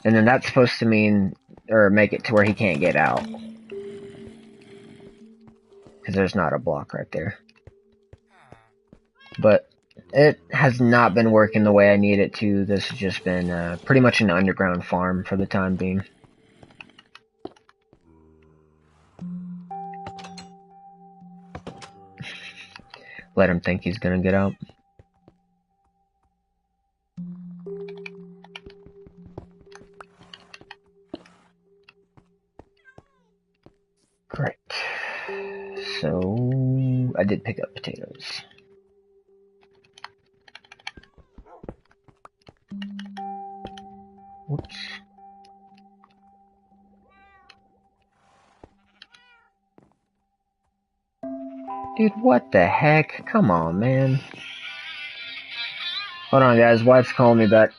And then that's supposed to mean, or make it to where he can't get out. Because there's not a block right there. But it has not been working the way I need it to. This has just been pretty much an underground farm for the time being. Let him think he's gonna get out. Great. So I did pick up potatoes. Whoops. Dude, what the heck? Come on, man. Hold on, guys. Wife's calling me back.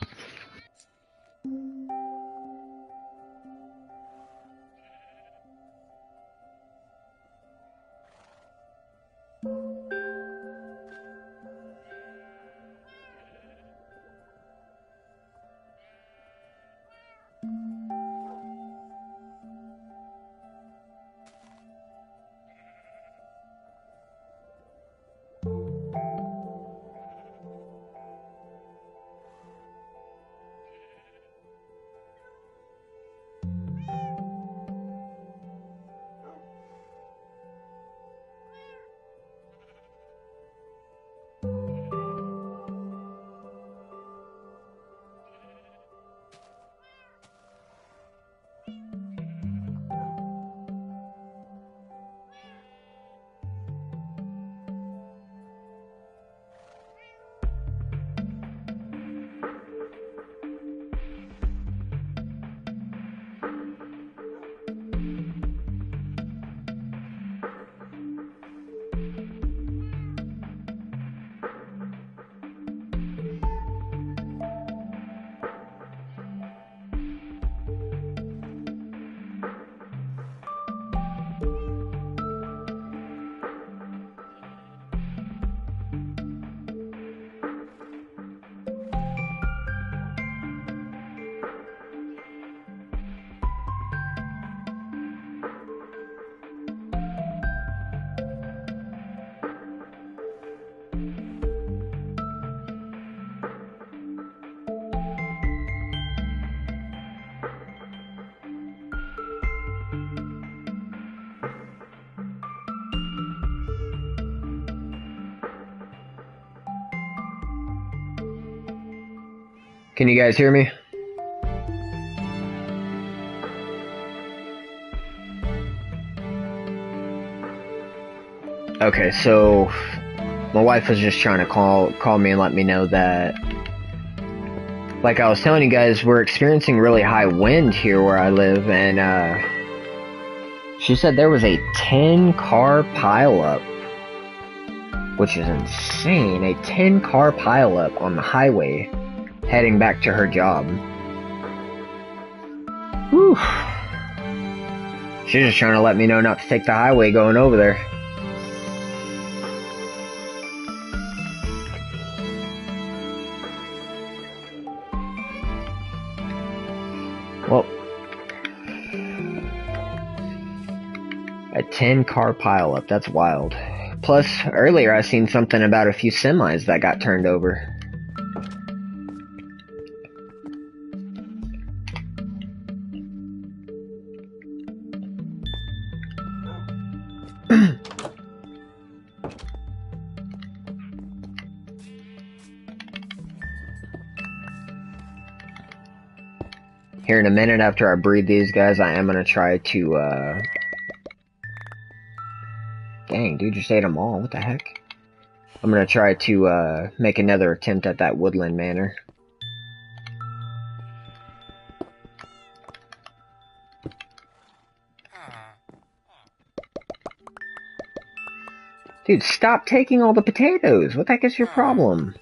Can you guys hear me? Okay, so my wife was just trying to call me and let me know that, like I was telling you guys, we're experiencing really high wind here where I live, and she said there was a 10-car pileup, which is insane. A 10-car pileup on the highway heading back to her job. Whew. She's just trying to let me know not to take the highway going over there. 10 car pileup. That's wild. Plus, earlier I seen something about a few semis that got turned over. Here in a minute after I breed these guys, I am gonna try to, Dang, dude, just ate them all. What the heck? I'm gonna try to, make another attempt at that woodland manor. Dude, stop taking all the potatoes! What the heck is your problem?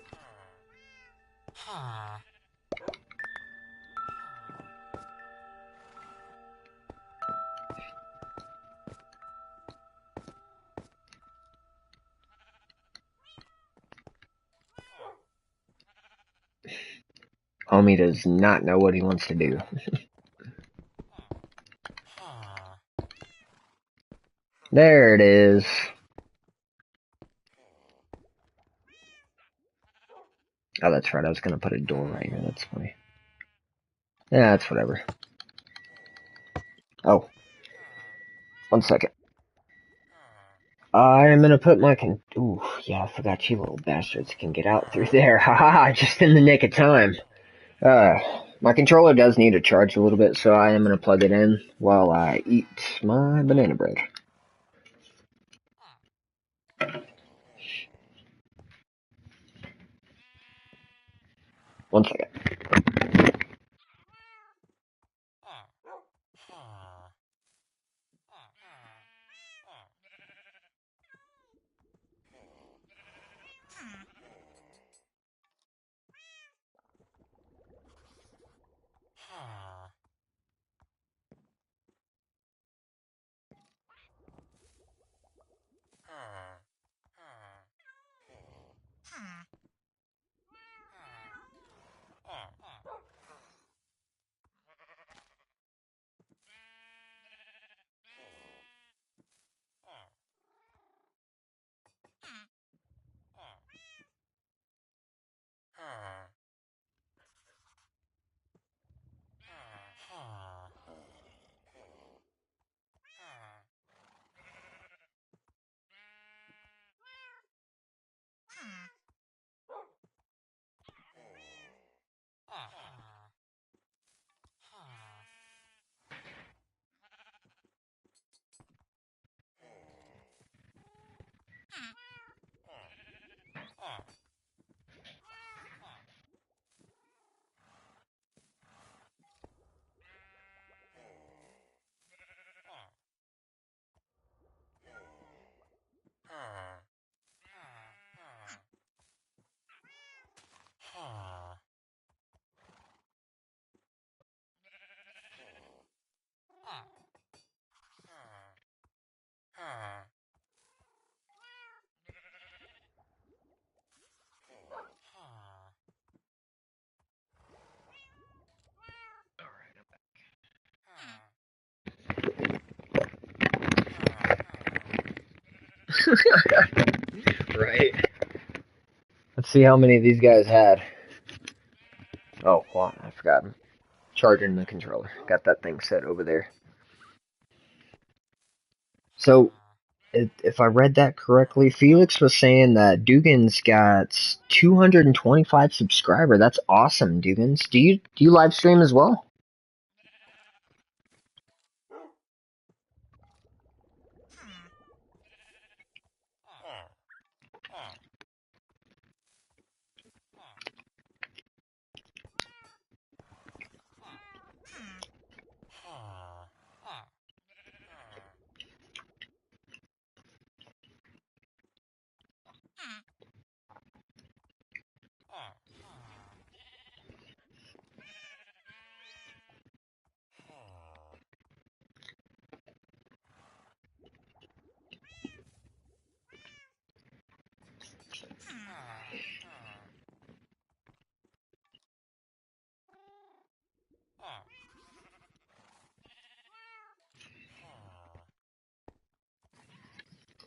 Homie does not know what he wants to do. There it is. Oh, that's right, I was gonna put a door right here, that's funny. Yeah, that's whatever. Oh. 1 second. I am gonna put my ooh, yeah, I forgot you little bastards can get out through there. Haha, just in the nick of time. My controller does need to charge a little bit, so I am gonna plug it in while I eat my banana bread. One second. Right. Let's see how many of these guys had. Oh, well, I forgot. I'm charging the controller. Got that thing set over there. So, if I read that correctly, Felix was saying that Dugan's got 225 subscribers. That's awesome, Dugans. Do you live stream as well?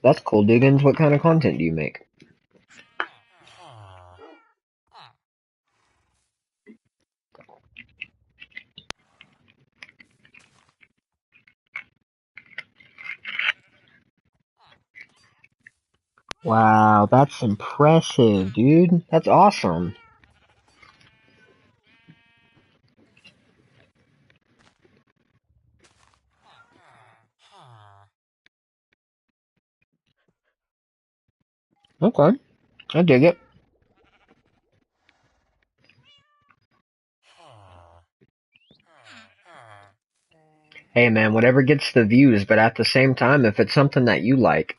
That's cool, Diggins. What kind of content do you make? Wow, that's impressive, dude. That's awesome. Okay, I dig it. Hey man, whatever gets the views, but at the same time, if it's something that you like,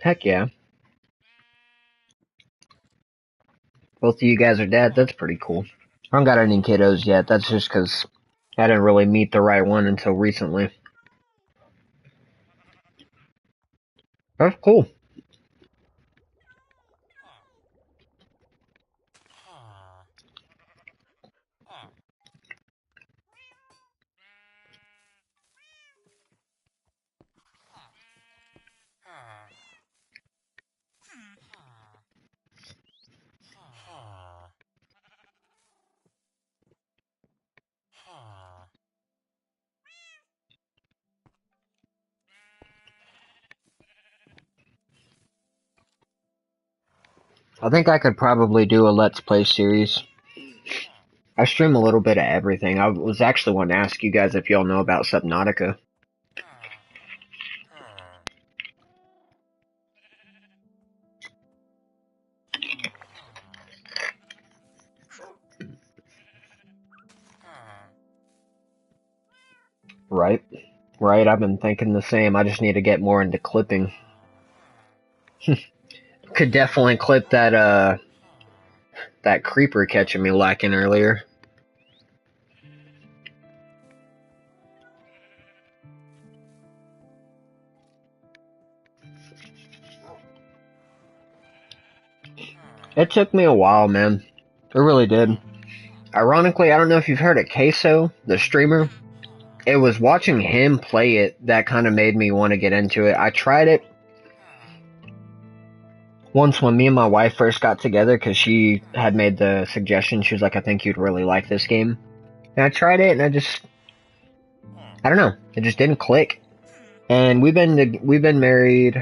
heck yeah. Both of you guys are dead, that's pretty cool. I don't got any kiddos yet, that's just 'cause I didn't really meet the right one until recently. That's cool. I think I could probably do a Let's Play series. I stream a little bit of everything. I was actually wanting to ask you guys if y'all know about Subnautica. Right? Right, I've been thinking the same. I just need to get more into clipping. Could definitely clip that creeper catching me lacking earlier. It took me a while, man. It really did. Ironically, I don't know if you've heard of Queso, the streamer. It was watching him play it that kind of made me want to get into it. I tried it once when me and my wife first got together because she had made the suggestion. She was like, I think you'd really like this game. And I tried it and I don't know, it just didn't click. And we've been married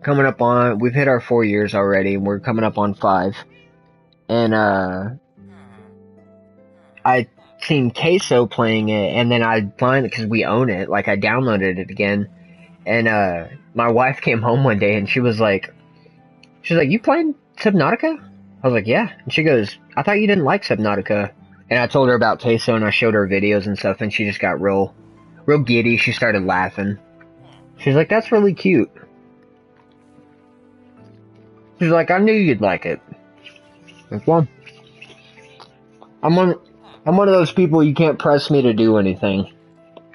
we've hit our 4 years already and we're coming up on 5. And I seen Queso playing it and then I find it because we own it, like I downloaded it again. And my wife came home one day and she was like, you playing Subnautica? I was like, yeah. And she goes, I thought you didn't like Subnautica. And I told her about Queso and I showed her videos and stuff and she just got real giddy. She started laughing. She's like, that's really cute. She's like, I knew you'd like it. Like, well, I'm one of those people you can't press me to do anything.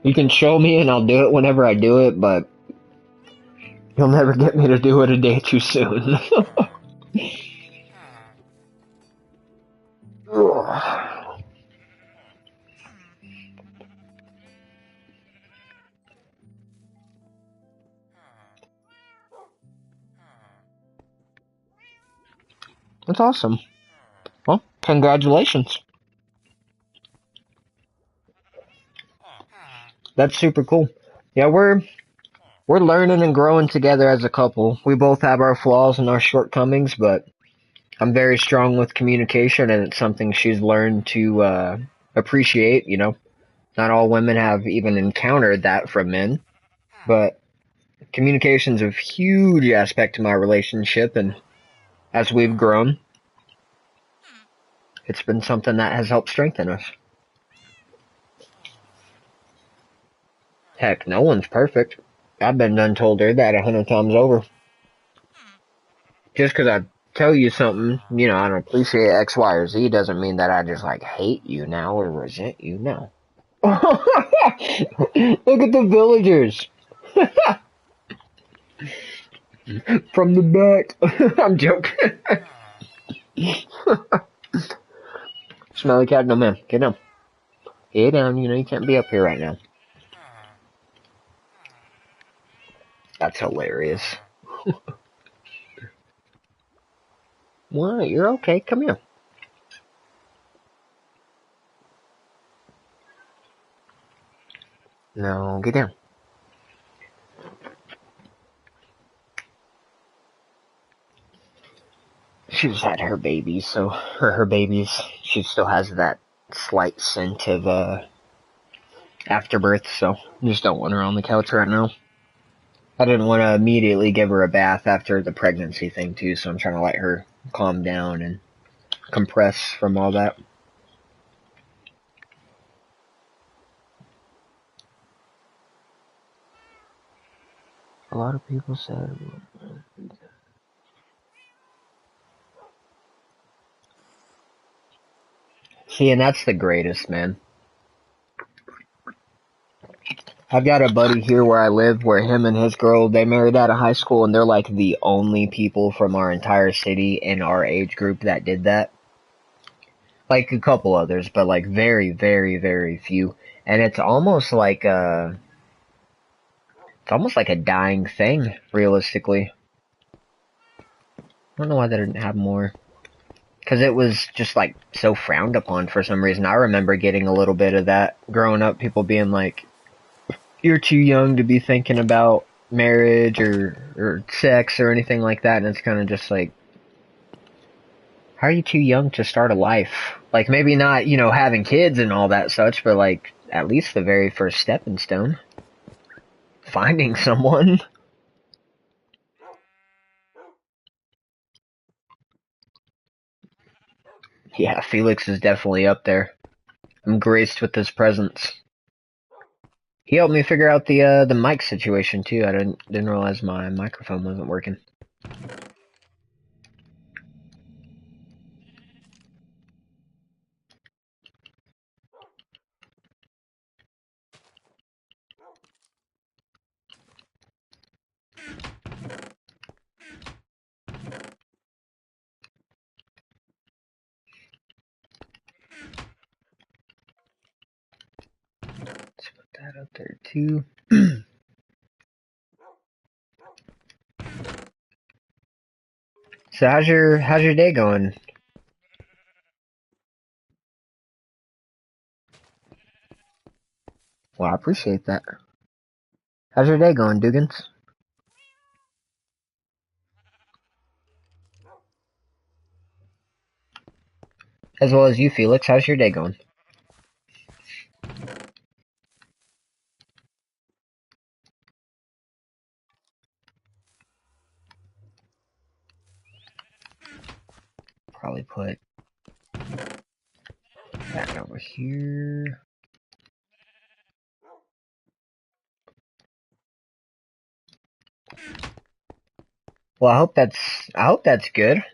You can show me and I'll do it whenever I do it, but you'll never get me to do it a day too soon. That's awesome. Well, congratulations. That's super cool. Yeah, we're learning and growing together as a couple. We both have our flaws and our shortcomings, but I'm very strong with communication, and it's something she's learned to appreciate. You know, not all women have even encountered that from men, but communication's a huge aspect to my relationship, and as we've grown, it's been something that has helped strengthen us. Heck, no one's perfect. I've been done told her that 100 times over. Just because I tell you something, you know, I don't appreciate X, Y, or Z doesn't mean that I just like hate you now or resent you now. Look at the villagers. From the back. I'm joking. Smelly cat, no man. Get down. Hey down, you know you can't be up here right now. That's hilarious. What? You're okay. Come here. No, get down. She just had her babies, so her babies. She still has that slight scent of afterbirth, so I just don't want her on the couch right now. I didn't want to immediately give her a bath after the pregnancy thing too, so I'm trying to let her calm down and compress from all that. A lot of people said. See, and that's the greatest, man. I've got a buddy here where I live where him and his girl, they married out of high school, and they're like the only people from our entire city in our age group that did that. Like a couple others, but like very, very, very few. And it's almost like a dying thing, realistically. I don't know why they didn't have more. Because it was just like so frowned upon for some reason. I remember getting a little bit of that growing up, people being like, you're too young to be thinking about marriage or sex or anything like that, and it's kind of just like, how are you too young to start a life? Like, maybe not, having kids and all that such, but like, at least the very first stepping stone. Finding someone. Yeah, Felix is definitely up there. I'm graced with his presence. He helped me figure out the mic situation too. I didn't realize my microphone wasn't working. Let's put that up there too. So how's your day going? Well, I appreciate that. How's your day going, Duggins? As well as you, Felix. How's your day going? Probably put that over here. Well, I hope that's good.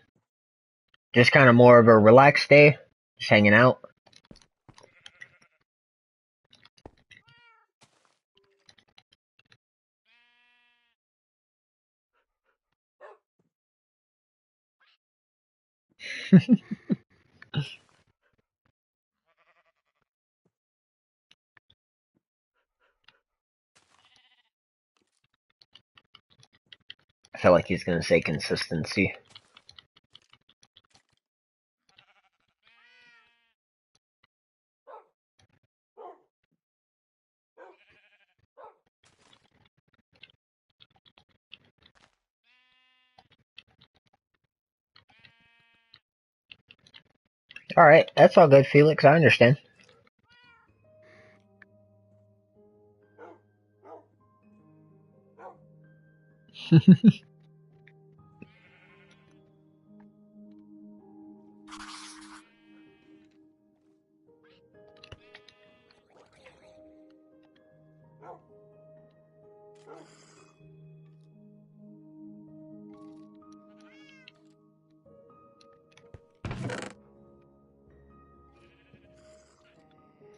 Just kind of more of a relaxed day, just hanging out. I feel like he's gonna say consistency. All right, that's all good, Felix. I understand.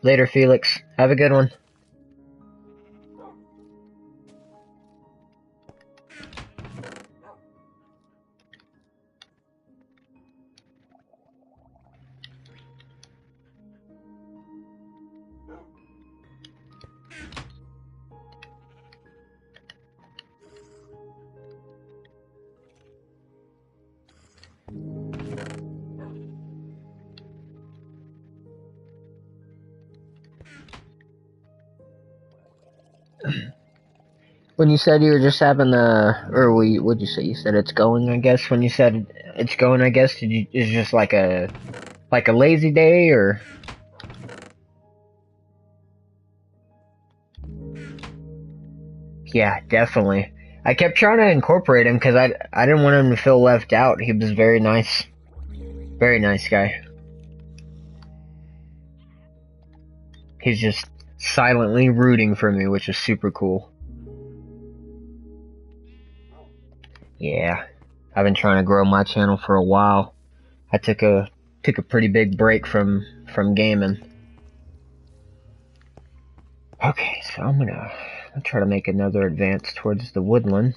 Later, Felix. Have a good one. When you said you were just having what'd you say? You said it's going, I guess. When you said it's going, I guess, is it just like a lazy day, or? Yeah, definitely. I kept trying to incorporate him because I didn't want him to feel left out. He was very nice guy. He's just silently rooting for me, which is super cool. Yeah, I've been trying to grow my channel for a while. I took a pretty big break from gaming. Okay, so I'll try to make another advance towards the woodland.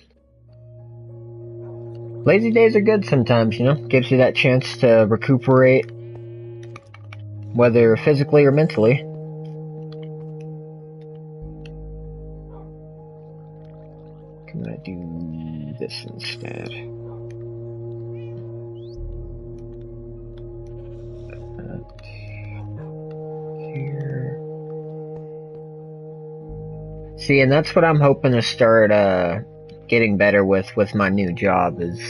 Lazy days are good sometimes, you know? Gives you that chance to recuperate, whether physically or mentally. I'm gonna do this instead. Here. See, and that's what I'm hoping to start getting better with my new job. Is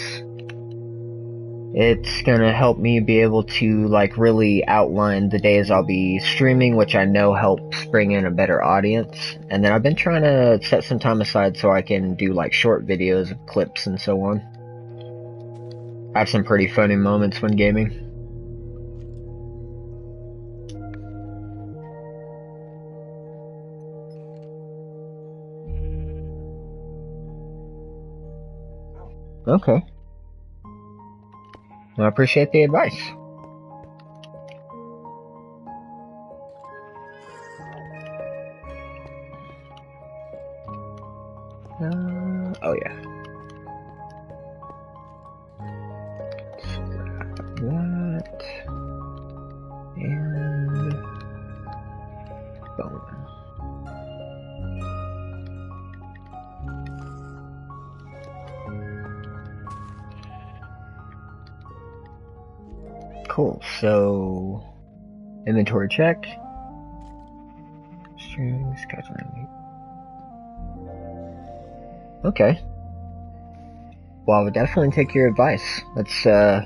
it's gonna help me be able to like really outline the days I'll be streaming, which I know helps bring in a better audience. And then I've been trying to set some time aside so I can do like short videos of clips and so on. I have some pretty funny moments when gaming. Okay. Well, I appreciate the advice. Oh yeah. That and bone. Cool. So inventory checked. Strings, scheduling. Okay. Well, I would definitely take your advice. That's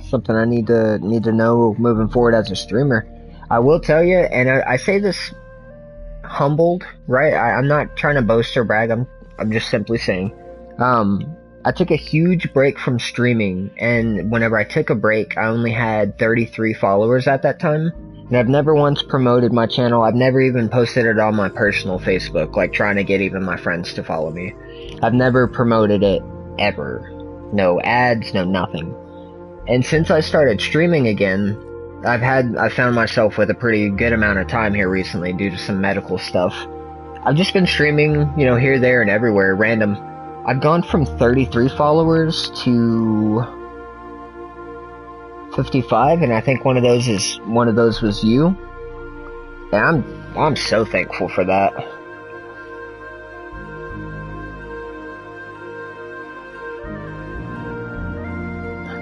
something I need to know moving forward as a streamer. I will tell you, and I say this humbled, right? I'm not trying to boast or brag. I'm just simply saying. I took a huge break from streaming, and whenever I took a break, I only had 33 followers at that time. And I've never once promoted my channel. I've never even posted it on my personal Facebook, like trying to get even my friends to follow me. I've never promoted it ever. No ads, no nothing. And since I started streaming again, I've found myself with a pretty good amount of time here recently due to some medical stuff. I've just been streaming, you know, here, there, and everywhere, random. I've gone from 33 followers to 55, and I think one of those was you. And I'm so thankful for that.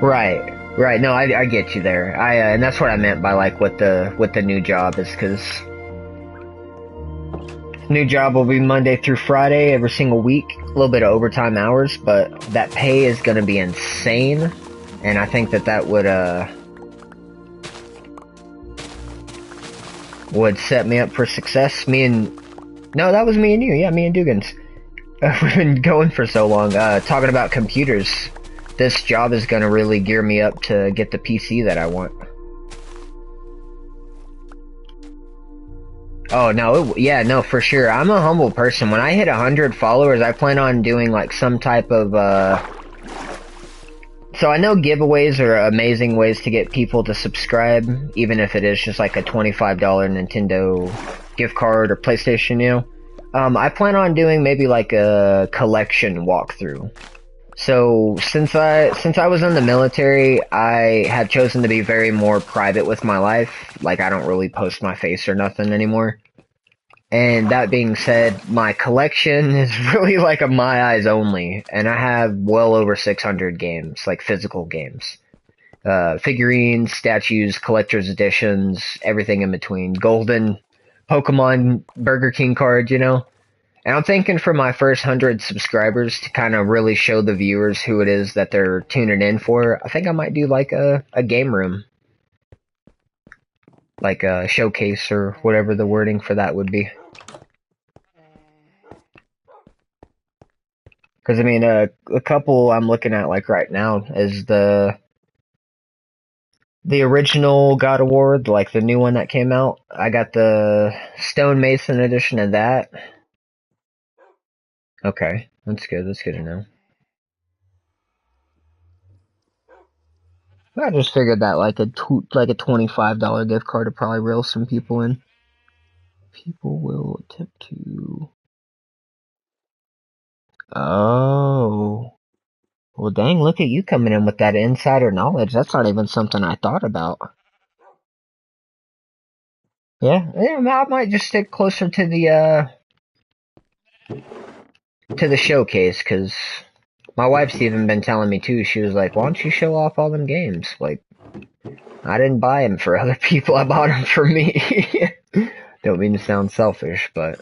Right. No, I get you there. And that's what I meant by like with the new job, is because new job will be Monday through Friday every single week, a little bit of overtime hours, but that pay is going to be insane, and I think that would set me up for success. No, that was me and you. Yeah, me and Dugans. We've been going for so long, talking about computers. This job is going to really gear me up to get the PC that I want. Oh, no, yeah, no, for sure. I'm a humble person. When I hit 100 followers, I plan on doing, like, some type of, So I know giveaways are amazing ways to get people to subscribe, even if it is just, like, a $25 Nintendo gift card or PlayStation, you know? I plan on doing maybe, like, a collection walkthrough. So, since I was in the military, I have chosen to be very more private with my life. Like, I don't really post my face or nothing anymore. And that being said, my collection is really like a my eyes only. And I have well over 600 games, like physical games. Figurines, statues, collector's editions, everything in between. Golden Pokemon Burger King cards, you know? And I'm thinking for my first 100 subscribers to kind of really show the viewers who it is that they're tuning in for, I think I might do like a game room. Like a showcase or whatever the wording for that would be. Because, I mean, a couple I'm looking at like right now is the original God of War, like the new one that came out. I got the Stonemason edition of that. Okay, that's good. That's good to know. I just figured that like a $25 gift card would probably reel some people in. People will attempt to. Oh. Well, dang, look at you coming in with that insider knowledge. That's not even something I thought about. Yeah, I might just stick closer to the showcase, because my wife's even been telling me too. She was like, why don't you show off all them games? Like, I didn't buy them for other people, I bought them for me. Don't mean to sound selfish, but...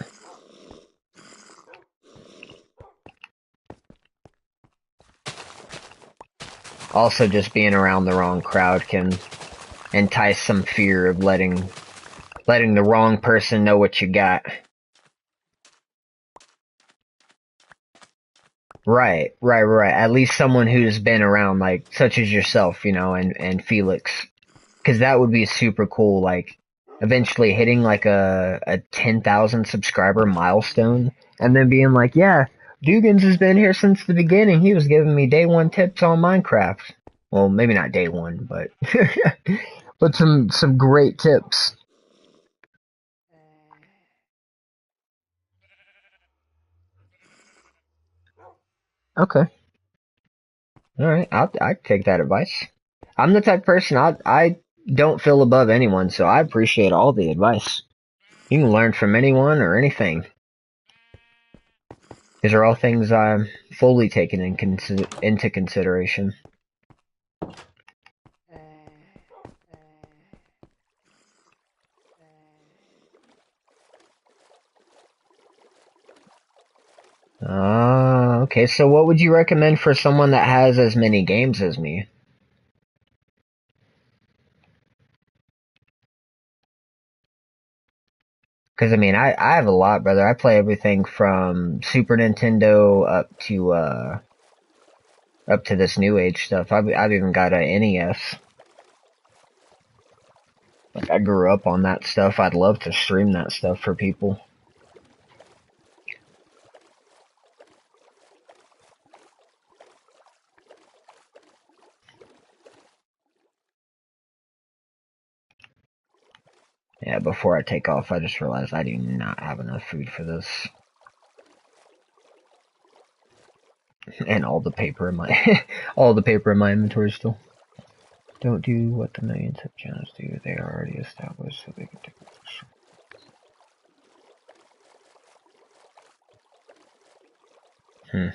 Also, just being around the wrong crowd can entice some fear of letting the wrong person know what you got. Right. At least someone who's been around, like, such as yourself, you know, and Felix. Because that would be super cool, like, eventually hitting, like, a 10,000 subscriber milestone, and then being like, yeah, Dugans has been here since the beginning. He was giving me day one tips on Minecraft. Well, maybe not day one, but but some great tips. Okay. All right. I'd take that advice. I'm the type of person I don't feel above anyone, so I appreciate all the advice. You can learn from anyone or anything. These are all things I'm fully taking into consideration. Okay, so what would you recommend for someone that has as many games as me? Because, I mean, I have a lot, brother. I play everything from Super Nintendo up to this new age stuff. I've even got a NES. Like, I grew up on that stuff. I'd love to stream that stuff for people. Yeah, before I take off, I just realized I do not have enough food for this. And all the paper in my all the paper in my inventory still. Don't do what the millions of channels do. They are already established, so they can take it.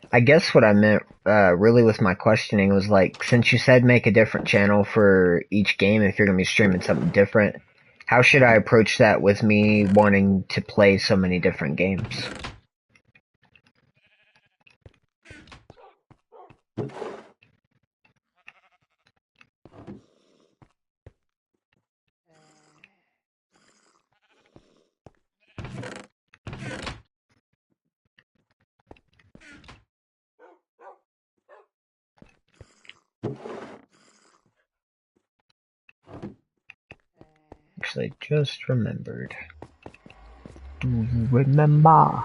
I guess what I meant really with my questioning was like, since you said make a different channel for each game if you're going to be streaming something different, how should I approach that with me wanting to play so many different games? Actually, just remembered. Do you remember?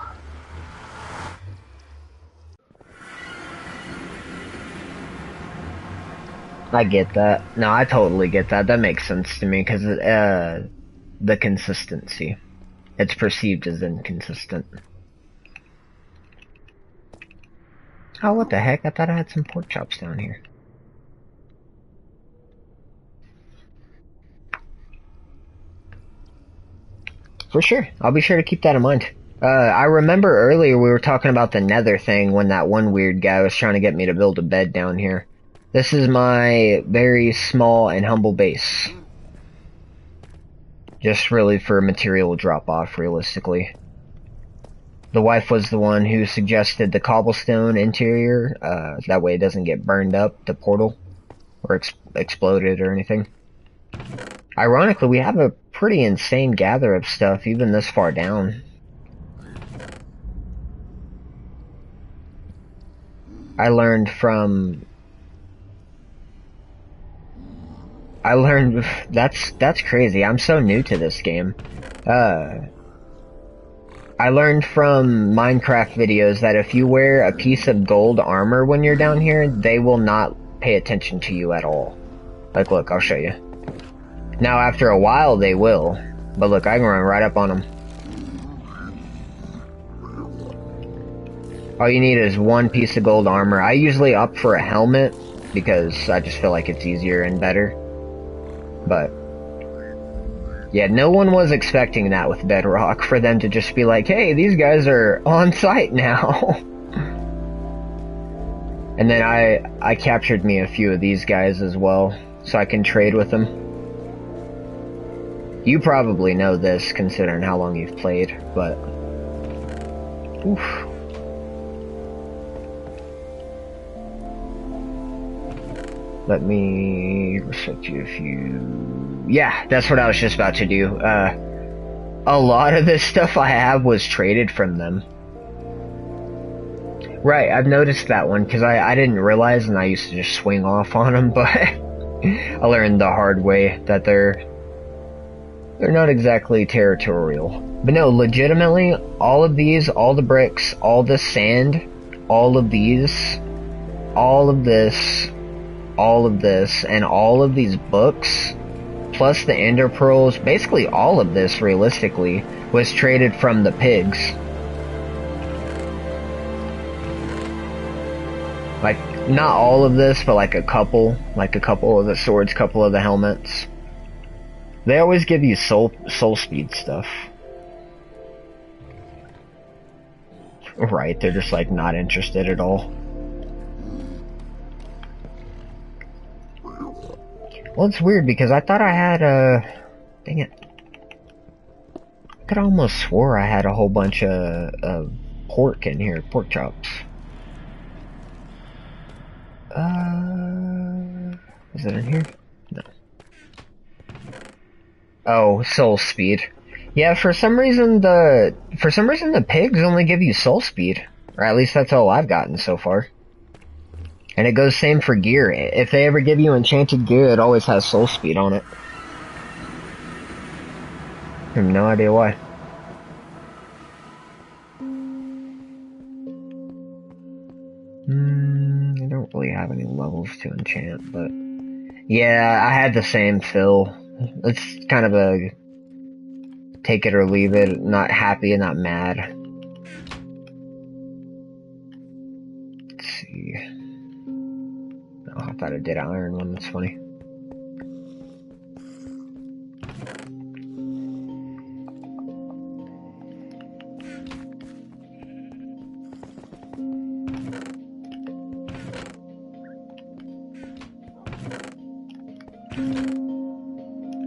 I get that. No, I totally get that. That makes sense to me because the consistency. It's perceived as inconsistent. Oh, what the heck? I thought I had some pork chops down here. For sure. I'll be sure to keep that in mind. I remember earlier we were talking about the nether thing when that one weird guy was trying to get me to build a bed down here. This is my very small and humble base. Just really for material drop-off, realistically. The wife was the one who suggested the cobblestone interior, that way it doesn't get burned up, the portal, or exploded or anything. Ironically, we have a pretty insane gather of stuff, even this far down. I learned that's crazy. I'm so new to this game. I learned from Minecraft videos that if you wear a piece of gold armor when you're down here, they will not pay attention to you at all. Like, look, I'll show you. Now, after a while, they will. But look, I can run right up on them. All you need is one piece of gold armor. I usually opt for a helmet, because I just feel like it's easier and better. But yeah, no one was expecting that with Bedrock, for them to just be like, hey, these guys are on site now. And then I captured me a few of these guys as well, so I can trade with them. You probably know this, considering how long you've played, but... Oof. Let me reset you if you... Yeah, that's what I was just about to do. A lot of this stuff I have was traded from them. Right, I've noticed that one, because I didn't realize, and I used to just swing off on them, but I learned the hard way that they're not exactly territorial. But no, legitimately, all of these, all the bricks, all the sand, all of these, all of this, all of this, and all of these books, plus the ender pearls, basically all of this, realistically, was traded from the pigs. Like, not all of this, but like a couple of the swords, couple of the helmets. They always give you soul speed stuff. Right, they're just like not interested at all. Well, it's weird because I thought I had dang it. I could almost swore I had a whole bunch of pork in here, pork chops. Is it in here? No. Oh, soul speed. Yeah, for some reason the pigs only give you soul speed. Or at least that's all I've gotten so far. And it goes same for gear. If they ever give you enchanted gear, it always has soul speed on it. I have no idea why. I don't really have any levels to enchant, but... Yeah, I had the same fill. It's kind of a... take it or leave it, not happy and not mad. Let's see... Oh, I thought I did iron one, that's funny.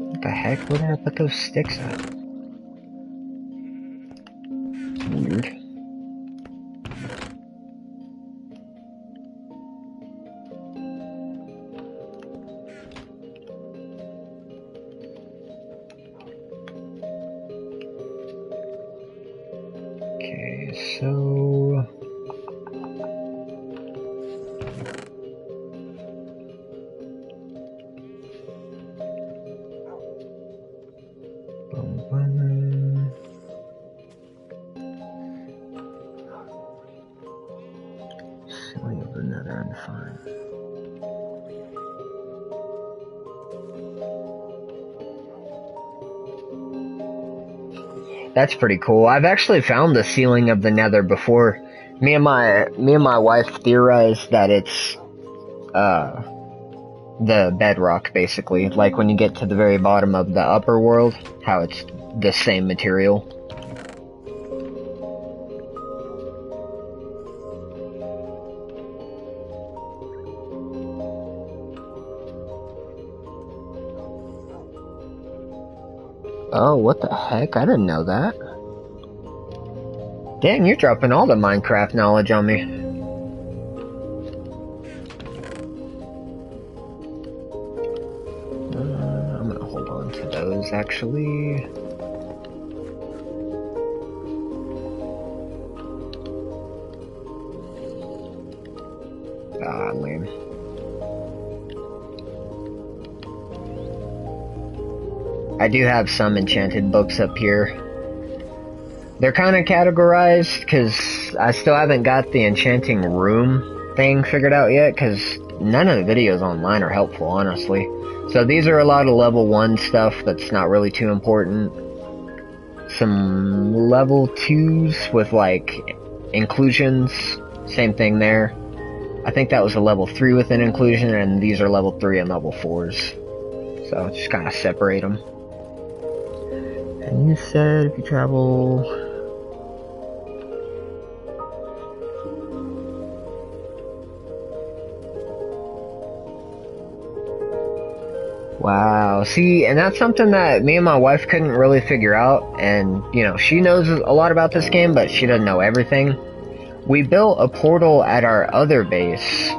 What the heck? Where did I put those sticks at? It's weird. Okay, so... Ceiling of the Nether and fine. That's pretty cool. I've actually found the ceiling of the Nether before. Me and my wife theorized that it's the bedrock, basically. Like when you get to the very bottom of the upper world, how it's the same material. Oh, what the heck? I didn't know that. Dang, you're dropping all the Minecraft knowledge on me. I'm gonna hold on to those, actually. Ah, lame. I do have some enchanted books up here. They're kind of categorized, because I still haven't got the enchanting room thing figured out yet, because none of the videos online are helpful, honestly. So these are a lot of level 1 stuff that's not really too important. Some level 2s with, like, inclusions. Same thing there. I think that was a level 3 with an inclusion, and these are level 3 and level 4s. So just kind of separate them. And you said if you travel... Wow, see, and that's something that me and my wife couldn't really figure out, and, you know, she knows a lot about this game, but she doesn't know everything. We built a portal at our other base,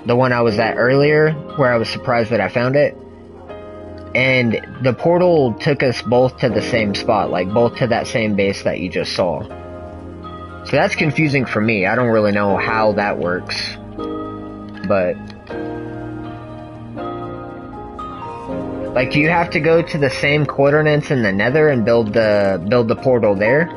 the one I was at earlier, where I was surprised that I found it, and the portal took us both to the same spot, like, both to that same base that you just saw. So that's confusing for me. I don't really know how that works, but... Like, do you have to go to the same coordinates in the Nether and build the portal there?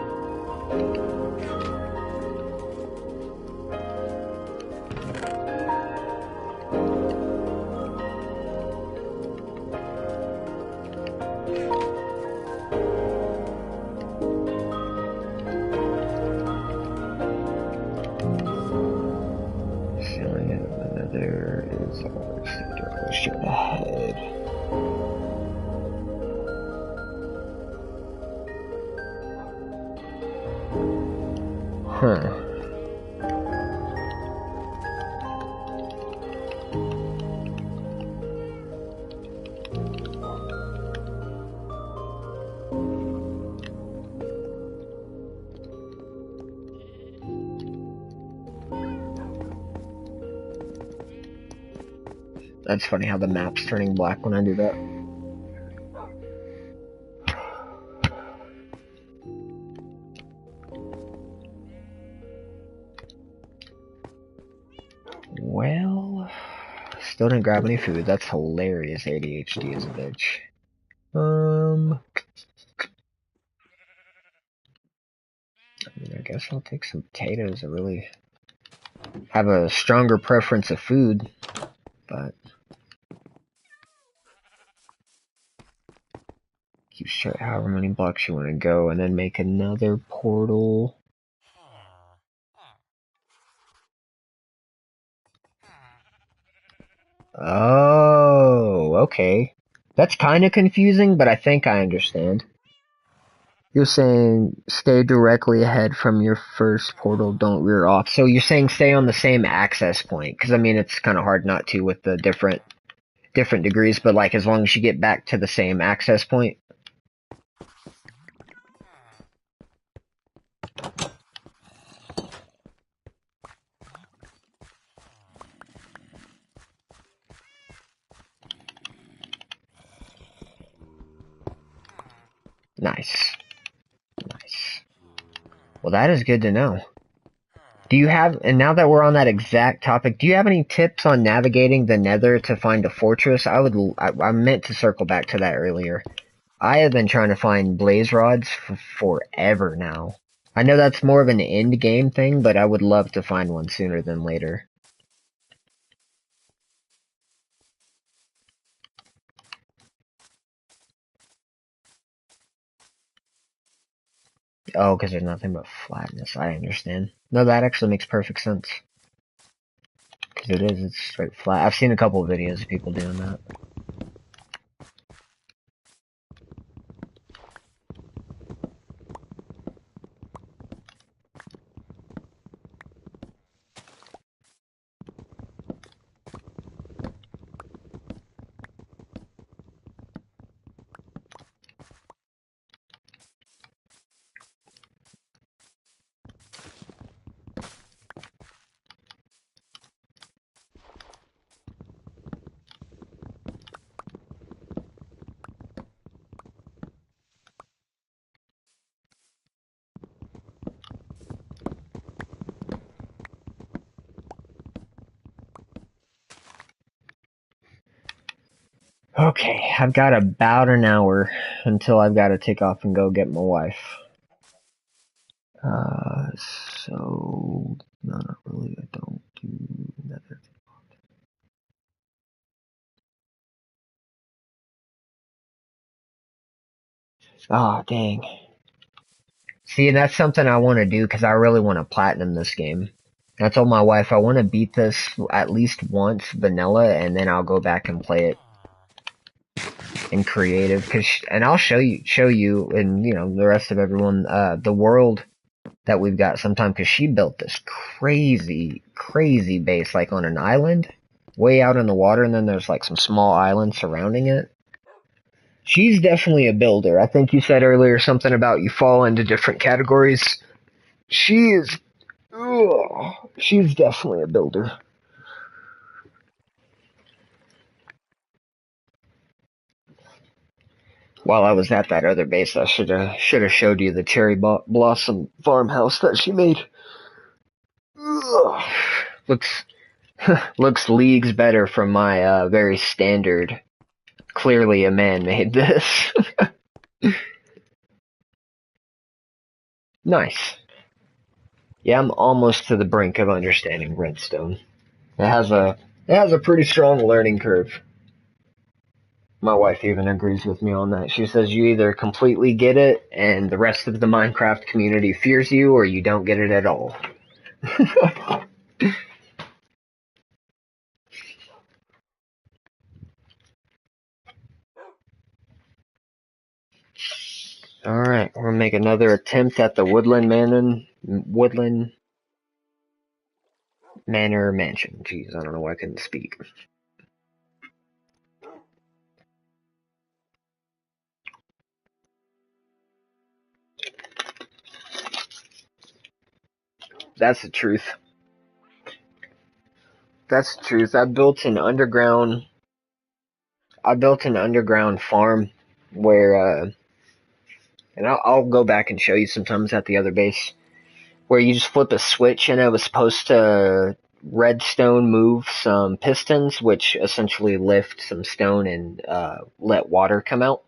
Ceiling of the Nether is always directly straight ahead. Huh. That's funny how the map's turning black when I do that. Well, still didn't grab any food. That's hilarious. ADHD is a bitch. I mean, I guess I'll take some potatoes. I really have a stronger preference of food, but keep straight however many blocks you want to go, and then make another portal. Oh, okay. That's kind of confusing, but I think I understand. You're saying stay directly ahead from your first portal, don't rear off. So you're saying stay on the same access point, because I mean it's kind of hard not to with the different degrees, but like as long as you get back to the same access point. Nice. Nice. Well, that is good to know. Do you have, and now that we're on that exact topic, do you have any tips on navigating the Nether to find a fortress? I meant to circle back to that earlier. I have been trying to find blaze rods for forever now. I know that's more of an end game thing, but I would love to find one sooner than later. Oh, because there's nothing but flatness. I understand. No, that actually makes perfect sense. Because it's straight flat. I've seen a couple of videos of people doing that. Okay, I've got about an hour until I've got to take off and go get my wife. So, no, not really, I don't do nether. Oh, dang. See, that's something I want to do because I really want to platinum this game. I told my wife I want to beat this at least once vanilla, and then I'll go back and play it in creative. And I'll show you, and the rest of everyone, the world that we've got sometime. Because she built this crazy, crazy base like on an island, way out in the water, and then there's like some small islands surrounding it. She's definitely a builder. I think you said earlier something about you fall into different categories. She is. Ugh, she's definitely a builder. While I was at that other base, I should have showed you the cherry blossom farmhouse that she made. Ugh. Looks looks leagues better from my very standard. Clearly, a man made this. Nice. Yeah, I'm almost to the brink of understanding redstone. It has a pretty strong learning curve. My wife even agrees with me on that. She says you either completely get it and the rest of the Minecraft community fears you, or you don't get it at all. Alright, we're gonna make another attempt at the Woodland Manor Mansion. Jeez, I don't know why I couldn't speak. That's the truth. That's the truth. I built an underground farm where, and I'll go back and show you sometimes at the other base, where you just flip a switch and it was supposed to redstone move some pistons, which essentially lift some stone and let water come out.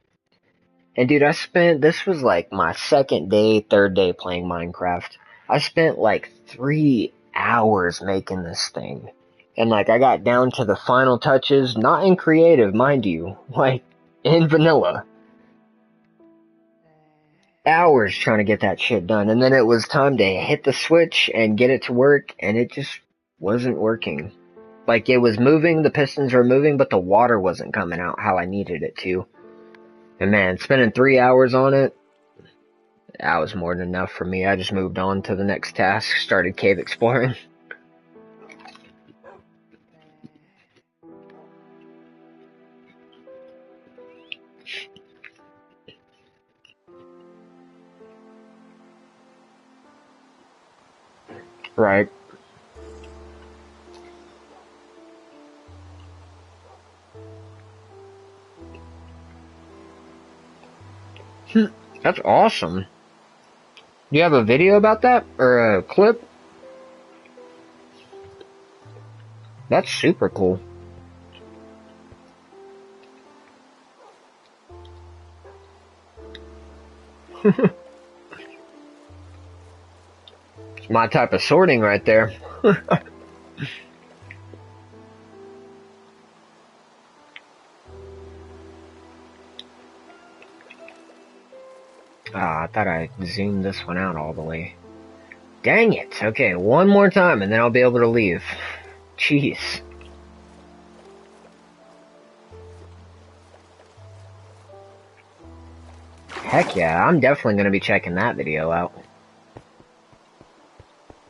And dude, this was like my second day, third day playing Minecraft. I spent like 3 hours making this thing. And like I got down to the final touches, not in creative, mind you, like in vanilla. Hours trying to get that shit done. And then it was time to hit the switch and get it to work, and it just wasn't working. Like it was moving, the pistons were moving, but the water wasn't coming out how I needed it to. And man, spending 3 hours on it, that was more than enough for me. I just moved on to the next task, started cave exploring. Right. That's awesome. Do you have a video about that? Or a clip? That's super cool. It's my type of sorting right there. I thought I zoomed this one out all the way. Dang it. Okay, one more time and then I'll be able to leave. Jeez. Heck yeah, I'm definitely going to be checking that video out.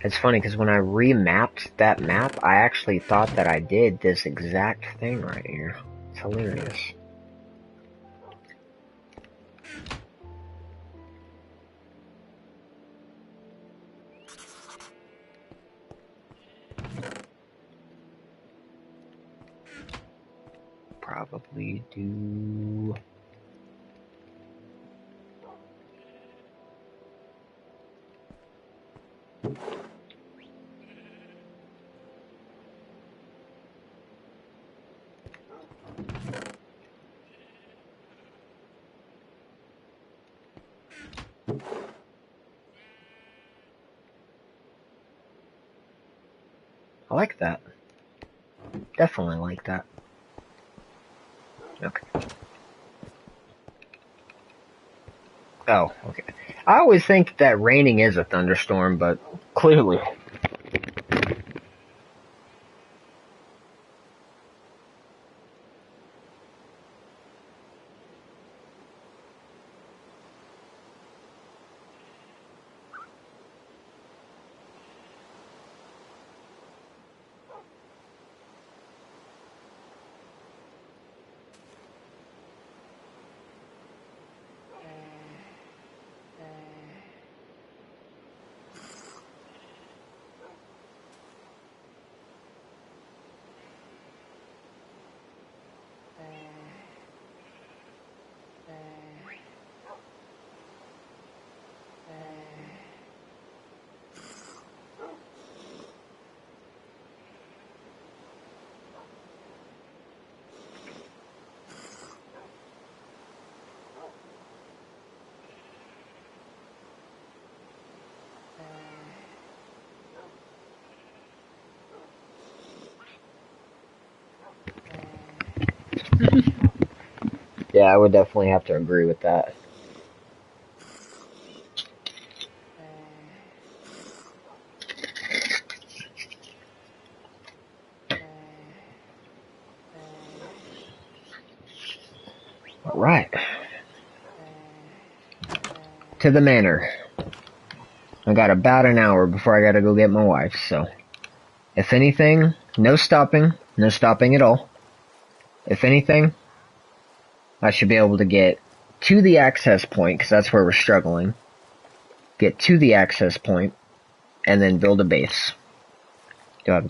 It's funny because when I remapped that map, I actually thought that I did this exact thing right here. It's hilarious. Probably do... I like that. Definitely like that. Okay. Oh, okay. I always think that raining is a thunderstorm, but clearly. Yeah, I would definitely have to agree with that. All right. To the manor. I got about an hour before I gotta go get my wife, so. If anything, no stopping. No stopping at all. If anything, I should be able to get to the access point, because that's where we're struggling. Get to the access point, and then build a base. God.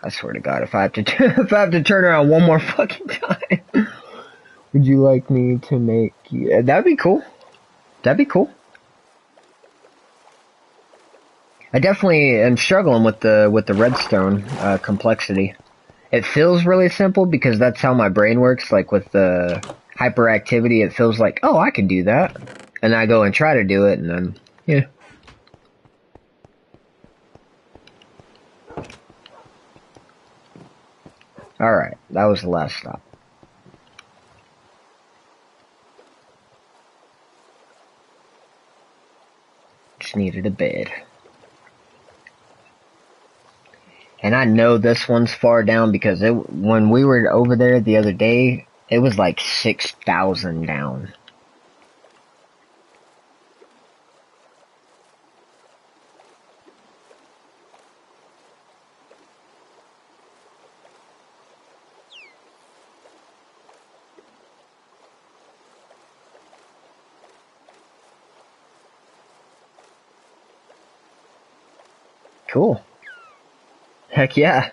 I swear to God, if I have to, if I have to turn around one more fucking time, would you like me to make? Yeah, that'd be cool. That'd be cool. I definitely am struggling with the redstone complexity. It feels really simple because that's how my brain works. Like with the hyperactivity, it feels like, oh, I can do that, and I go and try to do it, and then yeah. All right, that was the last stop. Just needed a bed. And I know this one's far down because when we were over there the other day, it was like 6,000 down. Cool. Heck yeah.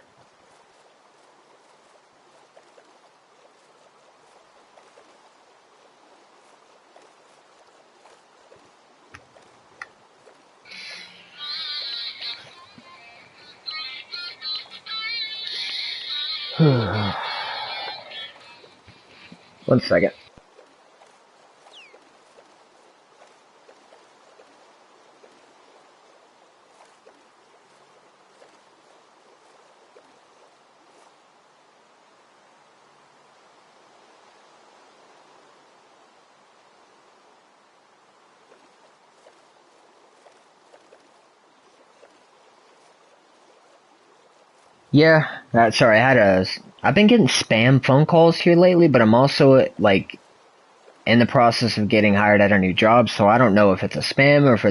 One second. Yeah, sorry, I've been getting spam phone calls here lately, but I'm also, like, in the process of getting hired at a new job, so I don't know if it's a spam or if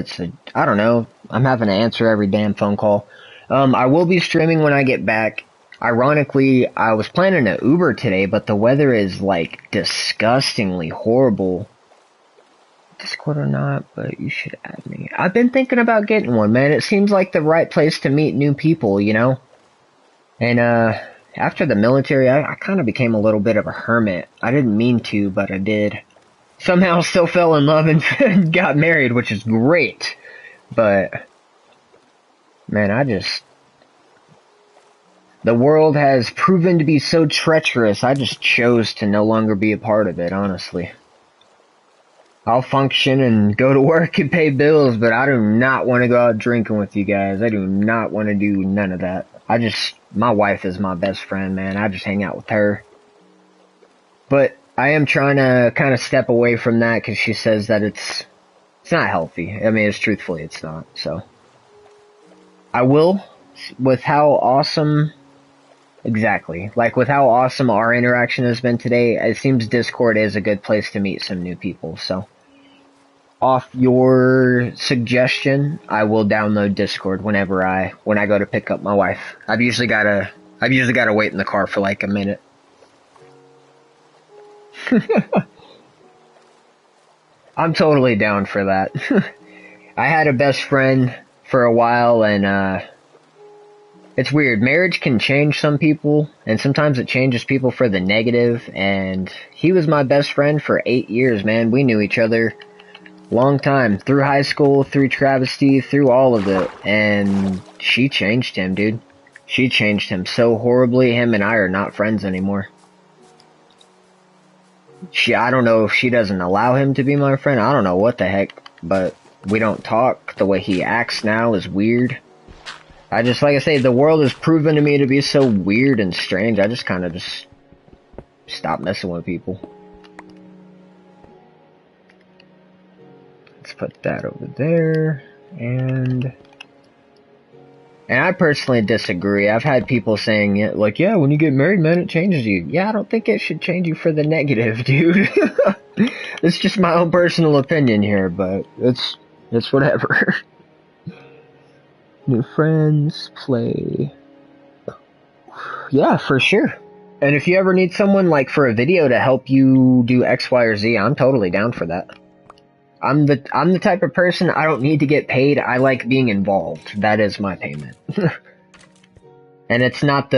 I don't know. I'm having to answer every damn phone call. I will be streaming when I get back. Ironically, I was planning to Uber today, but the weather is, like, disgustingly horrible. Discord or not, but you should add me. I've been thinking about getting one, man. It seems like the right place to meet new people, you know? And, after the military, I kind of became a little bit of a hermit. I didn't mean to, but I did. Somehow still fell in love and got married, which is great. But, man, the world has proven to be so treacherous, I just chose to no longer be a part of it, honestly. I'll function and go to work and pay bills, but I do not want to go out drinking with you guys. I do not want to do none of that. My wife is my best friend, man. I just hang out with her. But I am trying to kind of step away from that because she says that it's not healthy. I mean, truthfully, it's not. So I will, with how awesome, exactly, like with how awesome our interaction has been today, it seems Discord is a good place to meet some new people. So off your suggestion, I will download Discord when I go to pick up my wife. I've usually gotta wait in the car for like a minute. I'm totally down for that. I had a best friend for a while, and it's weird. Marriage can change some people, and sometimes it changes people for the negative, and he was my best friend for 8 years, man. We knew each other long time, through high school, through travesty, through all of it, and she changed him, dude. She changed him so horribly. Him and I are not friends anymore. I don't know if she doesn't allow him to be my friend. I don't know what the heck, but we don't talk. The way he acts now is weird. Like I say, the world has proven to me to be so weird and strange. I just kind of just stop messing with people. Let's put that over there, and I personally disagree. I've had people saying, like, yeah, when you get married, man, it changes you. Yeah, I don't think it should change you for the negative, dude. It's just my own personal opinion here, but it's whatever. New friends, play. Yeah, for sure. And if you ever need someone, like, for a video to help you do X, Y, or Z, I'm totally down for that. I'm the type of person, I don't need to get paid. I like being involved. That is my payment. And it's not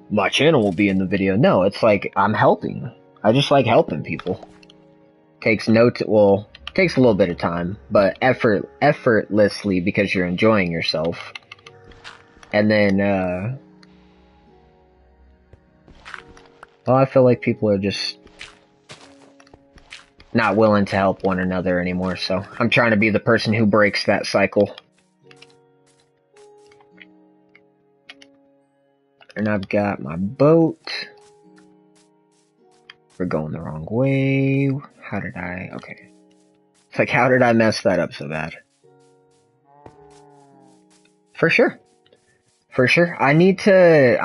my channel will be in the video. No, it's like I'm helping. I just like helping people. Takes a little bit of time, but effortlessly because you're enjoying yourself. And then well, I feel like people are just not willing to help one another anymore, so I'm trying to be the person who breaks that cycle. And I've got my boat. We're going the wrong way. Okay. It's like, how did I mess that up so bad? For sure. I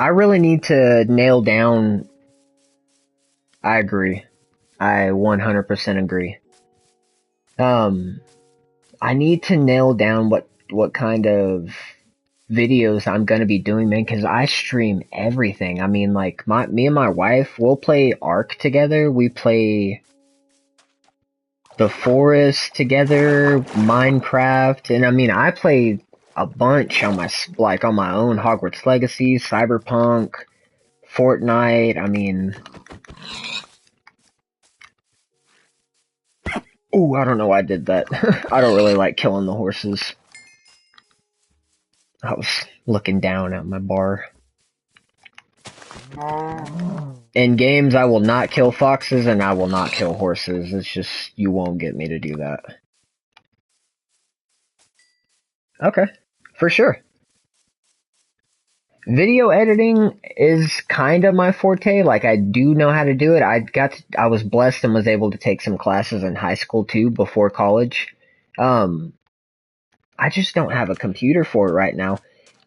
really need to nail down. I agree. I 100% agree. I need to nail down what kind of videos I'm gonna be doing, man, because I stream everything. I mean, like, me and my wife, we'll play Ark together, we play The Forest together, Minecraft, and I mean, I play a bunch on my own, Hogwarts Legacy, Cyberpunk, Fortnite, I mean... Ooh, I don't know why I did that. I don't really like killing the horses. I was looking down at my bar. In games, I will not kill foxes and I will not kill horses. It's just, you won't get me to do that. Okay, for sure. Video editing is kind of my forte. Like, I do know how to do it. I was blessed and was able to take some classes in high school too, before college. I just don't have a computer for it right now.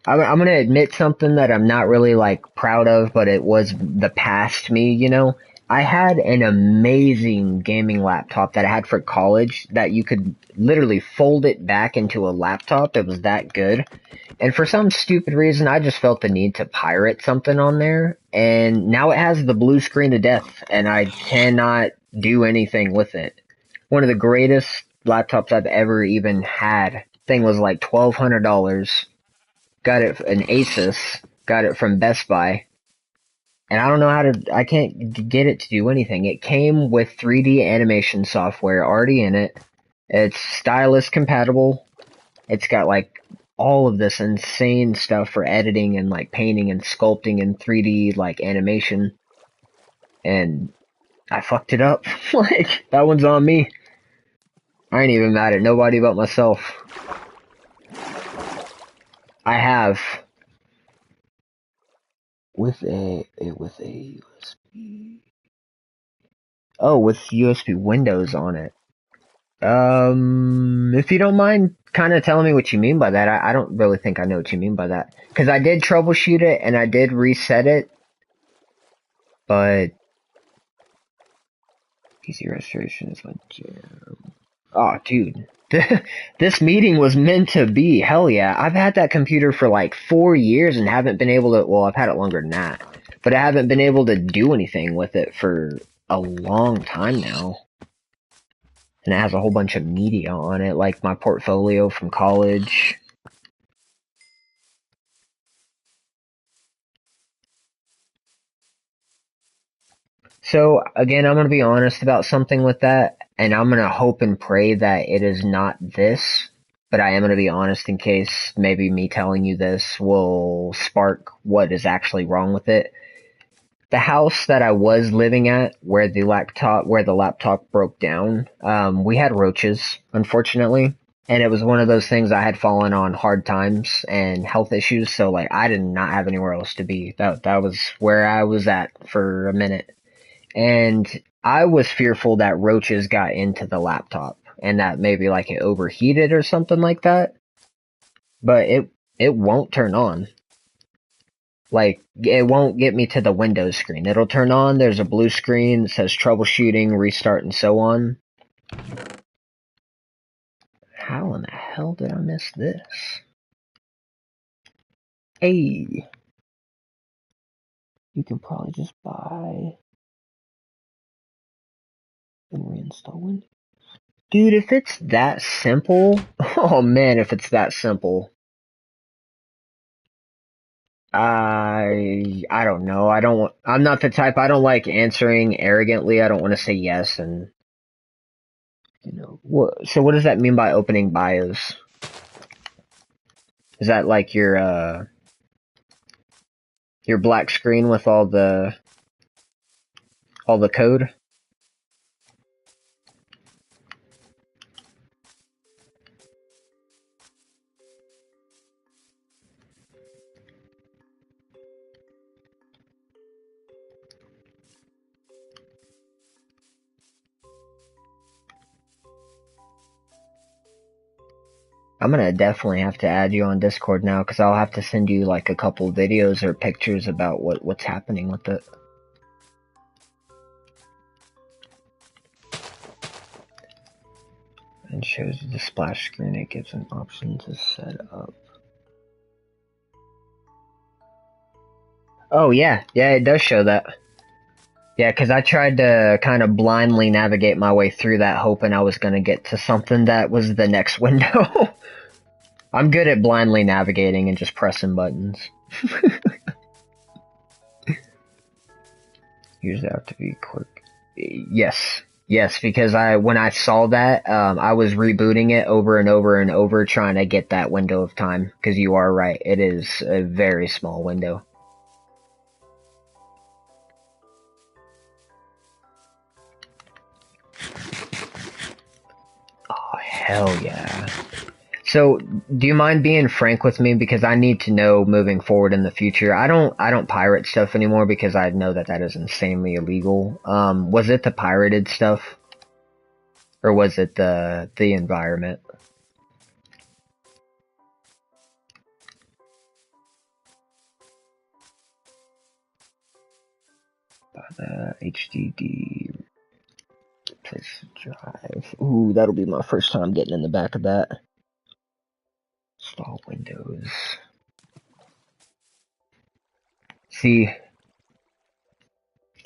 I'm gonna admit something that I'm not really, like, proud of, but it was the past me, you know? I had an amazing gaming laptop that I had for college that you could literally fold it back into a laptop. It was that good. And for some stupid reason, I just felt the need to pirate something on there. And now it has the blue screen of death, and I cannot do anything with it. One of the greatest laptops I've ever even had. Thing was like $1,200. Got it, an Asus. Got it from Best Buy. And I can't get it to do anything. It came with 3D animation software already in it. It's stylus compatible. It's got, like, all of this insane stuff for editing and, like, painting and sculpting and 3D, like, animation. And I fucked it up. Like, that one's on me. I ain't even mad at nobody but myself. I have. With a USB. Oh, with USB Windows on it. If you don't mind kind of telling me what you mean by that, I don't really think I know what you mean by that. Because I did troubleshoot it and I did reset it, but PC restoration is legit. Oh, dude. This meeting was meant to be. Hell yeah. I've had that computer for like 4 years and haven't been able to, well, I've had it longer than that, but I haven't been able to do anything with it for a long time now. And it has a whole bunch of media on it, like my portfolio from college. So, again, I'm going to be honest about something with that, and I'm going to hope and pray that it is not this, but I am going to be honest in case maybe me telling you this will spark what is actually wrong with it. The house that I was living at, where the laptop broke down, we had roaches, unfortunately. And it was one of those things I had fallen on hard times and health issues, so like I did not have anywhere else to be. That was where I was at for a minute. And I was fearful that roaches got into the laptop and that maybe like it overheated or something like that. But it won't turn on. Like, it won't get me to the Windows screen. It'll turn on, there's a blue screen that says troubleshooting, restart, and so on. How in the hell did I miss this? Hey, you can probably just buy and reinstall Windows. Dude, if it's that simple, oh man, if it's that simple. I don't know. I'm not the type, I don't like answering arrogantly. I don't want to say yes and, so what does that mean by opening BIOS? Is that like your black screen with all the code? I'm gonna definitely have to add you on Discord now, because I'll have to send you like a couple videos or pictures about what's happening with it. And shows the splash screen. It gives an option to set up. Oh yeah, it does show that. Yeah, because I tried to kind of blindly navigate my way through that, hoping I was gonna get to something that was the next window. I'm good at blindly navigating and just pressing buttons. Usually have to be quick. Yes, because when I saw that, I was rebooting it over and over and over, trying to get that window of time. Because you are right, it is a very small window. Oh hell yeah! So, do you mind being frank with me, because I need to know moving forward in the future? I don't pirate stuff anymore because I know that is insanely illegal. Was it the pirated stuff? Or was it the environment? The HDD replace drive. Ooh, that'll be my first time getting in the back of that. Install Windows. See.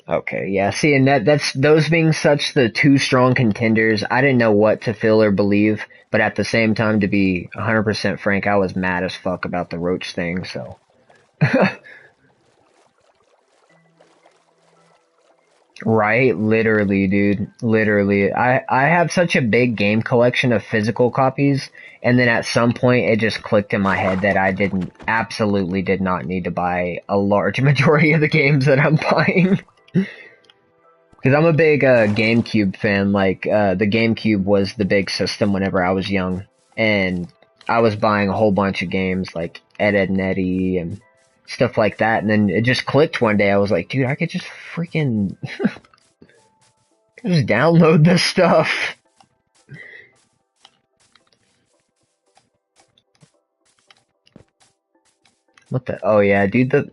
Okay, yeah, see, and that's those being such the two strong contenders, I didn't know what to feel or believe, but at the same time, to be 100% frank, I was mad as fuck about the roach thing, so. Right, literally, dude. Literally. I have such a big game collection of physical copies, and then at some point it just clicked in my head that I absolutely did not need to buy a large majority of the games that I'm buying. Because Because I'm a big GameCube fan. Like, the GameCube was the big system whenever I was young. And I was buying a whole bunch of games like Ed, and Eddy and stuff like that. And then it just clicked one day. I was like, dude, I could just freaking just download this stuff. What the? Oh yeah, dude. The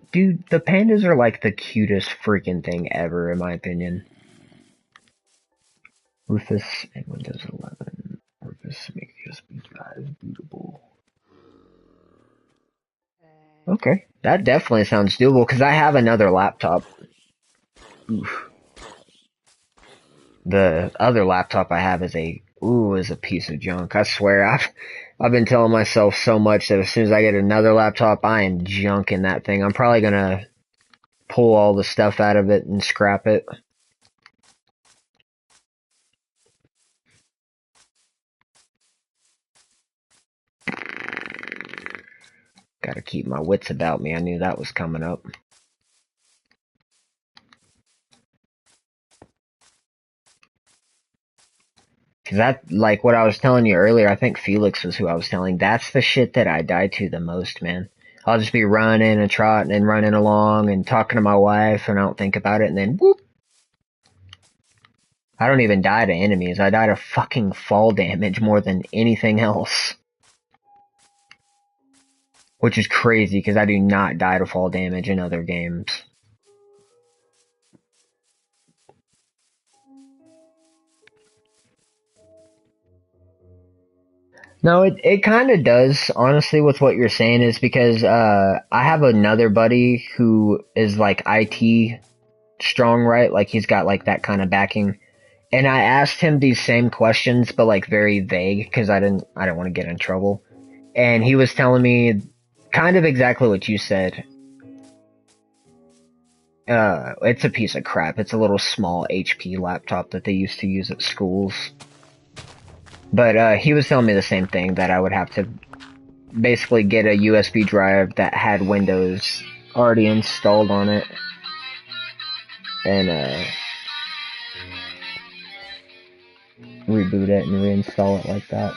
pandas are like the cutest freaking thing ever, in my opinion. Rufus and Windows 11. Rufus make USB drive bootable. Okay, that definitely sounds doable because I have another laptop. Oof. The other laptop I have is a piece of junk. I swear, I've been telling myself so much that as soon as I get another laptop, I am junking that thing. I'm probably gonna pull all the stuff out of it and scrap it. Gotta keep my wits about me. I knew that was coming up. Cause that, like what I was telling you earlier, I think Felix was who I was telling, that's the shit that I die to the most, man. I'll just be running and trotting and running along and talking to my wife and I don't think about it and then whoop. I don't even die to enemies. I die to fucking fall damage more than anything else. Which is crazy because I do not die to fall damage in other games. No, it kind of does, honestly, with what you're saying is because, I have another buddy who is like IT strong, right? Like he's got like that kind of backing. And I asked him these same questions, but like very vague because I didn't want to get in trouble. And he was telling me kind of exactly what you said. It's a piece of crap. It's a little small HP laptop that they used to use at schools. But he was telling me the same thing, that I would have to basically get a USB drive that had Windows already installed on it. And reboot it and reinstall it like that.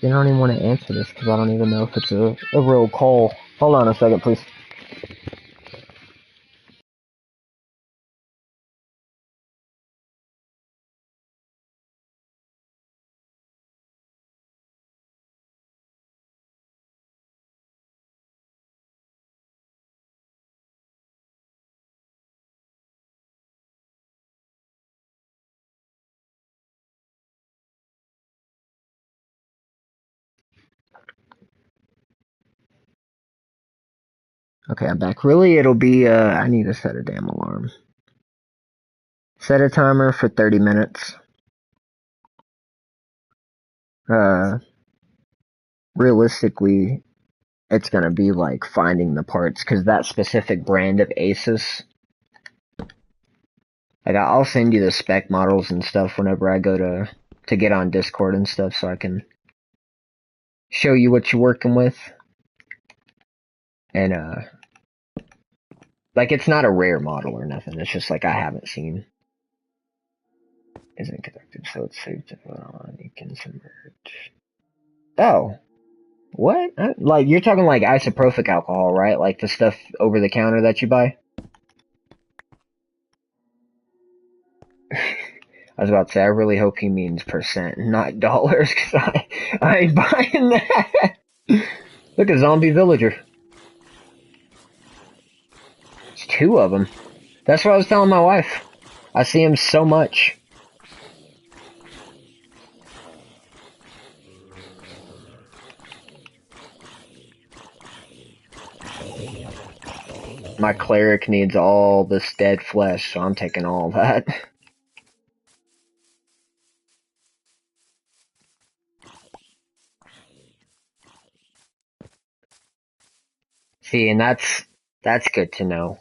They don't even want to answer this because I don't even know if it's a real call. Hold on a second, please. Okay, I'm back. Really, it'll be, I need to set a damn alarm. Set a timer for 30 minutes. Uh, realistically, it's gonna be like finding the parts, because that specific brand of Asus, like I'll send you the spec models and stuff whenever I go to get on Discord and stuff so I can show you what you're working with. And, like it's not a rare model or nothing, it's just like I haven't seen. Isn't connected, so it's safe to put on. You can submerge. Oh, what? Like you're talking like isopropyl alcohol, right? Like the stuff over the counter that you buy. I was about to say, I really hope he means percent, not dollars, because I ain't buying that. Look at Zombie Villager. It's two of them. That's what I was telling my wife. I see him so much. My cleric needs all this dead flesh, so I'm taking all that. See, and that's good to know.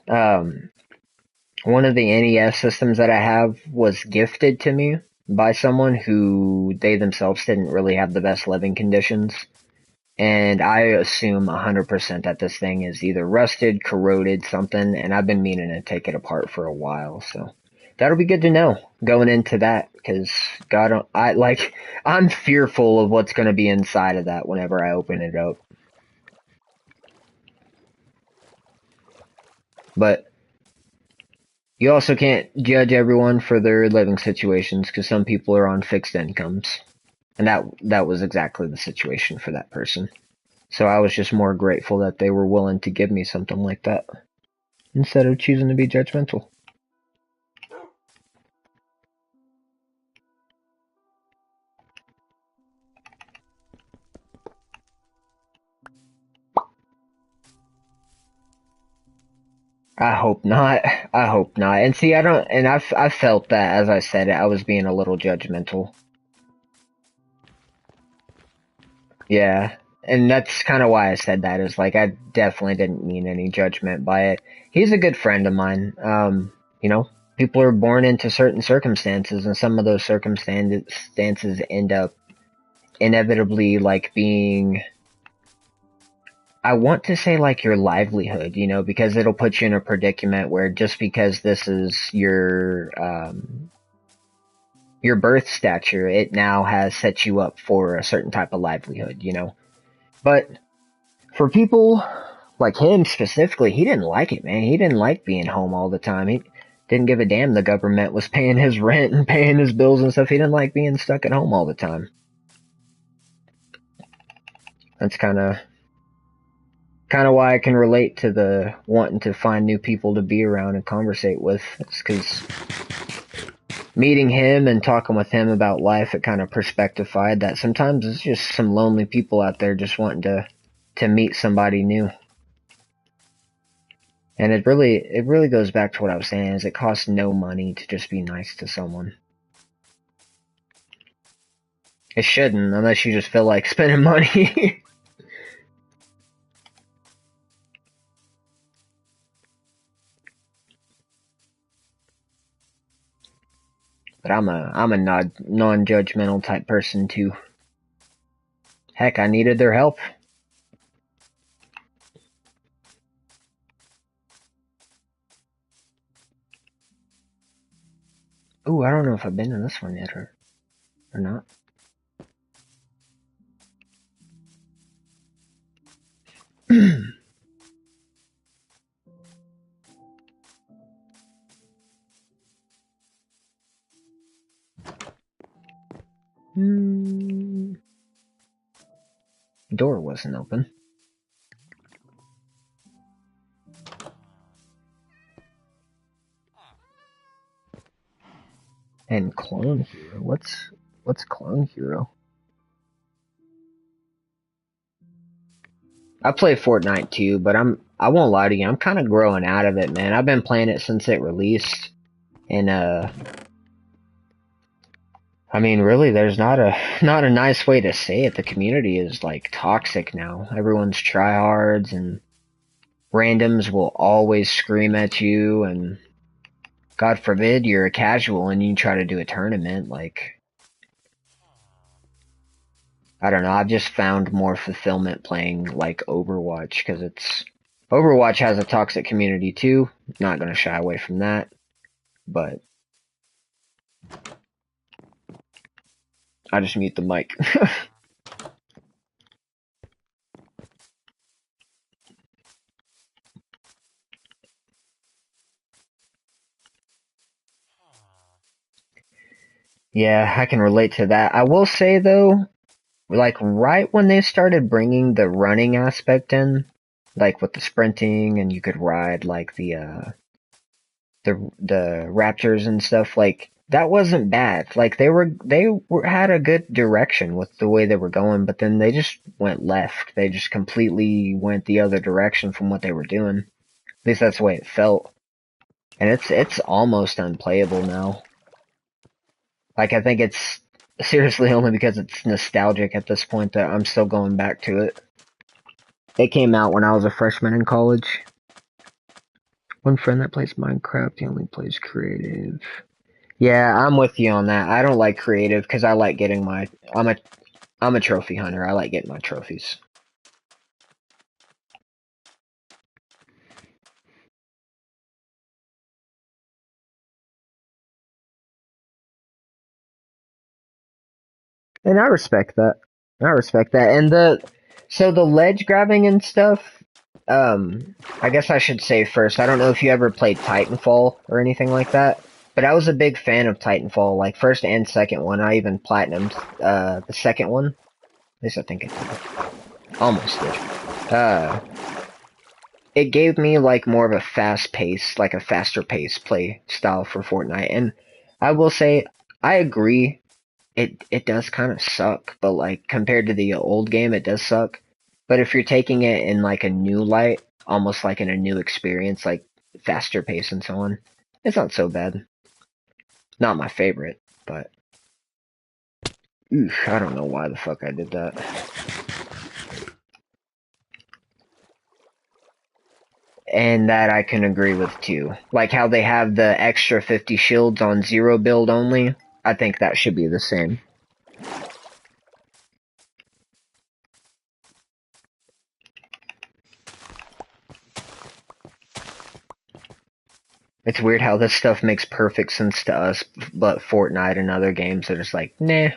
One of the NES systems that I have was gifted to me by someone who they themselves didn't really have the best living conditions. And I assume 100% that this thing is either rusted, corroded, something, and I've been meaning to take it apart for a while, so that'll be good to know going into that, because God, I'm fearful of what's going to be inside of that whenever I open it up. But you also can't judge everyone for their living situations, because some people are on fixed incomes, and that was exactly the situation for that person. So I was just more grateful that they were willing to give me something like that instead of choosing to be judgmental. I hope not. I hope not. And see, I don't, and I felt that as I said it, I was being a little judgmental. Yeah. And that's kind of why I said that, is like, I definitely didn't mean any judgment by it. He's a good friend of mine. You know, people are born into certain circumstances, and some of those circumstances end up inevitably like being, I want to say, like, your livelihood, you know, because it'll put you in a predicament where just because this is your birth stature, it now has set you up for a certain type of livelihood, you know. But for people like him specifically, he didn't like it, man. He didn't like being home all the time. He didn't give a damn the government was paying his rent and paying his bills and stuff. He didn't like being stuck at home all the time. That's kind of why I can relate to the wanting to find new people to be around and conversate with. It's because meeting him and talking with him about life, it kind of perspectivified that sometimes it's just some lonely people out there just wanting to meet somebody new. And it really goes back to what I was saying, is it costs no money to just be nice to someone. It shouldn't, unless you just feel like spending money. But I'm a non-judgmental type person too. Heck, I needed their help. Ooh, I don't know if I've been to this one yet or not. Door wasn't open. And Clone Hero. What's Clone Hero? I play Fortnite too, but I won't lie to you, I'm kind of growing out of it, man. I've been playing it since it released, and I mean, really, there's not a nice way to say it. The community is like toxic now. Everyone's tryhards, and randoms will always scream at you, and God forbid you're a casual and you try to do a tournament. Like, I don't know. I've just found more fulfillment playing like Overwatch, because Overwatch has a toxic community too. Not gonna shy away from that, but I just mute the mic. Yeah, I can relate to that. I will say though, like right when they started bringing the running aspect in, like with the sprinting, and you could ride like the raptors and stuff, like that wasn't bad. Like they had a good direction with the way they were going, but then they just went left. They just completely went the other direction from what they were doing. At least that's the way it felt. And it's almost unplayable now. Like, I think it's seriously only because it's nostalgic at this point that I'm still going back to it. It came out when I was a freshman in college. One friend that plays Minecraft, he only plays creative. Yeah, I'm with you on that. I don't like creative because I like getting I'm a trophy hunter. I like getting my trophies. And I respect that. I respect that. And the ledge grabbing and stuff, I guess I should say first, I don't know if you ever played Titanfall or anything like that, but I was a big fan of Titanfall, like first and second one. I even platinumed, the second one. At least I think it did. Almost did. Uh, it gave me like more of a fast pace, like a faster pace play style for Fortnite. And I will say, I agree it does kind of suck, but like compared to the old game, it does suck. But if you're taking it in like a new light, almost like in a new experience, like faster pace and so on, it's not so bad. Not my favorite, but I don't know why the fuck I did that. And that I can agree with too. Like how they have the extra 50 shields on zero build only. I think that should be the same. It's weird how this stuff makes perfect sense to us, but Fortnite and other games are just like, nah.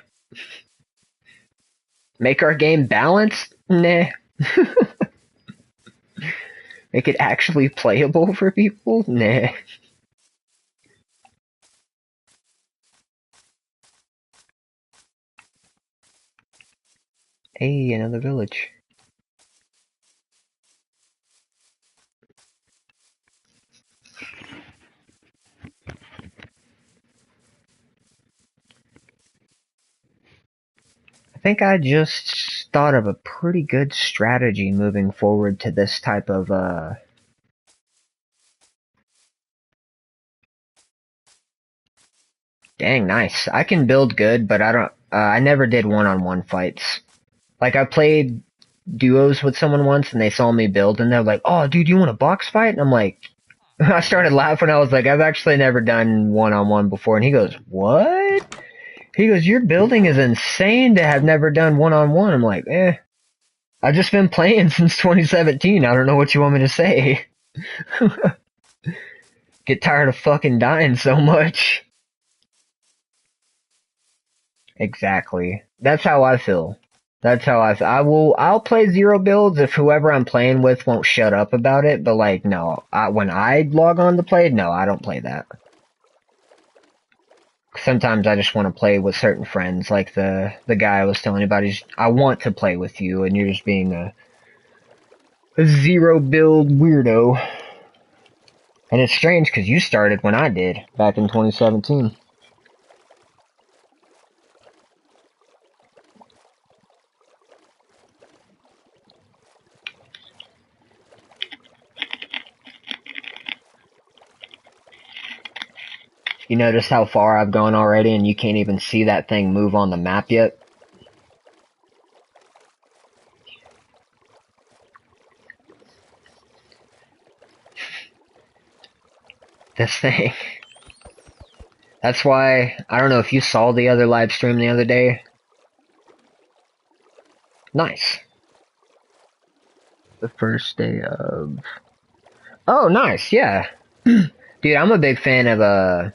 Make our game balanced? Nah. Make it actually playable for people? Nah. Hey, another village. I think I just thought of a pretty good strategy moving forward to this type of, Dang, nice. I can build good, but I never did one-on-one fights. Like, I played duos with someone once and they saw me build and they're like, oh, dude, you want a box fight? And I'm like, I started laughing. I was like, I've actually never done one-on-one before. And he goes, what? He goes, your building is insane to have never done one-on-one. I'm like, I've just been playing since 2017. I don't know what you want me to say. Get tired of fucking dying so much. Exactly. That's how I feel. That's how I feel. I'll play zero builds if whoever I'm playing with won't shut up about it, but like, no. When I log on to play, no, I don't play that. Sometimes I just want to play with certain friends, like the guy I was telling you about. I want to play with you, and you're just being a zero build weirdo. And it's strange because you started when I did back in 2017. You notice how far I've gone already, and you can't even see that thing move on the map yet? This thing. That's why, I don't know if you saw the other live stream the other day. Nice. The first day of... Oh, nice, yeah. Dude, I'm a big fan of,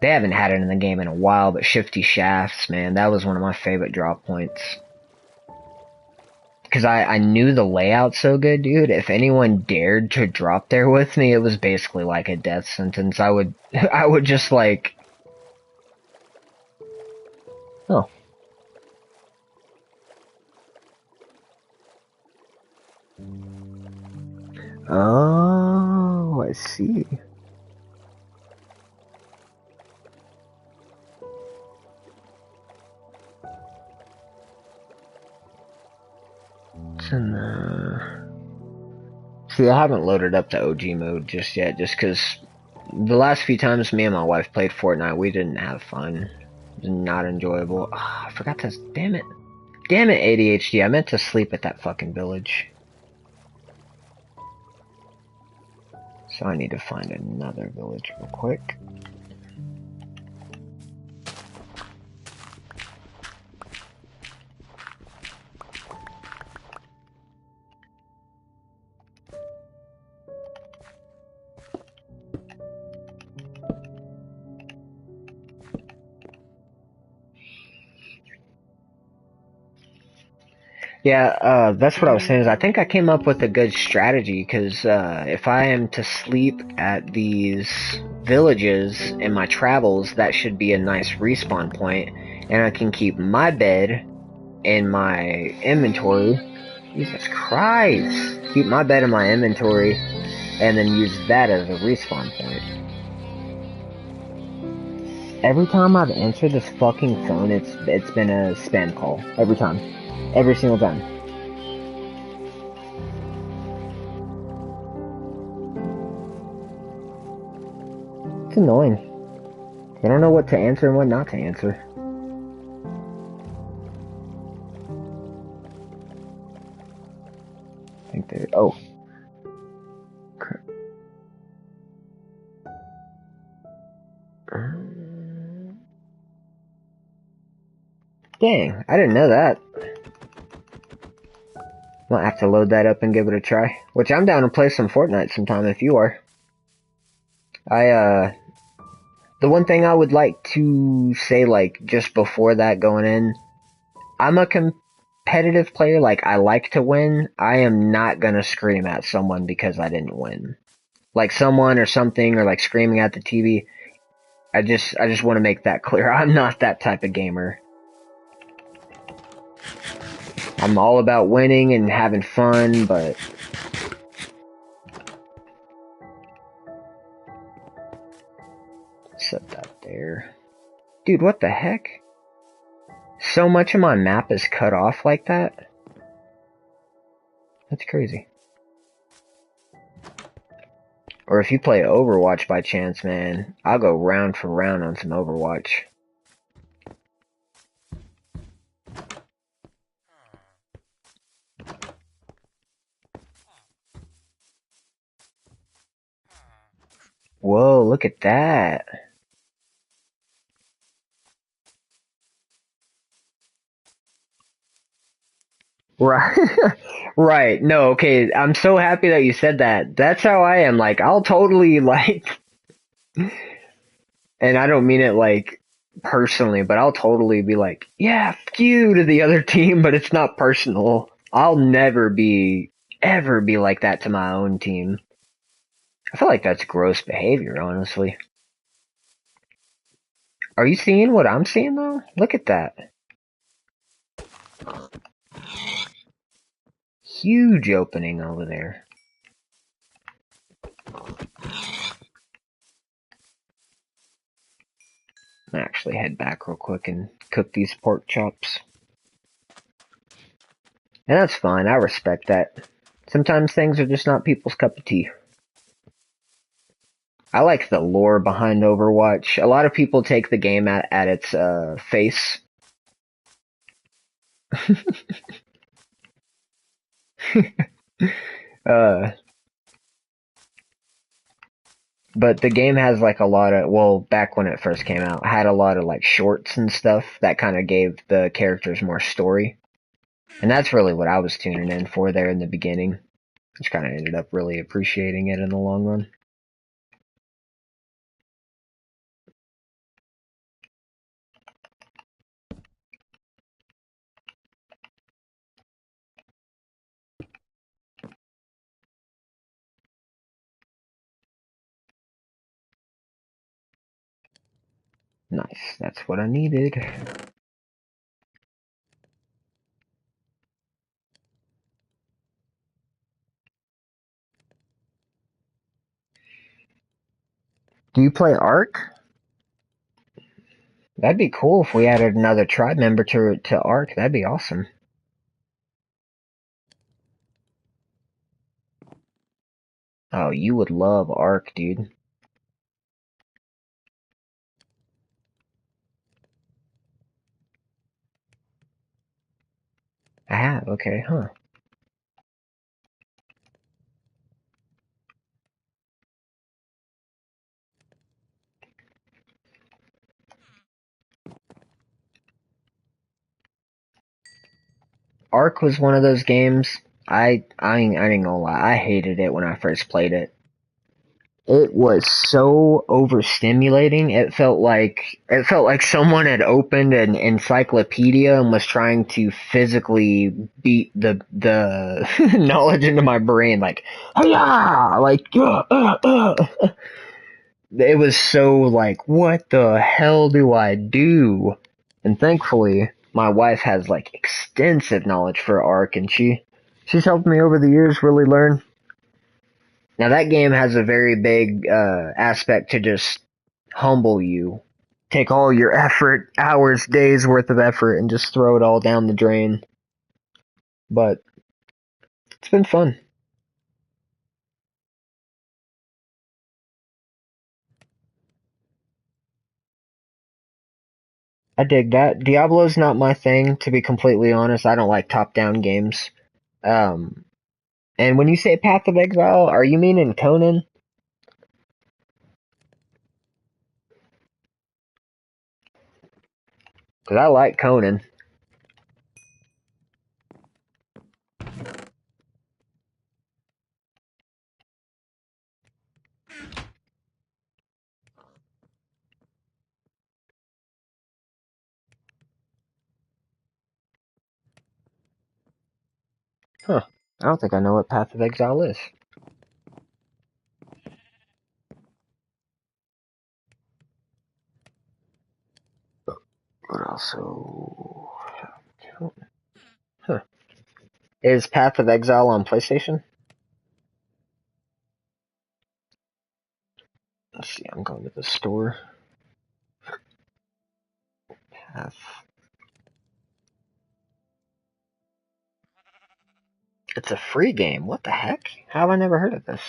they haven't had it in the game in a while, but Shifty Shafts, man, that was one of my favorite drop points. Because I knew the layout so good, dude. If anyone dared to drop there with me, it was basically like a death sentence. I would, I would just like... Oh. Oh, I see. It's in the... See, I haven't loaded up the OG mode just yet, just because the last few times me and my wife played Fortnite, we didn't have fun. It was not enjoyable. Oh, I forgot to... Damn it. Damn it, ADHD. I meant to sleep at that fucking village. So I need to find another village real quick. Yeah, that's what I was saying. Is I think I came up with a good strategy because if I am to sleep at these villages in my travels, that should be a nice respawn point, and I can keep my bed in my inventory. Jesus Christ! Keep my bed in my inventory, and then use that as a respawn point. Every time I've answered this fucking phone, it's been a spam call. Every time, every single time. It's annoying. I don't know what to answer and what not to answer. I think they. Oh. Dang, I didn't know that. I'll have to load that up and give it a try. Which I'm down to play some Fortnite sometime if you are. The one thing I would like to say, like, just before that going in, I'm a competitive player, like, I like to win. I am not gonna scream at someone because I didn't win. Like, someone or something, or like screaming at the TV. I just want to make that clear. I'm not that type of gamer. I'm all about winning and having fun, but set that there. Dude, what the heck? So much of my map is cut off like that? That's crazy. Or if you play Overwatch by chance, man, I'll go round for round on some Overwatch. Whoa, look at that. Right. Right. No, okay. I'm so happy that you said that. That's how I am. Like, I'll totally, like, and I don't mean it, like, personally, but I'll totally be like, yeah, fuck you to the other team, but it's not personal. I'll never ever be like that to my own team. I feel like that's gross behavior, honestly. Are you seeing what I'm seeing, though? Look at that. Huge opening over there. I'm actually head back real quick and cook these pork chops. And that's fine, I respect that. Sometimes things are just not people's cup of tea. I like the lore behind Overwatch. A lot of people take the game at its face. uh, but the game has like a lot of, well, back when it first came out, had a lot of like shorts and stuff that kind of gave the characters more story. And that's really what I was tuning in for there in the beginning. Which kind of ended up really appreciating it in the long run. Nice, that's what I needed. Do you play Ark? That'd be cool if we added another tribe member to Ark. That'd be awesome. Oh, you would love Ark, dude. I have, okay, huh. Ark was one of those games. I ain't gonna lie. I hated it when I first played it. It was so overstimulating. It felt like someone had opened an encyclopedia and was trying to physically beat the knowledge into my brain. Like, yeah, like, it was so like, what the hell do I do? And thankfully, my wife has like extensive knowledge for Ark, and she's helped me over the years really learn. Now that game has a very big aspect to just humble you. Take all your effort, hours, days worth of effort, and just throw it all down the drain. But it's been fun. I dig that. Diablo's not my thing, to be completely honest. I don't like top-down games. Um, and when you say Path of Exile, are you meaning Conan? Because I like Conan. Huh. I don't think I know what Path of Exile is. But also... Huh. Is Path of Exile on PlayStation? Let's see, I'm going to the store. Path. It's a free game. What the heck? How have I never heard of this?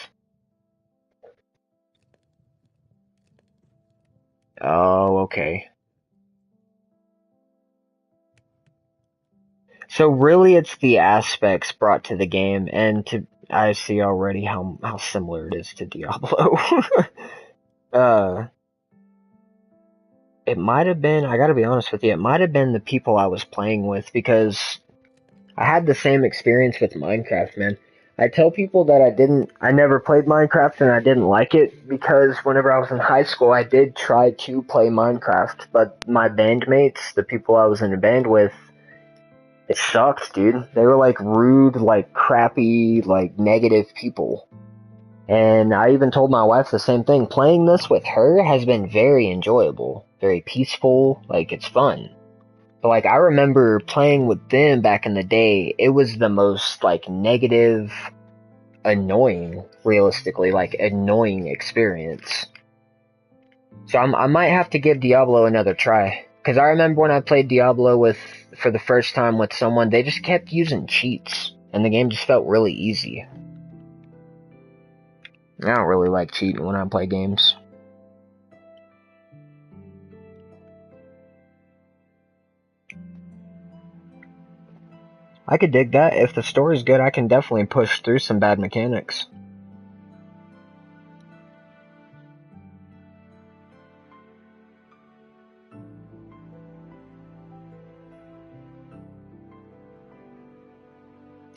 Oh, okay. So really it's the aspects brought to the game, and I see already how similar it is to Diablo. uh it might have been, I gotta be honest with you, it might have been the people I was playing with, because I had the same experience with Minecraft, man. I tell people that I never played Minecraft and I didn't like it because whenever I was in high school, I did try to play Minecraft, but my bandmates, the people I was in a band with, it sucked, dude. They were like rude, like crappy, like negative people. And I even told my wife the same thing. Playing this with her has been very enjoyable, very peaceful, like it's fun. But like I remember playing with them back in the day, it was the most like negative, annoying, realistically, like annoying experience. So I might have to give Diablo another try. Cause I remember when I played Diablo for the first time with someone, they just kept using cheats. And the game just felt really easy. I don't really like cheating when I play games. I could dig that. If the story's good, I can definitely push through some bad mechanics.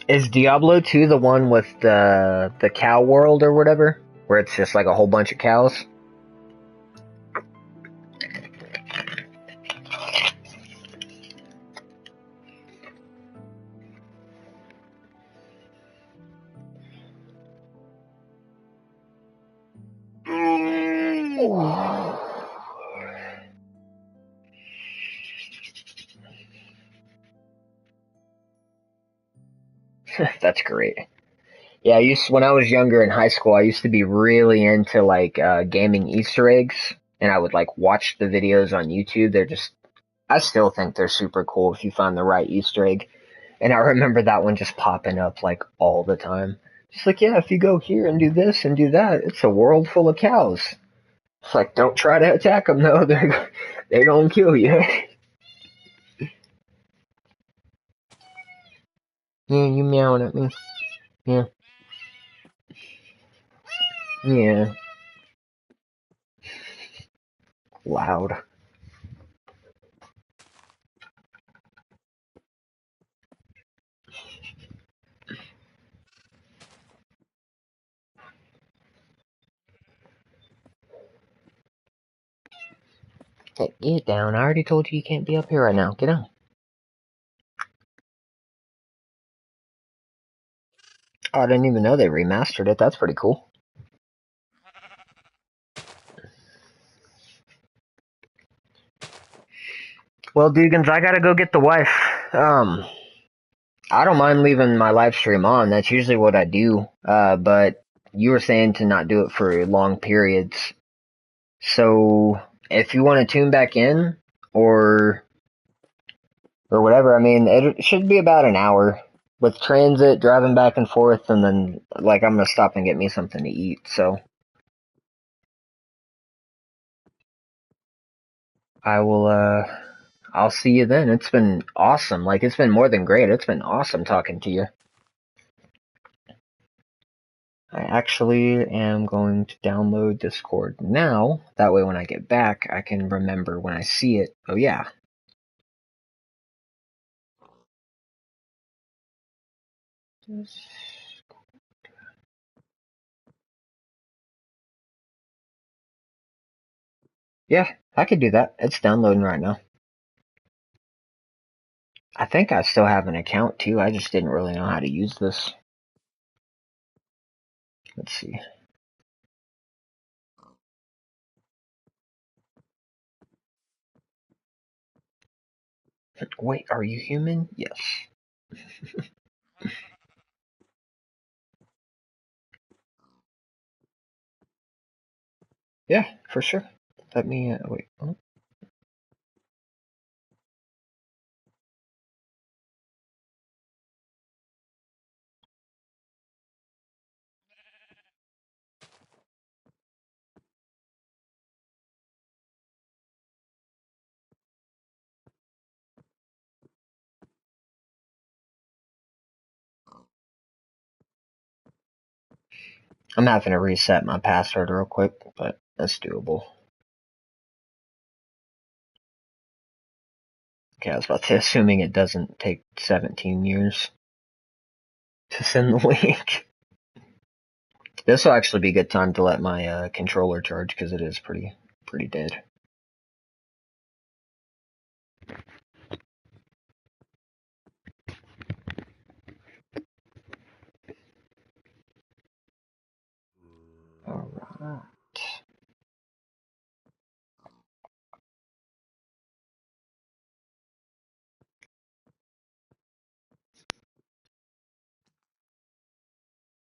Is Diablo 2 the one with the cow world or whatever? Where it's just like a whole bunch of cows? That's great. Yeah, when I was younger in high school, I used to be really into like gaming Easter eggs, and I would like watch the videos on YouTube. I still think they're super cool if you find the right Easter egg. And I remember that one just popping up like all the time. Just like, yeah, if you go here and do this and do that, it's a world full of cows. It's like, don't try to attack them though. They're gonna kill you. Yeah, you meowing at me. Yeah, yeah, loud. Okay, get down. I already told you you can't be up here right now. Get down. Oh, I didn't even know they remastered it. That's pretty cool. Well, Dugans, I gotta go get the wife. I don't mind leaving my live stream on. That's usually what I do. But you were saying to not do it for long periods. So if you want to tune back in or whatever, I mean, it should be about an hour with transit, driving back and forth, and then like I'm gonna stop and get me something to eat. So I will. I'll see you then. It's been awesome. Like it's been more than great. It's been awesome talking to you. I actually am going to download Discord now. That way when I get back, I can remember when I see it. Oh yeah. Yeah, I could do that. It's downloading right now. I think I still have an account too. I just didn't really know how to use this. Let's see. Wait, are you human? Yes. Yeah, for sure. Let me, wait. Oh. I'm having to reset my password real quick, but that's doable. Okay, I was about to say, assuming it doesn't take 17 years to send the link. This will actually be a good time to let my controller charge because it is pretty dead. Alright.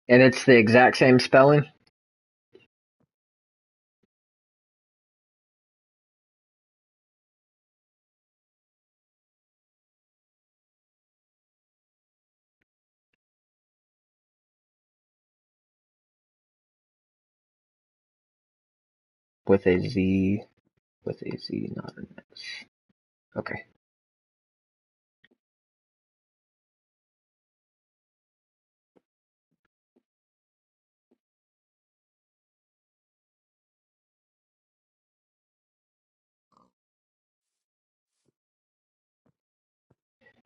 And it's the exact same spelling? With a Z, not an S. Okay.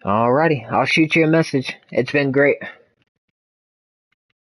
Alrighty, I'll shoot you a message. It's been great.